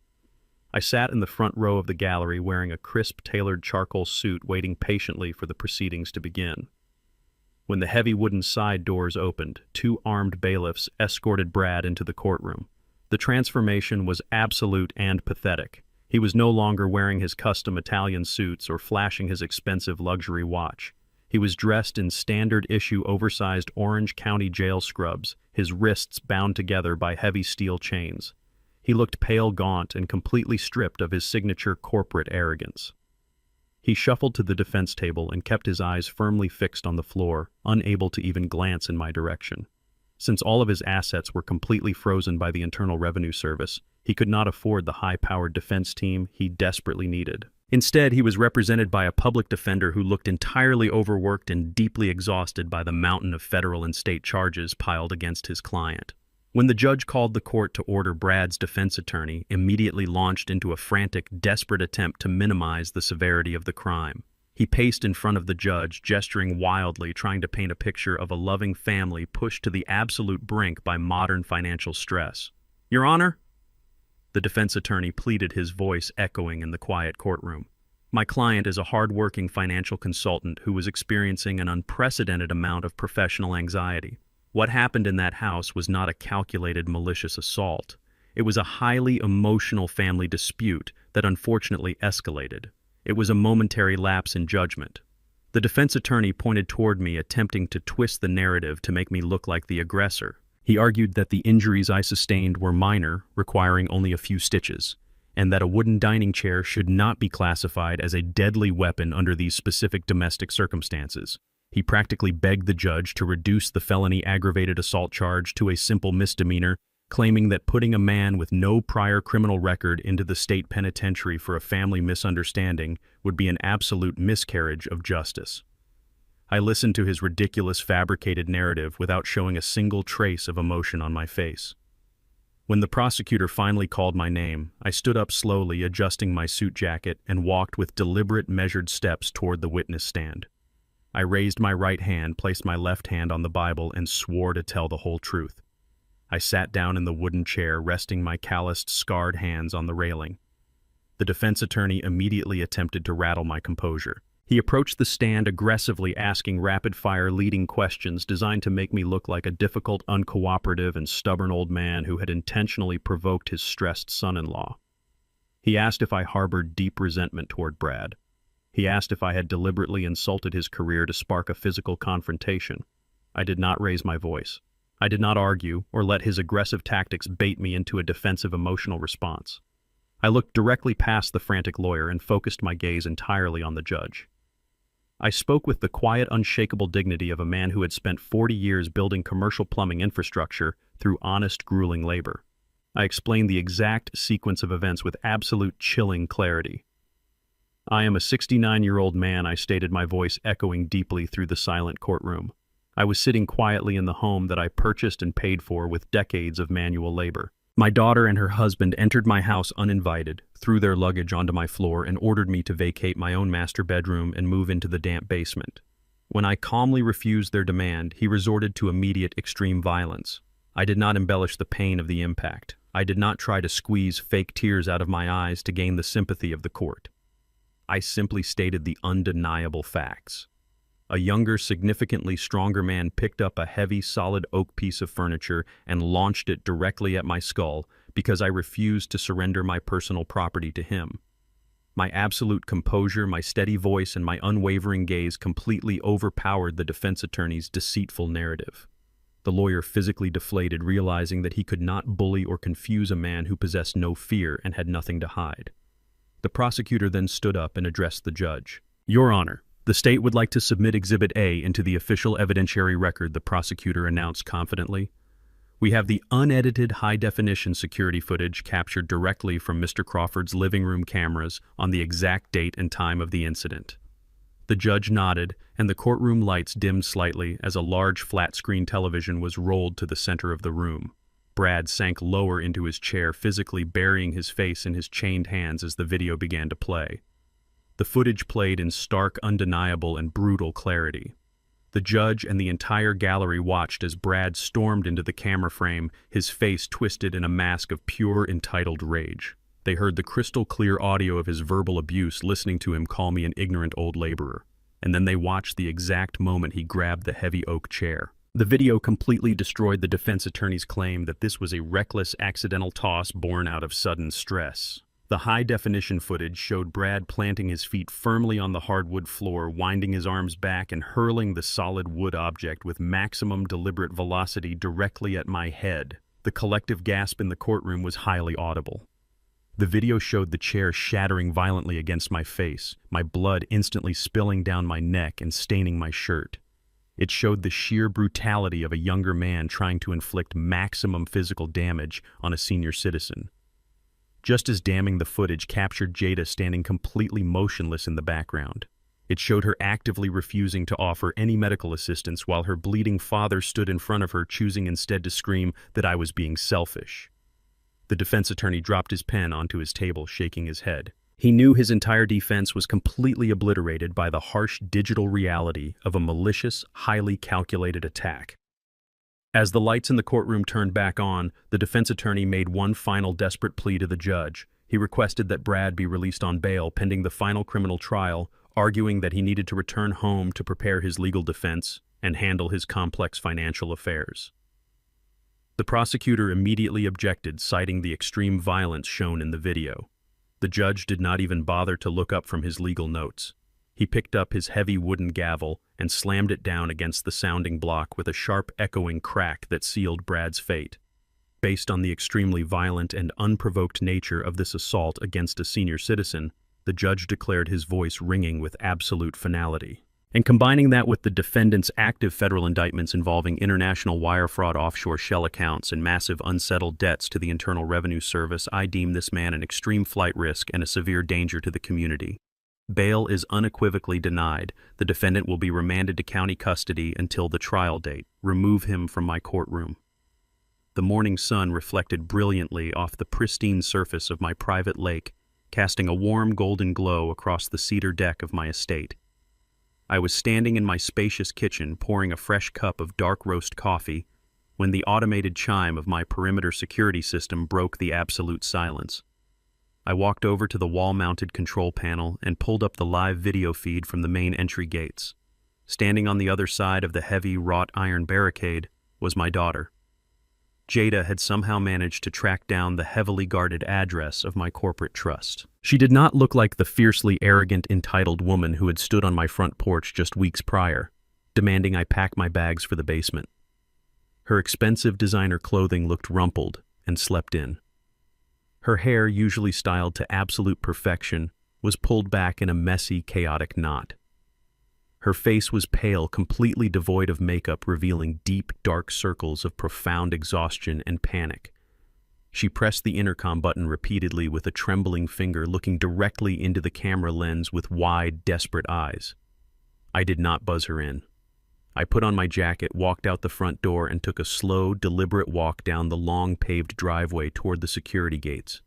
Speaker 1: I sat in the front row of the gallery wearing a crisp, tailored charcoal suit, waiting patiently for the proceedings to begin. When the heavy wooden side doors opened, 2 armed bailiffs escorted Brad into the courtroom. The transformation was absolute and pathetic. He was no longer wearing his custom Italian suits or flashing his expensive luxury watch. He was dressed in standard-issue oversized Orange County jail scrubs, his wrists bound together by heavy steel chains. He looked pale, gaunt, and completely stripped of his signature corporate arrogance. He shuffled to the defense table and kept his eyes firmly fixed on the floor, unable to even glance in my direction. Since all of his assets were completely frozen by the Internal Revenue Service, he could not afford the high-powered defense team he desperately needed. Instead, he was represented by a public defender who looked entirely overworked and deeply exhausted by the mountain of federal and state charges piled against his client. When the judge called the court to order, Brad's defense attorney immediately launched into a frantic, desperate attempt to minimize the severity of the crime. He paced in front of the judge, gesturing wildly, trying to paint a picture of a loving family pushed to the absolute brink by modern financial stress. "Your Honor," the defense attorney pleaded, his voice echoing in the quiet courtroom, "my client is a hard-working financial consultant who was experiencing an unprecedented amount of professional anxiety. What happened in that house was not a calculated, malicious assault. It was a highly emotional family dispute that unfortunately escalated. It was a momentary lapse in judgment." The defense attorney pointed toward me, attempting to twist the narrative to make me look like the aggressor. He argued that the injuries I sustained were minor, requiring only a few stitches, and that a wooden dining chair should not be classified as a deadly weapon under these specific domestic circumstances. He practically begged the judge to reduce the felony aggravated assault charge to a simple misdemeanor, claiming that putting a man with no prior criminal record into the state penitentiary for a family misunderstanding would be an absolute miscarriage of justice. I listened to his ridiculous, fabricated narrative without showing a single trace of emotion on my face. When the prosecutor finally called my name, I stood up slowly, adjusting my suit jacket, and walked with deliberate, measured steps toward the witness stand. I raised my right hand, placed my left hand on the Bible, and swore to tell the whole truth. I sat down in the wooden chair, resting my calloused, scarred hands on the railing. The defense attorney immediately attempted to rattle my composure. He approached the stand aggressively, asking rapid-fire leading questions designed to make me look like a difficult, uncooperative, and stubborn old man who had intentionally provoked his stressed son-in-law. He asked if I harbored deep resentment toward Brad. He asked if I had deliberately insulted his career to spark a physical confrontation. I did not raise my voice. I did not argue or let his aggressive tactics bait me into a defensive emotional response. I looked directly past the frantic lawyer and focused my gaze entirely on the judge. I spoke with the quiet, unshakable dignity of a man who had spent 40 years building commercial plumbing infrastructure through honest, grueling labor. I explained the exact sequence of events with absolute, chilling clarity. "I am a 69-year-old man," I stated, my voice echoing deeply through the silent courtroom. "I was sitting quietly in the home that I purchased and paid for with decades of manual labor. My daughter and her husband entered my house uninvited, threw their luggage onto my floor, and ordered me to vacate my own master bedroom and move into the damp basement. When I calmly refused their demand, he resorted to immediate extreme violence. I did not embellish the pain of the impact. I did not try to squeeze fake tears out of my eyes to gain the sympathy of the court. I simply stated the undeniable facts. A younger, significantly stronger man picked up a heavy, solid oak piece of furniture and launched it directly at my skull because I refused to surrender my personal property to him. My absolute composure, my steady voice, and my unwavering gaze completely overpowered the defense attorney's deceitful narrative. The lawyer physically deflated, realizing that he could not bully or confuse a man who possessed no fear and had nothing to hide. The prosecutor then stood up and addressed the judge. "Your Honor, the state would like to submit Exhibit A into the official evidentiary record," the prosecutor announced confidently. "We have the unedited high-definition security footage captured directly from Mr. Crawford's living room cameras on the exact date and time of the incident." The judge nodded, and the courtroom lights dimmed slightly as a large flat-screen television was rolled to the center of the room. Brad sank lower into his chair, physically burying his face in his chained hands as the video began to play. The footage played in stark, undeniable, and brutal clarity. The judge and the entire gallery watched as Brad stormed into the camera frame, his face twisted in a mask of pure, entitled rage. They heard the crystal-clear audio of his verbal abuse, listening to him call me an ignorant old laborer. And then they watched the exact moment he grabbed the heavy oak chair. The video completely destroyed the defense attorney's claim that this was a reckless, accidental toss born out of sudden stress. The high-definition footage showed Brad planting his feet firmly on the hardwood floor, winding his arms back and hurling the solid wood object with maximum deliberate velocity directly at my head. The collective gasp in the courtroom was highly audible. The video showed the chair shattering violently against my face, my blood instantly spilling down my neck and staining my shirt. It showed the sheer brutality of a younger man trying to inflict maximum physical damage on a senior citizen. Just as damning, the footage captured Jada standing completely motionless in the background. It showed her actively refusing to offer any medical assistance while her bleeding father stood in front of her, choosing instead to scream that I was being selfish. The defense attorney dropped his pen onto his table, shaking his head. He knew his entire defense was completely obliterated by the harsh digital reality of a malicious, highly calculated attack. As the lights in the courtroom turned back on, the defense attorney made one final desperate plea to the judge. He requested that Brad be released on bail pending the final criminal trial, arguing that he needed to return home to prepare his legal defense and handle his complex financial affairs. The prosecutor immediately objected, citing the extreme violence shown in the video. The judge did not even bother to look up from his legal notes. He picked up his heavy wooden gavel and slammed it down against the sounding block with a sharp, echoing crack that sealed Brad's fate. Based on the extremely violent and unprovoked nature of this assault against a senior citizen, the judge declared his voice ringing with absolute finality. And combining that with the defendant's active federal indictments involving international wire fraud, offshore shell accounts, and massive unsettled debts to the Internal Revenue Service, I deem this man an extreme flight risk and a severe danger to the community. Bail is unequivocally denied. The defendant will be remanded to county custody until the trial date. Remove him from my courtroom. The morning sun reflected brilliantly off the pristine surface of my private lake, casting a warm golden glow across the cedar deck of my estate. I was standing in my spacious kitchen pouring a fresh cup of dark roast coffee when the automated chime of my perimeter security system broke the absolute silence. I walked over to the wall-mounted control panel and pulled up the live video feed from the main entry gates. Standing on the other side of the heavy wrought iron barricade was my daughter. Jada had somehow managed to track down the heavily guarded address of my corporate trust. She did not look like the fiercely arrogant, entitled woman who had stood on my front porch just weeks prior, demanding I pack my bags for the basement. Her expensive designer clothing looked rumpled and slept in. Her hair, usually styled to absolute perfection, was pulled back in a messy, chaotic knot. Her face was pale, completely devoid of makeup, revealing deep, dark circles of profound exhaustion and panic. She pressed the intercom button repeatedly with a trembling finger, looking directly into the camera lens with wide, desperate eyes. I did not buzz her in. I put on my jacket, walked out the front door, and took a slow, deliberate walk down the long paved driveway toward the security gates.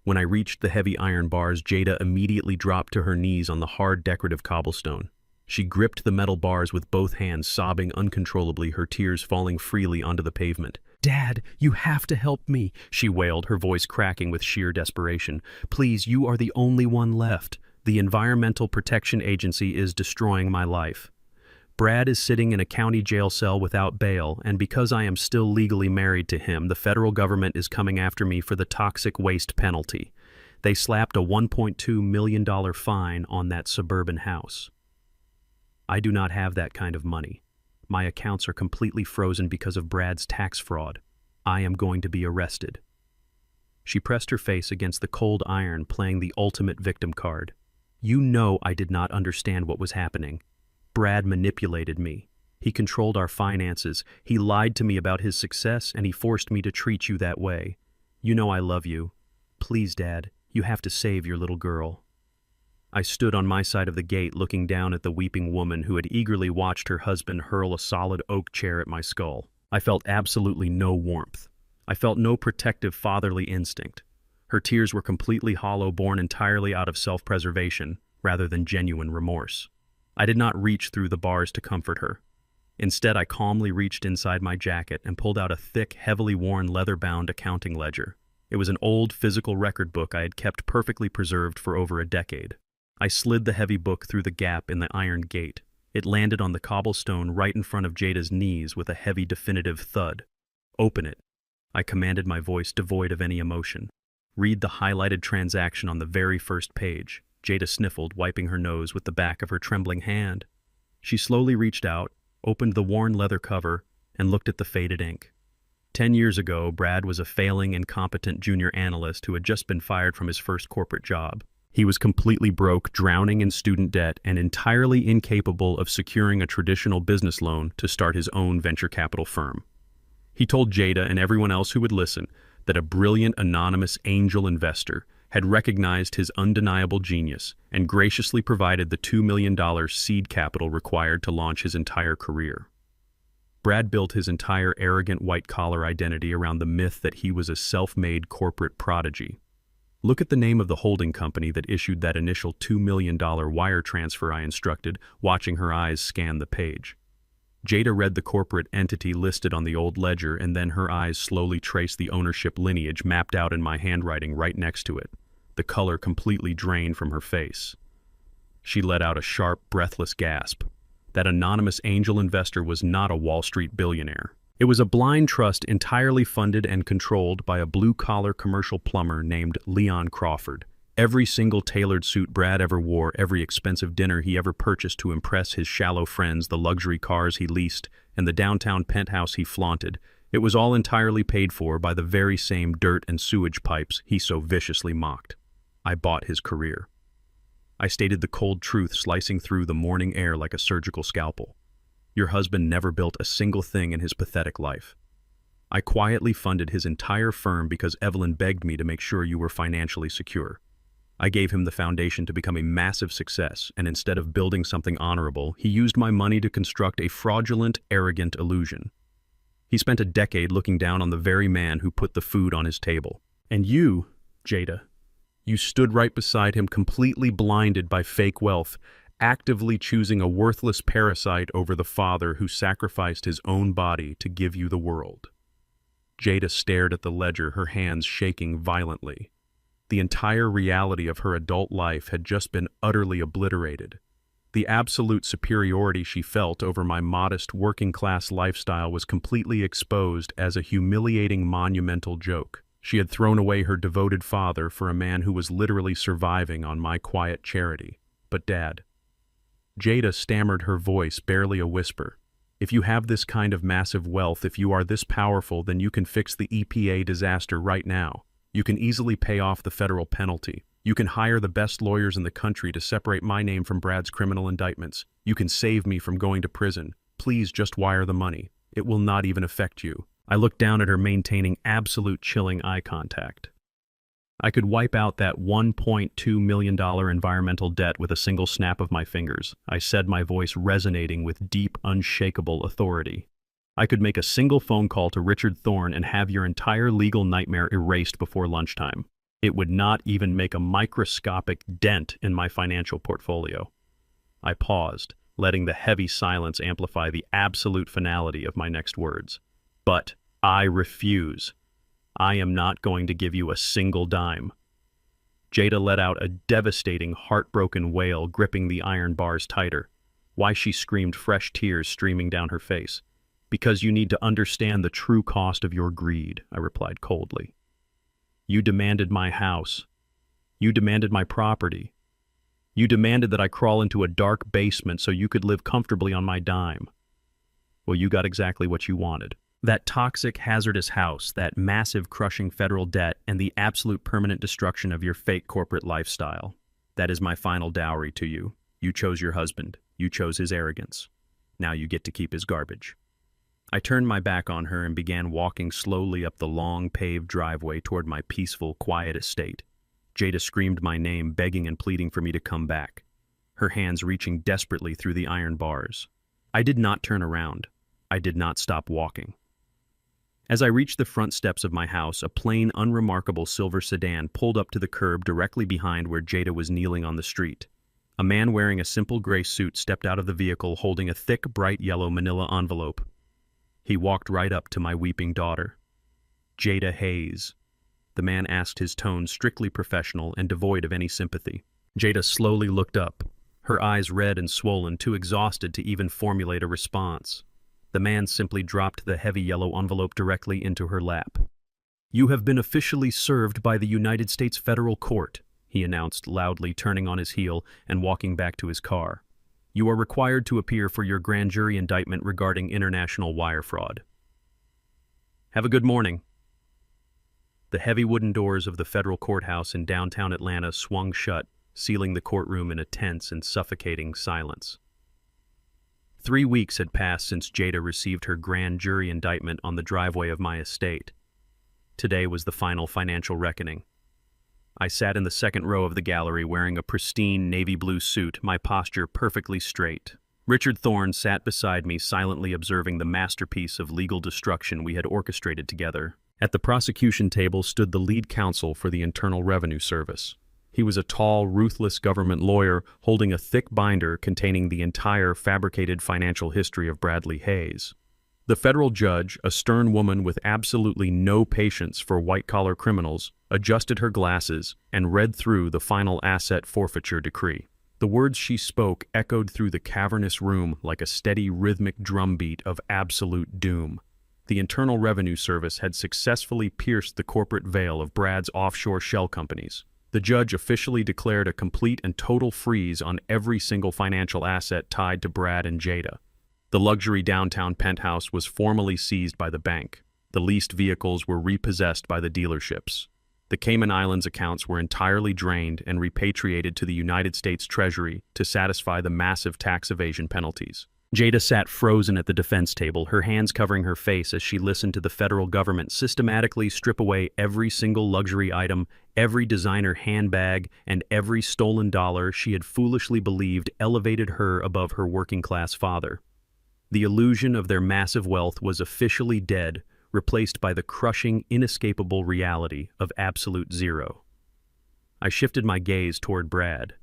Speaker 1: When I reached the heavy iron bars, Jada immediately dropped to her knees on the hard decorative cobblestone. She gripped the metal bars with both hands, sobbing uncontrollably, her tears falling freely onto the pavement. "Dad, you have to help me," she wailed, her voice cracking with sheer desperation. "Please, you are the only one left. The Environmental Protection Agency is destroying my life. Brad is sitting in a county jail cell without bail, and because I am still legally married to him, the federal government is coming after me for the toxic waste penalty. They slapped a $1.2 million fine on that suburban house. I do not have that kind of money. My accounts are completely frozen because of Brad's tax fraud. I am going to be arrested." She pressed her face against the cold iron, playing the ultimate victim card. "You know I did not understand what was happening. Brad manipulated me. He controlled our finances. He lied to me about his success, and he forced me to treat you that way. You know I love you. Please, Dad, you have to save your little girl." I stood on my side of the gate, looking down at the weeping woman who had eagerly watched her husband hurl a solid oak chair at my skull. I felt absolutely no warmth. I felt no protective fatherly instinct. Her tears were completely hollow, born entirely out of self-preservation, rather than genuine remorse. I did not reach through the bars to comfort her. Instead, I calmly reached inside my jacket and pulled out a thick, heavily worn leather-bound accounting ledger. It was an old physical record book I had kept perfectly preserved for over a decade. I slid the heavy book through the gap in the iron gate. It landed on the cobblestone right in front of Jada's knees with a heavy, definitive thud. "Open it," I commanded, my voice devoid of any emotion. "Read the highlighted transaction on the very first page." Jada sniffled, wiping her nose with the back of her trembling hand. She slowly reached out, opened the worn leather cover, and looked at the faded ink. 10 years ago, Brad was a failing, incompetent junior analyst who had just been fired from his first corporate job. He was completely broke, drowning in student debt, and entirely incapable of securing a traditional business loan to start his own venture capital firm. He told Jada and everyone else who would listen that a brilliant anonymous angel investor had recognized his undeniable genius and graciously provided the $2 million seed capital required to launch his entire career. Brad built his entire arrogant white-collar identity around the myth that he was a self-made corporate prodigy. Look at the name of the holding company that issued that initial $2 million wire transfer, I instructed, watching her eyes scan the page. Jada read the corporate entity listed on the old ledger, and then her eyes slowly traced the ownership lineage mapped out in my handwriting right next to it. The color completely drained from her face. She let out a sharp, breathless gasp. That anonymous angel investor was not a Wall Street billionaire. It was a blind trust entirely funded and controlled by a blue-collar commercial plumber named Leon Crawford. Every single tailored suit Brad ever wore, every expensive dinner he ever purchased to impress his shallow friends, the luxury cars he leased, and the downtown penthouse he flaunted, it was all entirely paid for by the very same dirt and sewage pipes he so viciously mocked. I bought his career. I stated the cold truth, slicing through the morning air like a surgical scalpel. Your husband never built a single thing in his pathetic life. I quietly funded his entire firm because Evelyn begged me to make sure you were financially secure. I gave him the foundation to become a massive success, and instead of building something honorable, he used my money to construct a fraudulent, arrogant illusion. He spent a decade looking down on the very man who put the food on his table. And you, Jada, you stood right beside him, completely blinded by fake wealth, actively choosing a worthless parasite over the father who sacrificed his own body to give you the world. Jada stared at the ledger, her hands shaking violently. The entire reality of her adult life had just been utterly obliterated. The absolute superiority she felt over my modest working-class lifestyle was completely exposed as a humiliating, monumental joke. She had thrown away her devoted father for a man who was literally surviving on my quiet charity. But Dad, Jada stammered, her voice barely a whisper. If you have this kind of massive wealth, if you are this powerful, then you can fix the EPA disaster right now. You can easily pay off the federal penalty. You can hire the best lawyers in the country to separate my name from Brad's criminal indictments. You can save me from going to prison. Please just wire the money. It will not even affect you. I looked down at her, maintaining absolute chilling eye contact. I could wipe out that $1.2 million environmental debt with a single snap of my fingers, I said, my voice resonating with deep, unshakable authority. I could make a single phone call to Richard Thorne and have your entire legal nightmare erased before lunchtime. It would not even make a microscopic dent in my financial portfolio. I paused, letting the heavy silence amplify the absolute finality of my next words. But I refuse. I am not going to give you a single dime. Jada let out a devastating, heartbroken wail, gripping the iron bars tighter. Why, she screamed, fresh tears streaming down her face. Because you need to understand the true cost of your greed, I replied coldly. You demanded my house. You demanded my property. You demanded that I crawl into a dark basement so you could live comfortably on my dime. Well, you got exactly what you wanted. That toxic, hazardous house, that massive, crushing federal debt, and the absolute permanent destruction of your fake corporate lifestyle. That is my final dowry to you. You chose your husband. You chose his arrogance. Now you get to keep his garbage. I turned my back on her and began walking slowly up the long, paved driveway toward my peaceful, quiet estate. Jada screamed my name, begging and pleading for me to come back, her hands reaching desperately through the iron bars. I did not turn around. I did not stop walking. As I reached the front steps of my house, a plain, unremarkable silver sedan pulled up to the curb directly behind where Jada was kneeling on the street. A man wearing a simple gray suit stepped out of the vehicle holding a thick, bright yellow manila envelope. He walked right up to my weeping daughter. Jada Hayes. The man asked, his tone strictly professional and devoid of any sympathy. Jada slowly looked up, her eyes red and swollen, too exhausted to even formulate a response. The man simply dropped the heavy yellow envelope directly into her lap. You have been officially served by the United States Federal Court, he announced loudly, turning on his heel and walking back to his car. You are required to appear for your grand jury indictment regarding international wire fraud. Have a good morning. The heavy wooden doors of the federal courthouse in downtown Atlanta swung shut, sealing the courtroom in a tense and suffocating silence. 3 weeks had passed since Jada received her grand jury indictment on the driveway of my estate. Today was the final financial reckoning. I sat in the second row of the gallery wearing a pristine navy blue suit, my posture perfectly straight. Richard Thorne sat beside me, silently observing the masterpiece of legal destruction we had orchestrated together. At the prosecution table stood the lead counsel for the Internal Revenue Service. He was a tall, ruthless government lawyer holding a thick binder containing the entire fabricated financial history of Bradley Hayes. The federal judge, a stern woman with absolutely no patience for white-collar criminals, adjusted her glasses and read through the final asset forfeiture decree. The words she spoke echoed through the cavernous room like a steady, rhythmic drumbeat of absolute doom. The Internal Revenue Service had successfully pierced the corporate veil of Brad's offshore shell companies. The judge officially declared a complete and total freeze on every single financial asset tied to Brad and Jada. The luxury downtown penthouse was formally seized by the bank. The leased vehicles were repossessed by the dealerships. The Cayman Islands accounts were entirely drained and repatriated to the United States Treasury to satisfy the massive tax evasion penalties. Jada sat frozen at the defense table, her hands covering her face as she listened to the federal government systematically strip away every single luxury item, every designer handbag, and every stolen dollar she had foolishly believed elevated her above her working-class father. The illusion of their massive wealth was officially dead, replaced by the crushing, inescapable reality of absolute zero. I shifted my gaze toward Brad.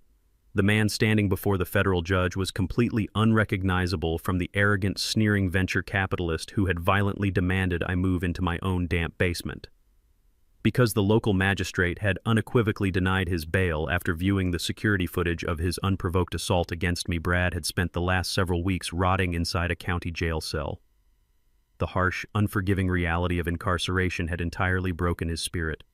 Speaker 1: The man standing before the federal judge was completely unrecognizable from the arrogant, sneering venture capitalist who had violently demanded I move into my own damp basement. Because the local magistrate had unequivocally denied his bail after viewing the security footage of his unprovoked assault against me, Brad had spent the last several weeks rotting inside a county jail cell. The harsh, unforgiving reality of incarceration had entirely broken his spirit.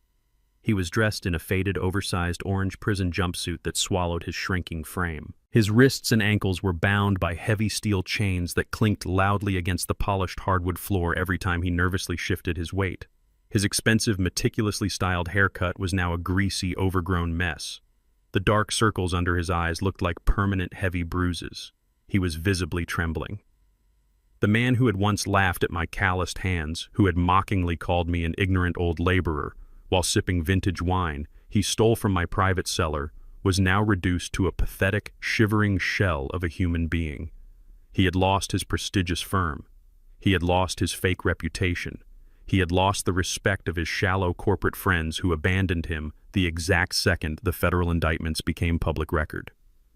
Speaker 1: He was dressed in a faded, oversized orange prison jumpsuit that swallowed his shrinking frame. His wrists and ankles were bound by heavy steel chains that clinked loudly against the polished hardwood floor every time he nervously shifted his weight. His expensive, meticulously styled haircut was now a greasy, overgrown mess. The dark circles under his eyes looked like permanent, heavy bruises. He was visibly trembling. The man who had once laughed at my calloused hands, who had mockingly called me an ignorant old laborer, while sipping vintage wine he stole from my private cellar, was now reduced to a pathetic, shivering shell of a human being. He had lost his prestigious firm. He had lost his fake reputation. He had lost the respect of his shallow corporate friends who abandoned him the exact second the federal indictments became public record.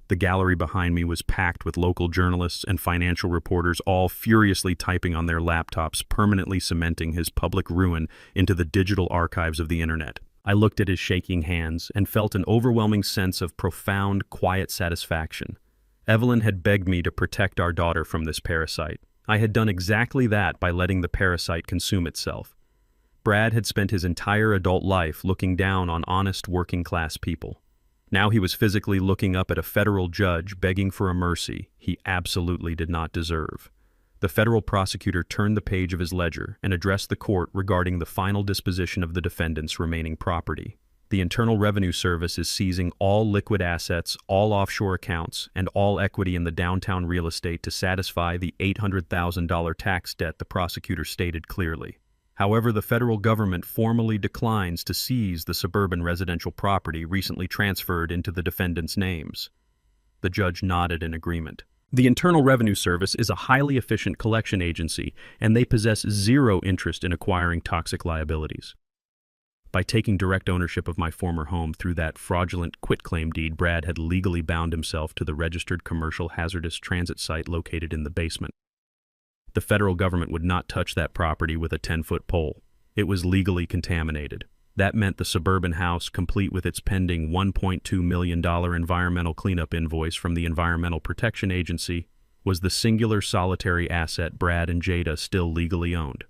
Speaker 1: The gallery behind me was packed with local journalists and financial reporters, all furiously typing on their laptops, permanently cementing his public ruin into the digital archives of the internet. I looked at his shaking hands and felt an overwhelming sense of profound, quiet satisfaction. Evelyn had begged me to protect our daughter from this parasite. I had done exactly that by letting the parasite consume itself. Brad had spent his entire adult life looking down on honest working-class people. Now he was physically looking up at a federal judge begging for a mercy he absolutely did not deserve. The federal prosecutor turned the page of his ledger and addressed the court regarding the final disposition of the defendant's remaining property. The Internal Revenue Service is seizing all liquid assets, all offshore accounts, and all equity in the downtown real estate to satisfy the $800,000 tax debt, the prosecutor stated clearly. However, the federal government formally declines to seize the suburban residential property recently transferred into the defendants' names. The judge nodded in agreement. The Internal Revenue Service is a highly efficient collection agency, and they possess zero interest in acquiring toxic liabilities. By taking direct ownership of my former home through that fraudulent quitclaim deed, Brad had legally bound himself to the registered commercial hazardous transit site located in the basement. The federal government would not touch that property with a 10-foot pole. It was legally contaminated. That meant the suburban house, complete with its pending $1.2 million environmental cleanup invoice from the Environmental Protection Agency, was the singular solitary asset Brad and Jada still legally owned.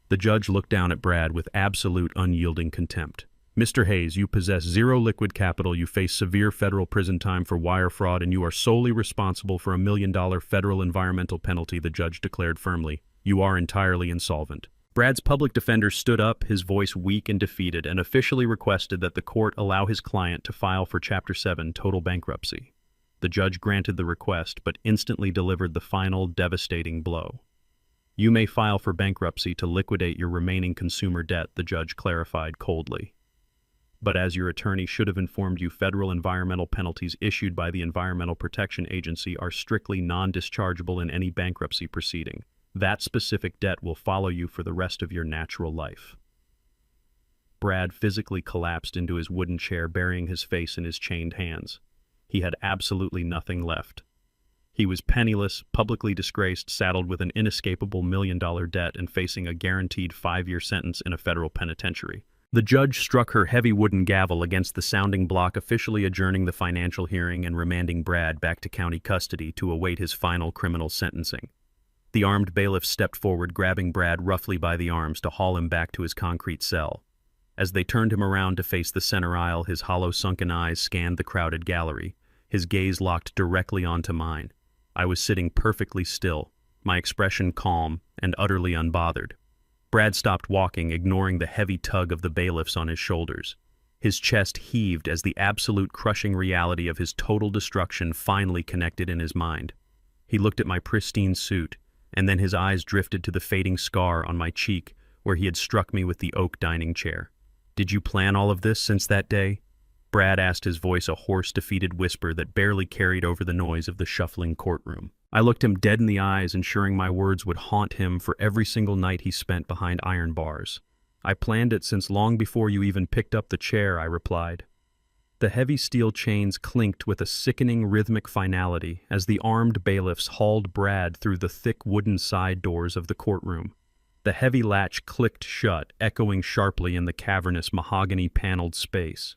Speaker 1: The judge looked down at Brad with absolute unyielding contempt. "Mr. Hayes, you possess zero liquid capital, you face severe federal prison time for wire fraud, and you are solely responsible for $1 million federal environmental penalty," the judge declared firmly. "You are entirely insolvent." Brad's public defender stood up, his voice weak and defeated, and officially requested that the court allow his client to file for Chapter 7 total bankruptcy. The judge granted the request, but instantly delivered the final, devastating blow. "You may file for bankruptcy to liquidate your remaining consumer debt," the judge clarified coldly. "But as your attorney should have informed you, federal environmental penalties issued by the Environmental Protection Agency are strictly non-dischargeable in any bankruptcy proceeding. That specific debt will follow you for the rest of your natural life." Brad physically collapsed into his wooden chair, burying his face in his chained hands. He had absolutely nothing left. He was penniless, publicly disgraced, saddled with an inescapable $1 million debt, and facing a guaranteed 5-year sentence in a federal penitentiary. The judge struck her heavy wooden gavel against the sounding block, officially adjourning the financial hearing and remanding Brad back to county custody to await his final criminal sentencing. The armed bailiff stepped forward, grabbing Brad roughly by the arms to haul him back to his concrete cell. As they turned him around to face the center aisle, his hollow, sunken eyes scanned the crowded gallery, his gaze locked directly onto mine. I was sitting perfectly still, my expression calm and utterly unbothered. Brad stopped walking, ignoring the heavy tug of the bailiffs on his shoulders. His chest heaved as the absolute crushing reality of his total destruction finally connected in his mind. He looked at my pristine suit, and then his eyes drifted to the fading scar on my cheek where he had struck me with the oak dining chair. "Did you plan all of this since that day?" Brad asked, his voice a hoarse, defeated whisper that barely carried over the noise of the shuffling courtroom. I looked him dead in the eyes, ensuring my words would haunt him for every single night he spent behind iron bars. "I planned it since long before you even picked up the chair," I replied. The heavy steel chains clinked with a sickening rhythmic finality as the armed bailiffs hauled Brad through the thick wooden side doors of the courtroom. The heavy latch clicked shut, echoing sharply in the cavernous mahogany-paneled space.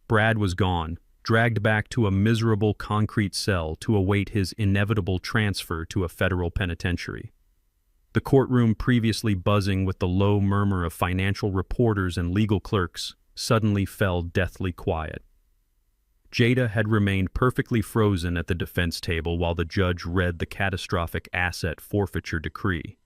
Speaker 1: Brad was gone, dragged back to a miserable concrete cell to await his inevitable transfer to a federal penitentiary. The courtroom, previously buzzing with the low murmur of financial reporters and legal clerks, suddenly fell deathly quiet. Jada had remained perfectly frozen at the defense table while the judge read the catastrophic asset forfeiture decree.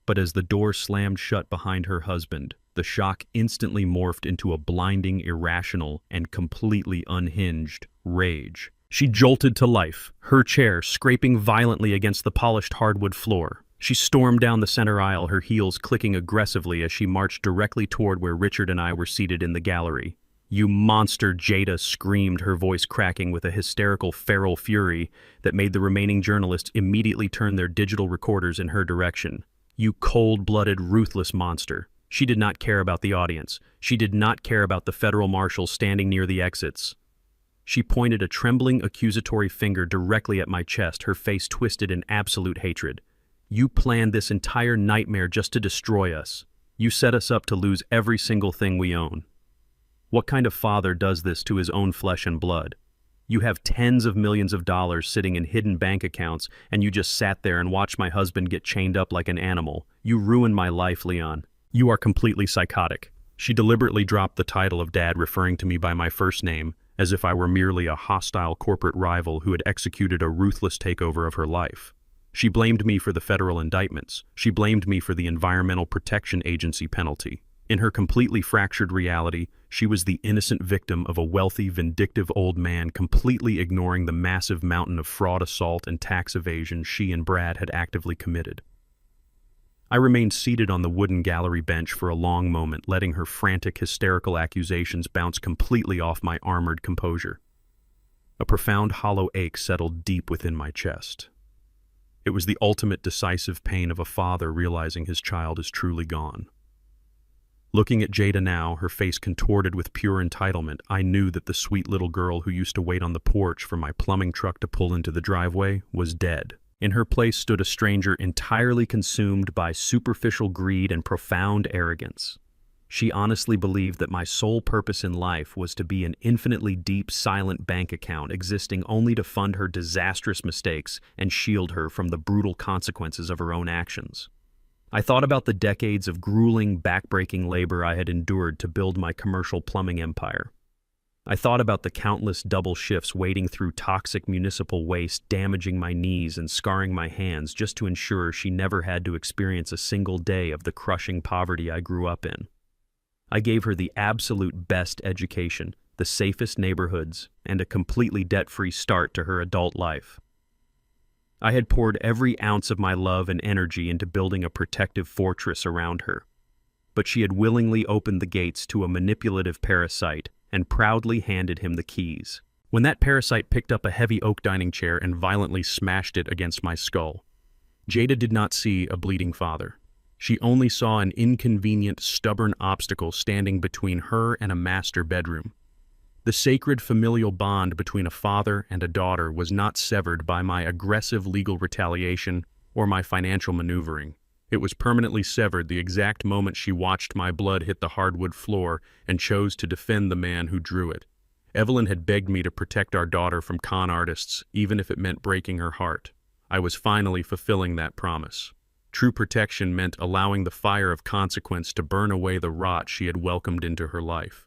Speaker 1: But as the door slammed shut behind her husband, the shock instantly morphed into a blinding, irrational, and completely unhinged rage. She jolted to life, her chair scraping violently against the polished hardwood floor. She stormed down the center aisle, her heels clicking aggressively as she marched directly toward where Richard and I were seated in the gallery. "You monster," Jada screamed, her voice cracking with a hysterical feral fury that made the remaining journalists immediately turn their digital recorders in her direction. "You cold-blooded, ruthless monster." She did not care about the audience. She did not care about the federal marshals standing near the exits. She pointed a trembling, accusatory finger directly at my chest, her face twisted in absolute hatred. "You planned this entire nightmare just to destroy us. You set us up to lose every single thing we own. What kind of father does this to his own flesh and blood? You have tens of millions of dollars sitting in hidden bank accounts, and you just sat there and watched my husband get chained up like an animal. You ruined my life, Leon. You are completely psychotic." She deliberately dropped the title of Dad, referring to me by my first name, as if I were merely a hostile corporate rival who had executed a ruthless takeover of her life. She blamed me for the federal indictments. She blamed me for the Environmental Protection Agency penalty. In her completely fractured reality, she was the innocent victim of a wealthy, vindictive old man completely ignoring the massive mountain of fraud, assault, and tax evasion she and Brad had actively committed. I remained seated on the wooden gallery bench for a long moment, letting her frantic, hysterical accusations bounce completely off my armored composure. A profound, hollow ache settled deep within my chest. It was the ultimate decisive pain of a father realizing his child is truly gone. Looking at Jada now, her face contorted with pure entitlement, I knew that the sweet little girl who used to wait on the porch for my plumbing truck to pull into the driveway was dead. In her place stood a stranger entirely consumed by superficial greed and profound arrogance. She honestly believed that my sole purpose in life was to be an infinitely deep, silent bank account existing only to fund her disastrous mistakes and shield her from the brutal consequences of her own actions. I thought about the decades of grueling, backbreaking labor I had endured to build my commercial plumbing empire. I thought about the countless double shifts wading through toxic municipal waste, damaging my knees and scarring my hands just to ensure she never had to experience a single day of the crushing poverty I grew up in. I gave her the absolute best education, the safest neighborhoods, and a completely debt-free start to her adult life. I had poured every ounce of my love and energy into building a protective fortress around her. But she had willingly opened the gates to a manipulative parasite and proudly handed him the keys. When that parasite picked up a heavy oak dining chair and violently smashed it against my skull, Jada did not see a bleeding father. She only saw an inconvenient, stubborn obstacle standing between her and a master bedroom. The sacred familial bond between a father and a daughter was not severed by my aggressive legal retaliation or my financial maneuvering. It was permanently severed the exact moment she watched my blood hit the hardwood floor and chose to defend the man who drew it. Evelyn had begged me to protect our daughter from con artists, even if it meant breaking her heart. I was finally fulfilling that promise. True protection meant allowing the fire of consequence to burn away the rot she had welcomed into her life.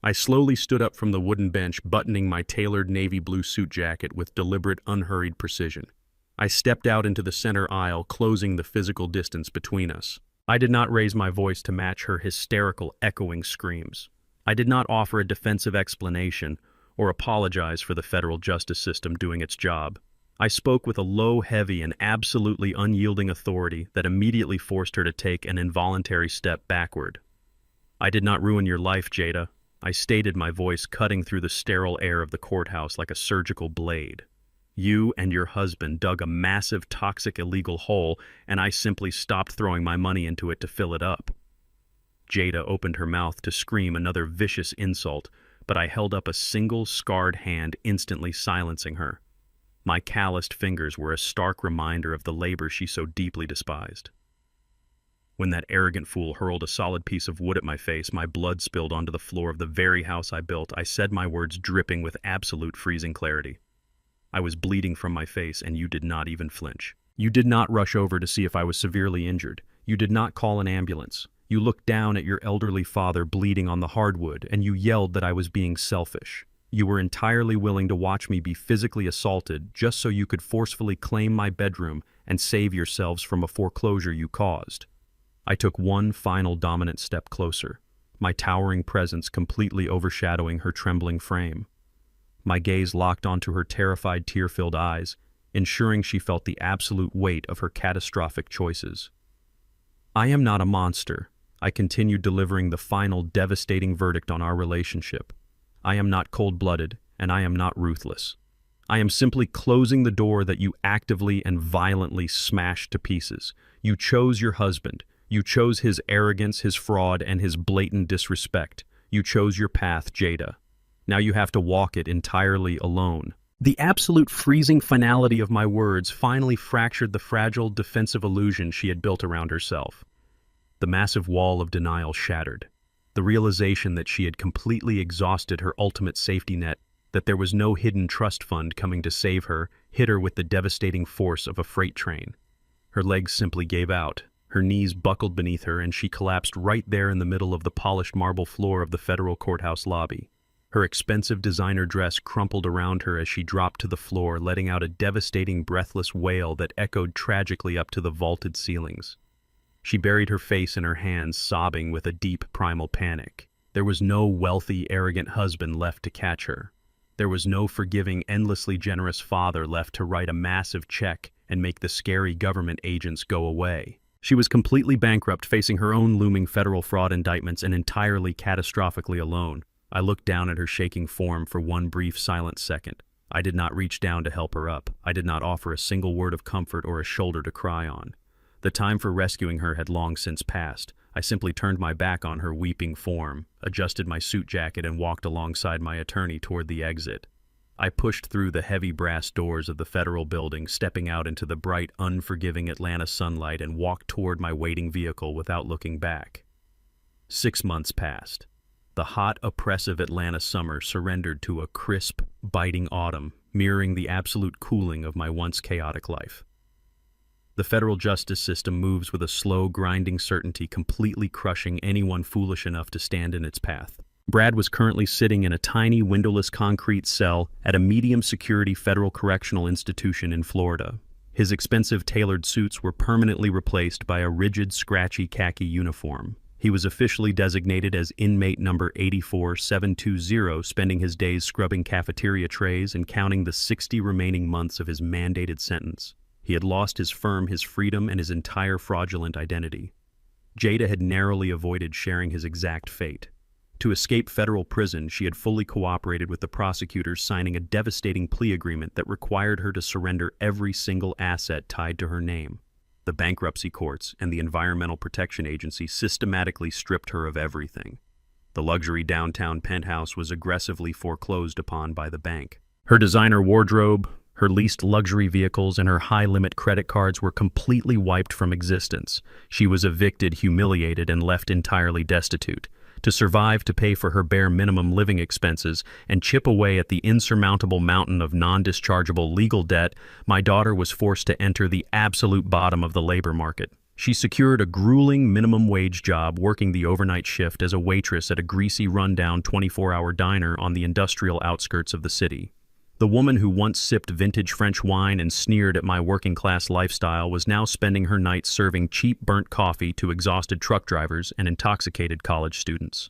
Speaker 1: I slowly stood up from the wooden bench, buttoning my tailored navy blue suit jacket with deliberate, unhurried precision. I stepped out into the center aisle, closing the physical distance between us. I did not raise my voice to match her hysterical, echoing screams. I did not offer a defensive explanation or apologize for the federal justice system doing its job. I spoke with a low, heavy, and absolutely unyielding authority that immediately forced her to take an involuntary step backward. "I did not ruin your life, Jada," I stated, my voice cutting through the sterile air of the courthouse like a surgical blade. "You and your husband dug a massive, toxic, illegal hole, and I simply stopped throwing my money into it to fill it up." Jada opened her mouth to scream another vicious insult, but I held up a single, scarred hand, instantly silencing her. My calloused fingers were a stark reminder of the labor she so deeply despised. When that arrogant fool hurled a solid piece of wood at my face, my blood spilled onto the floor of the very house I built. I said my words dripping with absolute freezing clarity. I was bleeding from my face, and you did not even flinch. You did not rush over to see if I was severely injured. You did not call an ambulance. You looked down at your elderly father bleeding on the hardwood, and you yelled that I was being selfish. You were entirely willing to watch me be physically assaulted just so you could forcefully claim my bedroom and save yourselves from a foreclosure you caused. I took one final dominant step closer, my towering presence completely overshadowing her trembling frame. My gaze locked onto her terrified, tear-filled eyes, ensuring she felt the absolute weight of her catastrophic choices. I am not a monster. I continued delivering the final devastating verdict on our relationship. I am not cold-blooded, and I am not ruthless. I am simply closing the door that you actively and violently smashed to pieces. You chose your husband. You chose his arrogance, his fraud, and his blatant disrespect. You chose your path, Jada. Now you have to walk it entirely alone. The absolute freezing finality of my words finally fractured the fragile defensive illusion she had built around herself. The massive wall of denial shattered. The realization that she had completely exhausted her ultimate safety net, that there was no hidden trust fund coming to save her, hit her with the devastating force of a freight train. Her legs simply gave out. Her knees buckled beneath her, and she collapsed right there in the middle of the polished marble floor of the federal courthouse lobby. Her expensive designer dress crumpled around her as she dropped to the floor, letting out a devastating, breathless wail that echoed tragically up to the vaulted ceilings. She buried her face in her hands, sobbing with a deep, primal panic. There was no wealthy, arrogant husband left to catch her. There was no forgiving, endlessly generous father left to write a massive check and make the scary government agents go away. She was completely bankrupt, facing her own looming federal fraud indictments, and entirely catastrophically alone. I looked down at her shaking form for one brief silent second. I did not reach down to help her up. I did not offer a single word of comfort or a shoulder to cry on. The time for rescuing her had long since passed. I simply turned my back on her weeping form, adjusted my suit jacket, and walked alongside my attorney toward the exit. I pushed through the heavy brass doors of the federal building, stepping out into the bright, unforgiving Atlanta sunlight, and walked toward my waiting vehicle without looking back. 6 months passed. The hot, oppressive Atlanta summer surrendered to a crisp, biting autumn, mirroring the absolute cooling of my once chaotic life. The federal justice system moves with a slow, grinding certainty, completely crushing anyone foolish enough to stand in its path. Brad was currently sitting in a tiny, windowless concrete cell at a medium-security federal correctional institution in Florida. His expensive, tailored suits were permanently replaced by a rigid, scratchy khaki uniform. He was officially designated as inmate number 84720, spending his days scrubbing cafeteria trays and counting the 60 remaining months of his mandated sentence. He had lost his firm, his freedom, and his entire fraudulent identity. Jada had narrowly avoided sharing his exact fate. To escape federal prison, she had fully cooperated with the prosecutors, signing a devastating plea agreement that required her to surrender every single asset tied to her name. The bankruptcy courts and the Environmental Protection Agency systematically stripped her of everything. The luxury downtown penthouse was aggressively foreclosed upon by the bank. Her designer wardrobe, her leased luxury vehicles, and her high-limit credit cards were completely wiped from existence. She was evicted, humiliated, and left entirely destitute. To survive, to pay for her bare minimum living expenses, and chip away at the insurmountable mountain of non-dischargeable legal debt, my daughter was forced to enter the absolute bottom of the labor market. She secured a grueling minimum wage job working the overnight shift as a waitress at a greasy, rundown 24-hour diner on the industrial outskirts of the city. The woman who once sipped vintage French wine and sneered at my working-class lifestyle was now spending her nights serving cheap burnt coffee to exhausted truck drivers and intoxicated college students.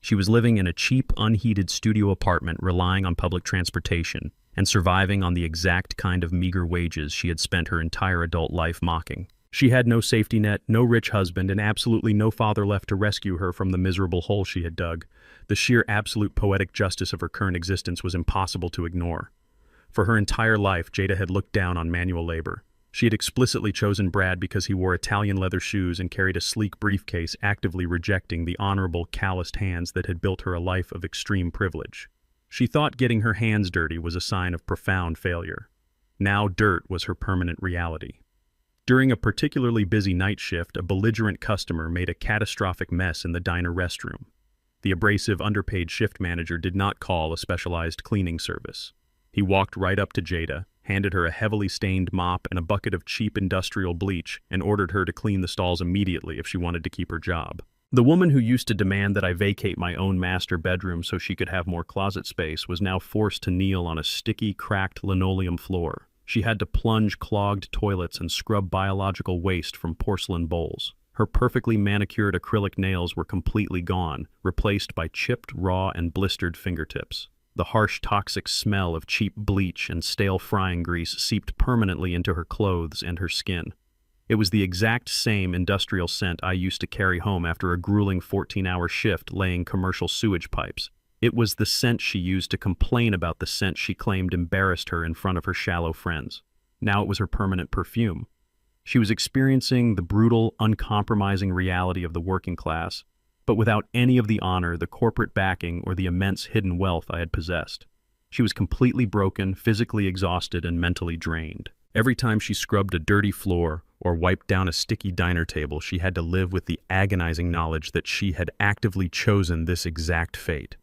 Speaker 1: She was living in a cheap, unheated studio apartment, relying on public transportation, and surviving on the exact kind of meager wages she had spent her entire adult life mocking. She had no safety net, no rich husband, and absolutely no father left to rescue her from the miserable hole she had dug. The sheer absolute poetic justice of her current existence was impossible to ignore. For her entire life, Jada had looked down on manual labor. She had explicitly chosen Brad because he wore Italian leather shoes and carried a sleek briefcase, actively rejecting the honorable, calloused hands that had built her a life of extreme privilege. She thought getting her hands dirty was a sign of profound failure. Now dirt was her permanent reality. During a particularly busy night shift, a belligerent customer made a catastrophic mess in the diner restroom. The abrasive, underpaid shift manager did not call a specialized cleaning service. He walked right up to Jada, handed her a heavily stained mop and a bucket of cheap industrial bleach, and ordered her to clean the stalls immediately if she wanted to keep her job. The woman who used to demand that I vacate my own master bedroom so she could have more closet space was now forced to kneel on a sticky, cracked linoleum floor. She had to plunge clogged toilets and scrub biological waste from porcelain bowls. Her perfectly manicured acrylic nails were completely gone, replaced by chipped, raw, and blistered fingertips. The harsh, toxic smell of cheap bleach and stale frying grease seeped permanently into her clothes and her skin. It was the exact same industrial scent I used to carry home after a grueling 14-hour shift laying commercial sewage pipes. It was the scent she used to complain about the scent she claimed embarrassed her in front of her shallow friends. Now it was her permanent perfume. She was experiencing the brutal, uncompromising reality of the working class, but without any of the honor, the corporate backing, or the immense hidden wealth I had possessed. She was completely broken, physically exhausted, and mentally drained. Every time she scrubbed a dirty floor or wiped down a sticky diner table, she had to live with the agonizing knowledge that she had actively chosen this exact fate.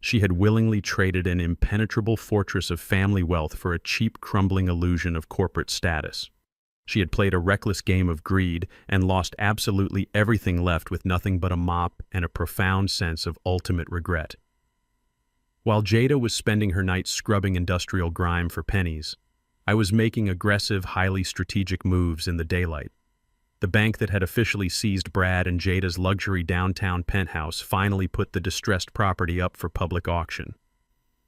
Speaker 1: She had willingly traded an impenetrable fortress of family wealth for a cheap, crumbling illusion of corporate status. She had played a reckless game of greed and lost absolutely everything, left with nothing but a mop and a profound sense of ultimate regret. While Jada was spending her nights scrubbing industrial grime for pennies, I was making aggressive, highly strategic moves in the daylight. The bank that had officially seized Brad and Jada's luxury downtown penthouse finally put the distressed property up for public auction.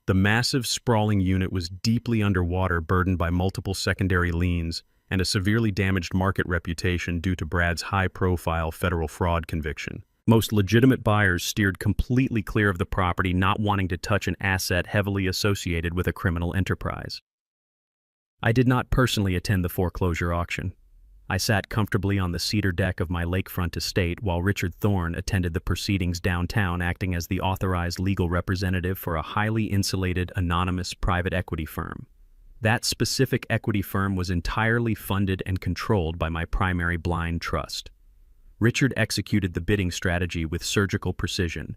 Speaker 1: The massive, sprawling unit was deeply underwater, burdened by multiple secondary liens and a severely damaged market reputation due to Brad's high-profile federal fraud conviction. Most legitimate buyers steered completely clear of the property, not wanting to touch an asset heavily associated with a criminal enterprise. I did not personally attend the foreclosure auction. I sat comfortably on the cedar deck of my lakefront estate while Richard Thorne attended the proceedings downtown, acting as the authorized legal representative for a highly insulated, anonymous private equity firm. That specific equity firm was entirely funded and controlled by my primary blind trust. Richard executed the bidding strategy with surgical precision.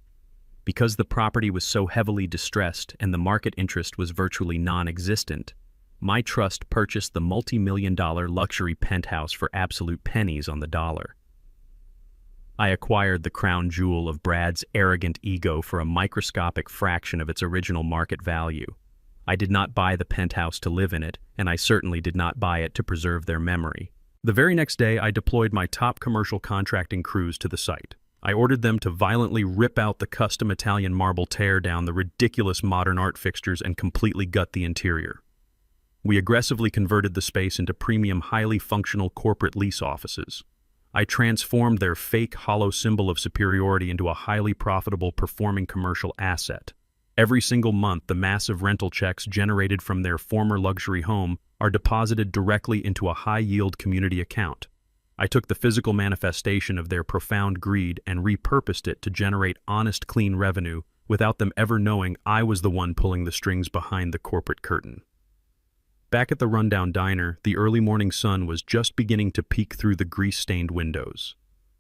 Speaker 1: Because the property was so heavily distressed and the market interest was virtually non-existent, my trust purchased the multi-million-dollar luxury penthouse for absolute pennies on the dollar. I acquired the crown jewel of Brad's arrogant ego for a microscopic fraction of its original market value. I did not buy the penthouse to live in it, and I certainly did not buy it to preserve their memory. The very next day, I deployed my top commercial contracting crews to the site. I ordered them to violently rip out the custom Italian marble, tear down the ridiculous modern art fixtures, and completely gut the interior. We aggressively converted the space into premium, highly functional corporate lease offices. I transformed their fake, hollow symbol of superiority into a highly profitable, performing commercial asset. Every single month, the massive rental checks generated from their former luxury home are deposited directly into a high-yield community account. I took the physical manifestation of their profound greed and repurposed it to generate honest, clean revenue without them ever knowing I was the one pulling the strings behind the corporate curtain. Back at the rundown diner, the early morning sun was just beginning to peek through the grease-stained windows.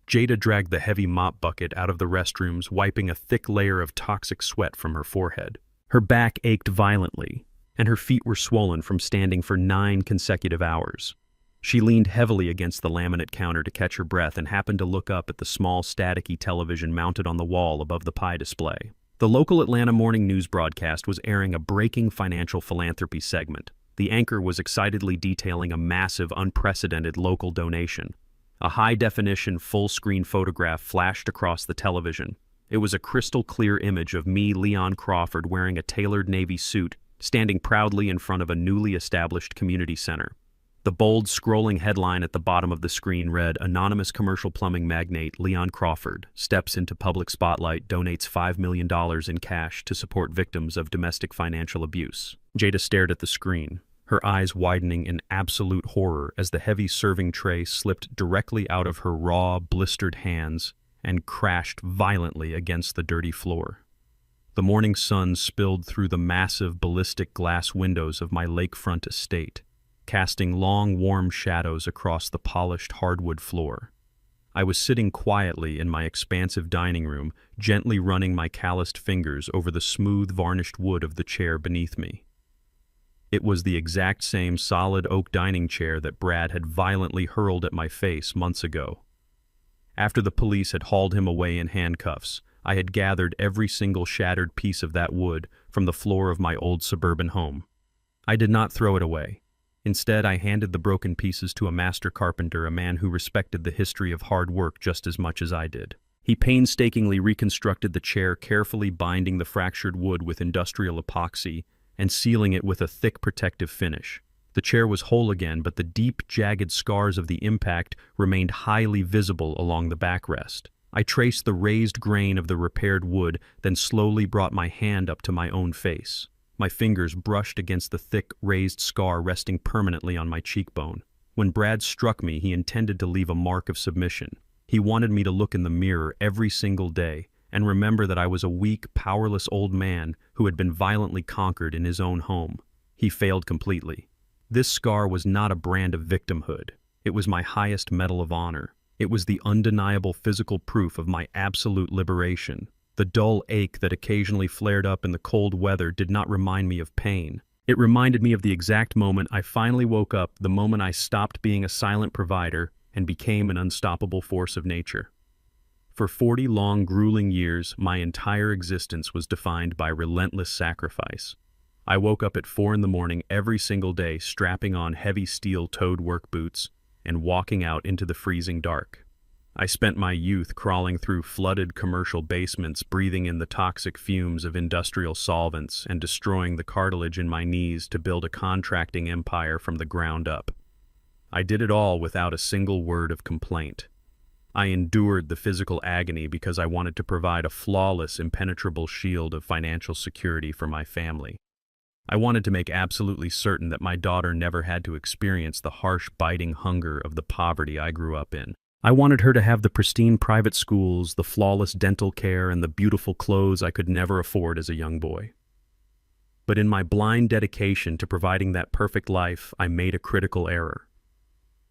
Speaker 1: Jada dragged the heavy mop bucket out of the restrooms, wiping a thick layer of toxic sweat from her forehead. Her back ached violently, and her feet were swollen from standing for 9 consecutive hours. She leaned heavily against the laminate counter to catch her breath and happened to look up at the small, staticky television mounted on the wall above the pie display. The local Atlanta morning news broadcast was airing a breaking financial philanthropy segment. The anchor was excitedly detailing a massive, unprecedented local donation. A high-definition, full-screen photograph flashed across the television. It was a crystal-clear image of me, Leon Crawford, wearing a tailored navy suit, standing proudly in front of a newly established community center. The bold, scrolling headline at the bottom of the screen read, "Anonymous commercial plumbing magnate Leon Crawford steps into public spotlight, donates $5 million in cash to support victims of domestic financial abuse." Jada stared at the screen, her eyes widening in absolute horror as the heavy serving tray slipped directly out of her raw, blistered hands and crashed violently against the dirty floor. The morning sun spilled through the massive, ballistic glass windows of my lakefront estate, casting long, warm shadows across the polished hardwood floor. I was sitting quietly in my expansive dining room, gently running my calloused fingers over the smooth, varnished wood of the chair beneath me. It was the exact same solid oak dining chair that Brad had violently hurled at my face months ago. After the police had hauled him away in handcuffs, I had gathered every single shattered piece of that wood from the floor of my old suburban home. I did not throw it away. Instead, I handed the broken pieces to a master carpenter, a man who respected the history of hard work just as much as I did. He painstakingly reconstructed the chair, carefully binding the fractured wood with industrial epoxy and sealing it with a thick protective finish. The chair was whole again, but the deep, jagged scars of the impact remained highly visible along the backrest. I traced the raised grain of the repaired wood, then slowly brought my hand up to my own face. My fingers brushed against the thick, raised scar resting permanently on my cheekbone. When Brad struck me, he intended to leave a mark of submission. He wanted me to look in the mirror every single day and remember that I was a weak, powerless old man who had been violently conquered in his own home. He failed completely. This scar was not a brand of victimhood. It was my highest medal of honor. It was the undeniable physical proof of my absolute liberation. The dull ache that occasionally flared up in the cold weather did not remind me of pain. It reminded me of the exact moment I finally woke up, the moment I stopped being a silent provider and became an unstoppable force of nature. For 40 long, grueling years, my entire existence was defined by relentless sacrifice. I woke up at 4 in the morning every single day, strapping on heavy steel-toed work boots and walking out into the freezing dark. I spent my youth crawling through flooded commercial basements, breathing in the toxic fumes of industrial solvents and destroying the cartilage in my knees to build a contracting empire from the ground up. I did it all without a single word of complaint. I endured the physical agony because I wanted to provide a flawless, impenetrable shield of financial security for my family. I wanted to make absolutely certain that my daughter never had to experience the harsh, biting hunger of the poverty I grew up in. I wanted her to have the pristine private schools, the flawless dental care, and the beautiful clothes I could never afford as a young boy. But in my blind dedication to providing that perfect life, I made a critical error.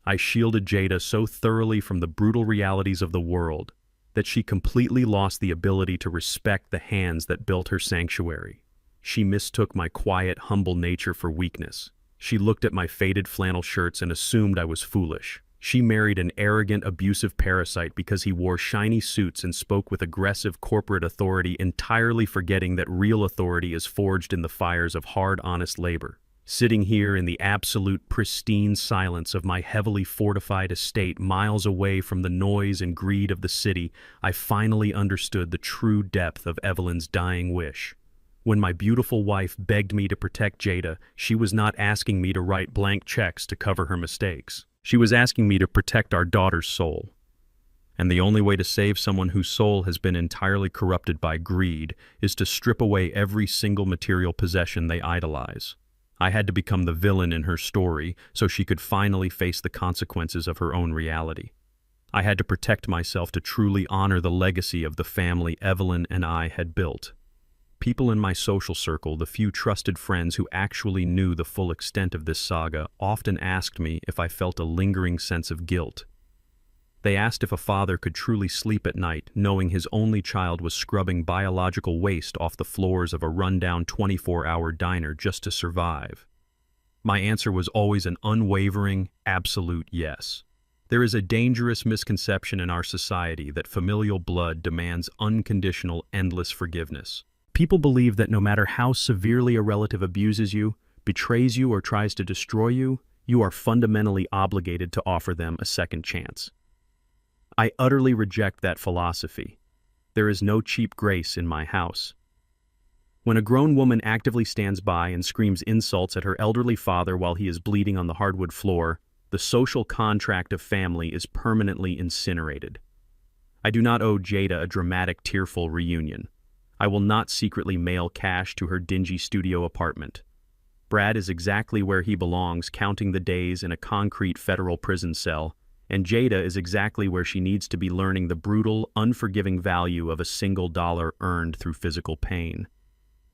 Speaker 1: I shielded Jada so thoroughly from the brutal realities of the world that she completely lost the ability to respect the hands that built her sanctuary. She mistook my quiet, humble nature for weakness. She looked at my faded flannel shirts and assumed I was foolish. She married an arrogant, abusive parasite because he wore shiny suits and spoke with aggressive corporate authority, entirely forgetting that real authority is forged in the fires of hard, honest labor. Sitting here in the absolute pristine silence of my heavily fortified estate, miles away from the noise and greed of the city, I finally understood the true depth of Evelyn's dying wish. When my beautiful wife begged me to protect Jada, she was not asking me to write blank checks to cover her mistakes. She was asking me to protect our daughter's soul. And the only way to save someone whose soul has been entirely corrupted by greed is to strip away every single material possession they idolize. I had to become the villain in her story so she could finally face the consequences of her own reality. I had to protect myself to truly honor the legacy of the family Evelyn and I had built. People in my social circle, the few trusted friends who actually knew the full extent of this saga, often asked me if I felt a lingering sense of guilt. They asked if a father could truly sleep at night, knowing his only child was scrubbing biological waste off the floors of a rundown 24-hour diner just to survive. My answer was always an unwavering, absolute yes. There is a dangerous misconception in our society that familial blood demands unconditional, endless forgiveness. People believe that no matter how severely a relative abuses you, betrays you, or tries to destroy you, you are fundamentally obligated to offer them a second chance. I utterly reject that philosophy. There is no cheap grace in my house. When a grown woman actively stands by and screams insults at her elderly father while he is bleeding on the hardwood floor, the social contract of family is permanently incinerated. I do not owe Jada a dramatic, tearful reunion. I will not secretly mail cash to her dingy studio apartment. Brad is exactly where he belongs, counting the days in a concrete federal prison cell, and Jada is exactly where she needs to be, learning the brutal, unforgiving value of a single dollar earned through physical pain.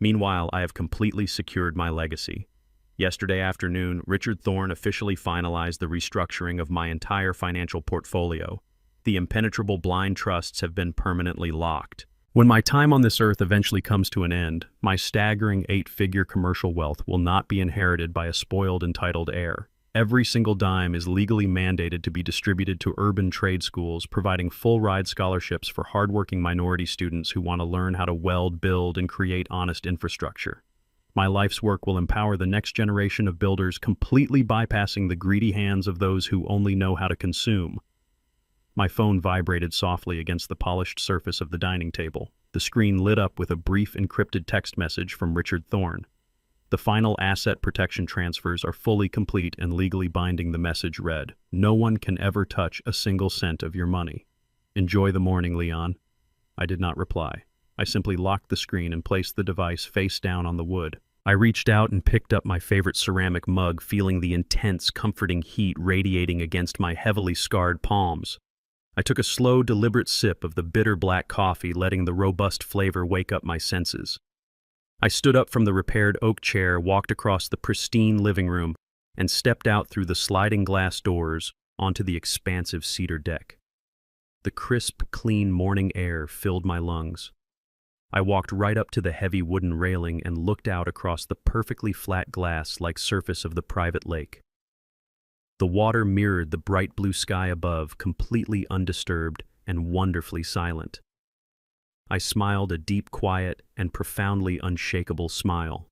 Speaker 1: Meanwhile, I have completely secured my legacy. Yesterday afternoon, Richard Thorne officially finalized the restructuring of my entire financial portfolio. The impenetrable blind trusts have been permanently locked. When my time on this earth eventually comes to an end, my staggering 8-figure commercial wealth will not be inherited by a spoiled, entitled heir. Every single dime is legally mandated to be distributed to urban trade schools, providing full-ride scholarships for hardworking minority students who want to learn how to weld, build, and create honest infrastructure. My life's work will empower the next generation of builders, completely bypassing the greedy hands of those who only know how to consume. My phone vibrated softly against the polished surface of the dining table. The screen lit up with a brief encrypted text message from Richard Thorne. The final asset protection transfers are fully complete and legally binding. The message read, "No one can ever touch a single cent of your money. Enjoy the morning, Leon." I did not reply. I simply locked the screen and placed the device face down on the wood. I reached out and picked up my favorite ceramic mug, feeling the intense, comforting heat radiating against my heavily scarred palms. I took a slow, deliberate sip of the bitter black coffee, letting the robust flavor wake up my senses. I stood up from the repaired oak chair, walked across the pristine living room, and stepped out through the sliding glass doors onto the expansive cedar deck. The crisp, clean morning air filled my lungs. I walked right up to the heavy wooden railing and looked out across the perfectly flat glass-like surface of the private lake. The water mirrored the bright blue sky above, completely undisturbed and wonderfully silent. I smiled a deep, quiet, and profoundly unshakable smile.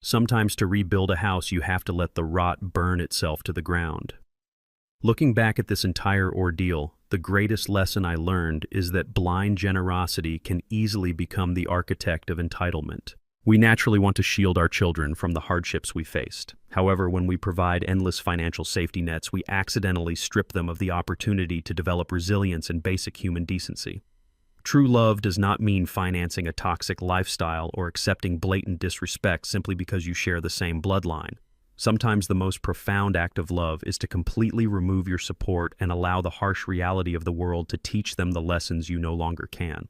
Speaker 1: Sometimes to rebuild a house, you have to let the rot burn itself to the ground. Looking back at this entire ordeal, the greatest lesson I learned is that blind generosity can easily become the architect of entitlement. We naturally want to shield our children from the hardships we faced. However, when we provide endless financial safety nets, we accidentally strip them of the opportunity to develop resilience and basic human decency. True love does not mean financing a toxic lifestyle or accepting blatant disrespect simply because you share the same bloodline. Sometimes the most profound act of love is to completely remove your support and allow the harsh reality of the world to teach them the lessons you no longer can.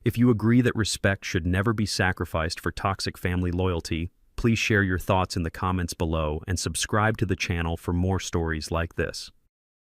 Speaker 1: If you agree that respect should never be sacrificed for toxic family loyalty, please share your thoughts in the comments below and subscribe to the channel for more stories like this.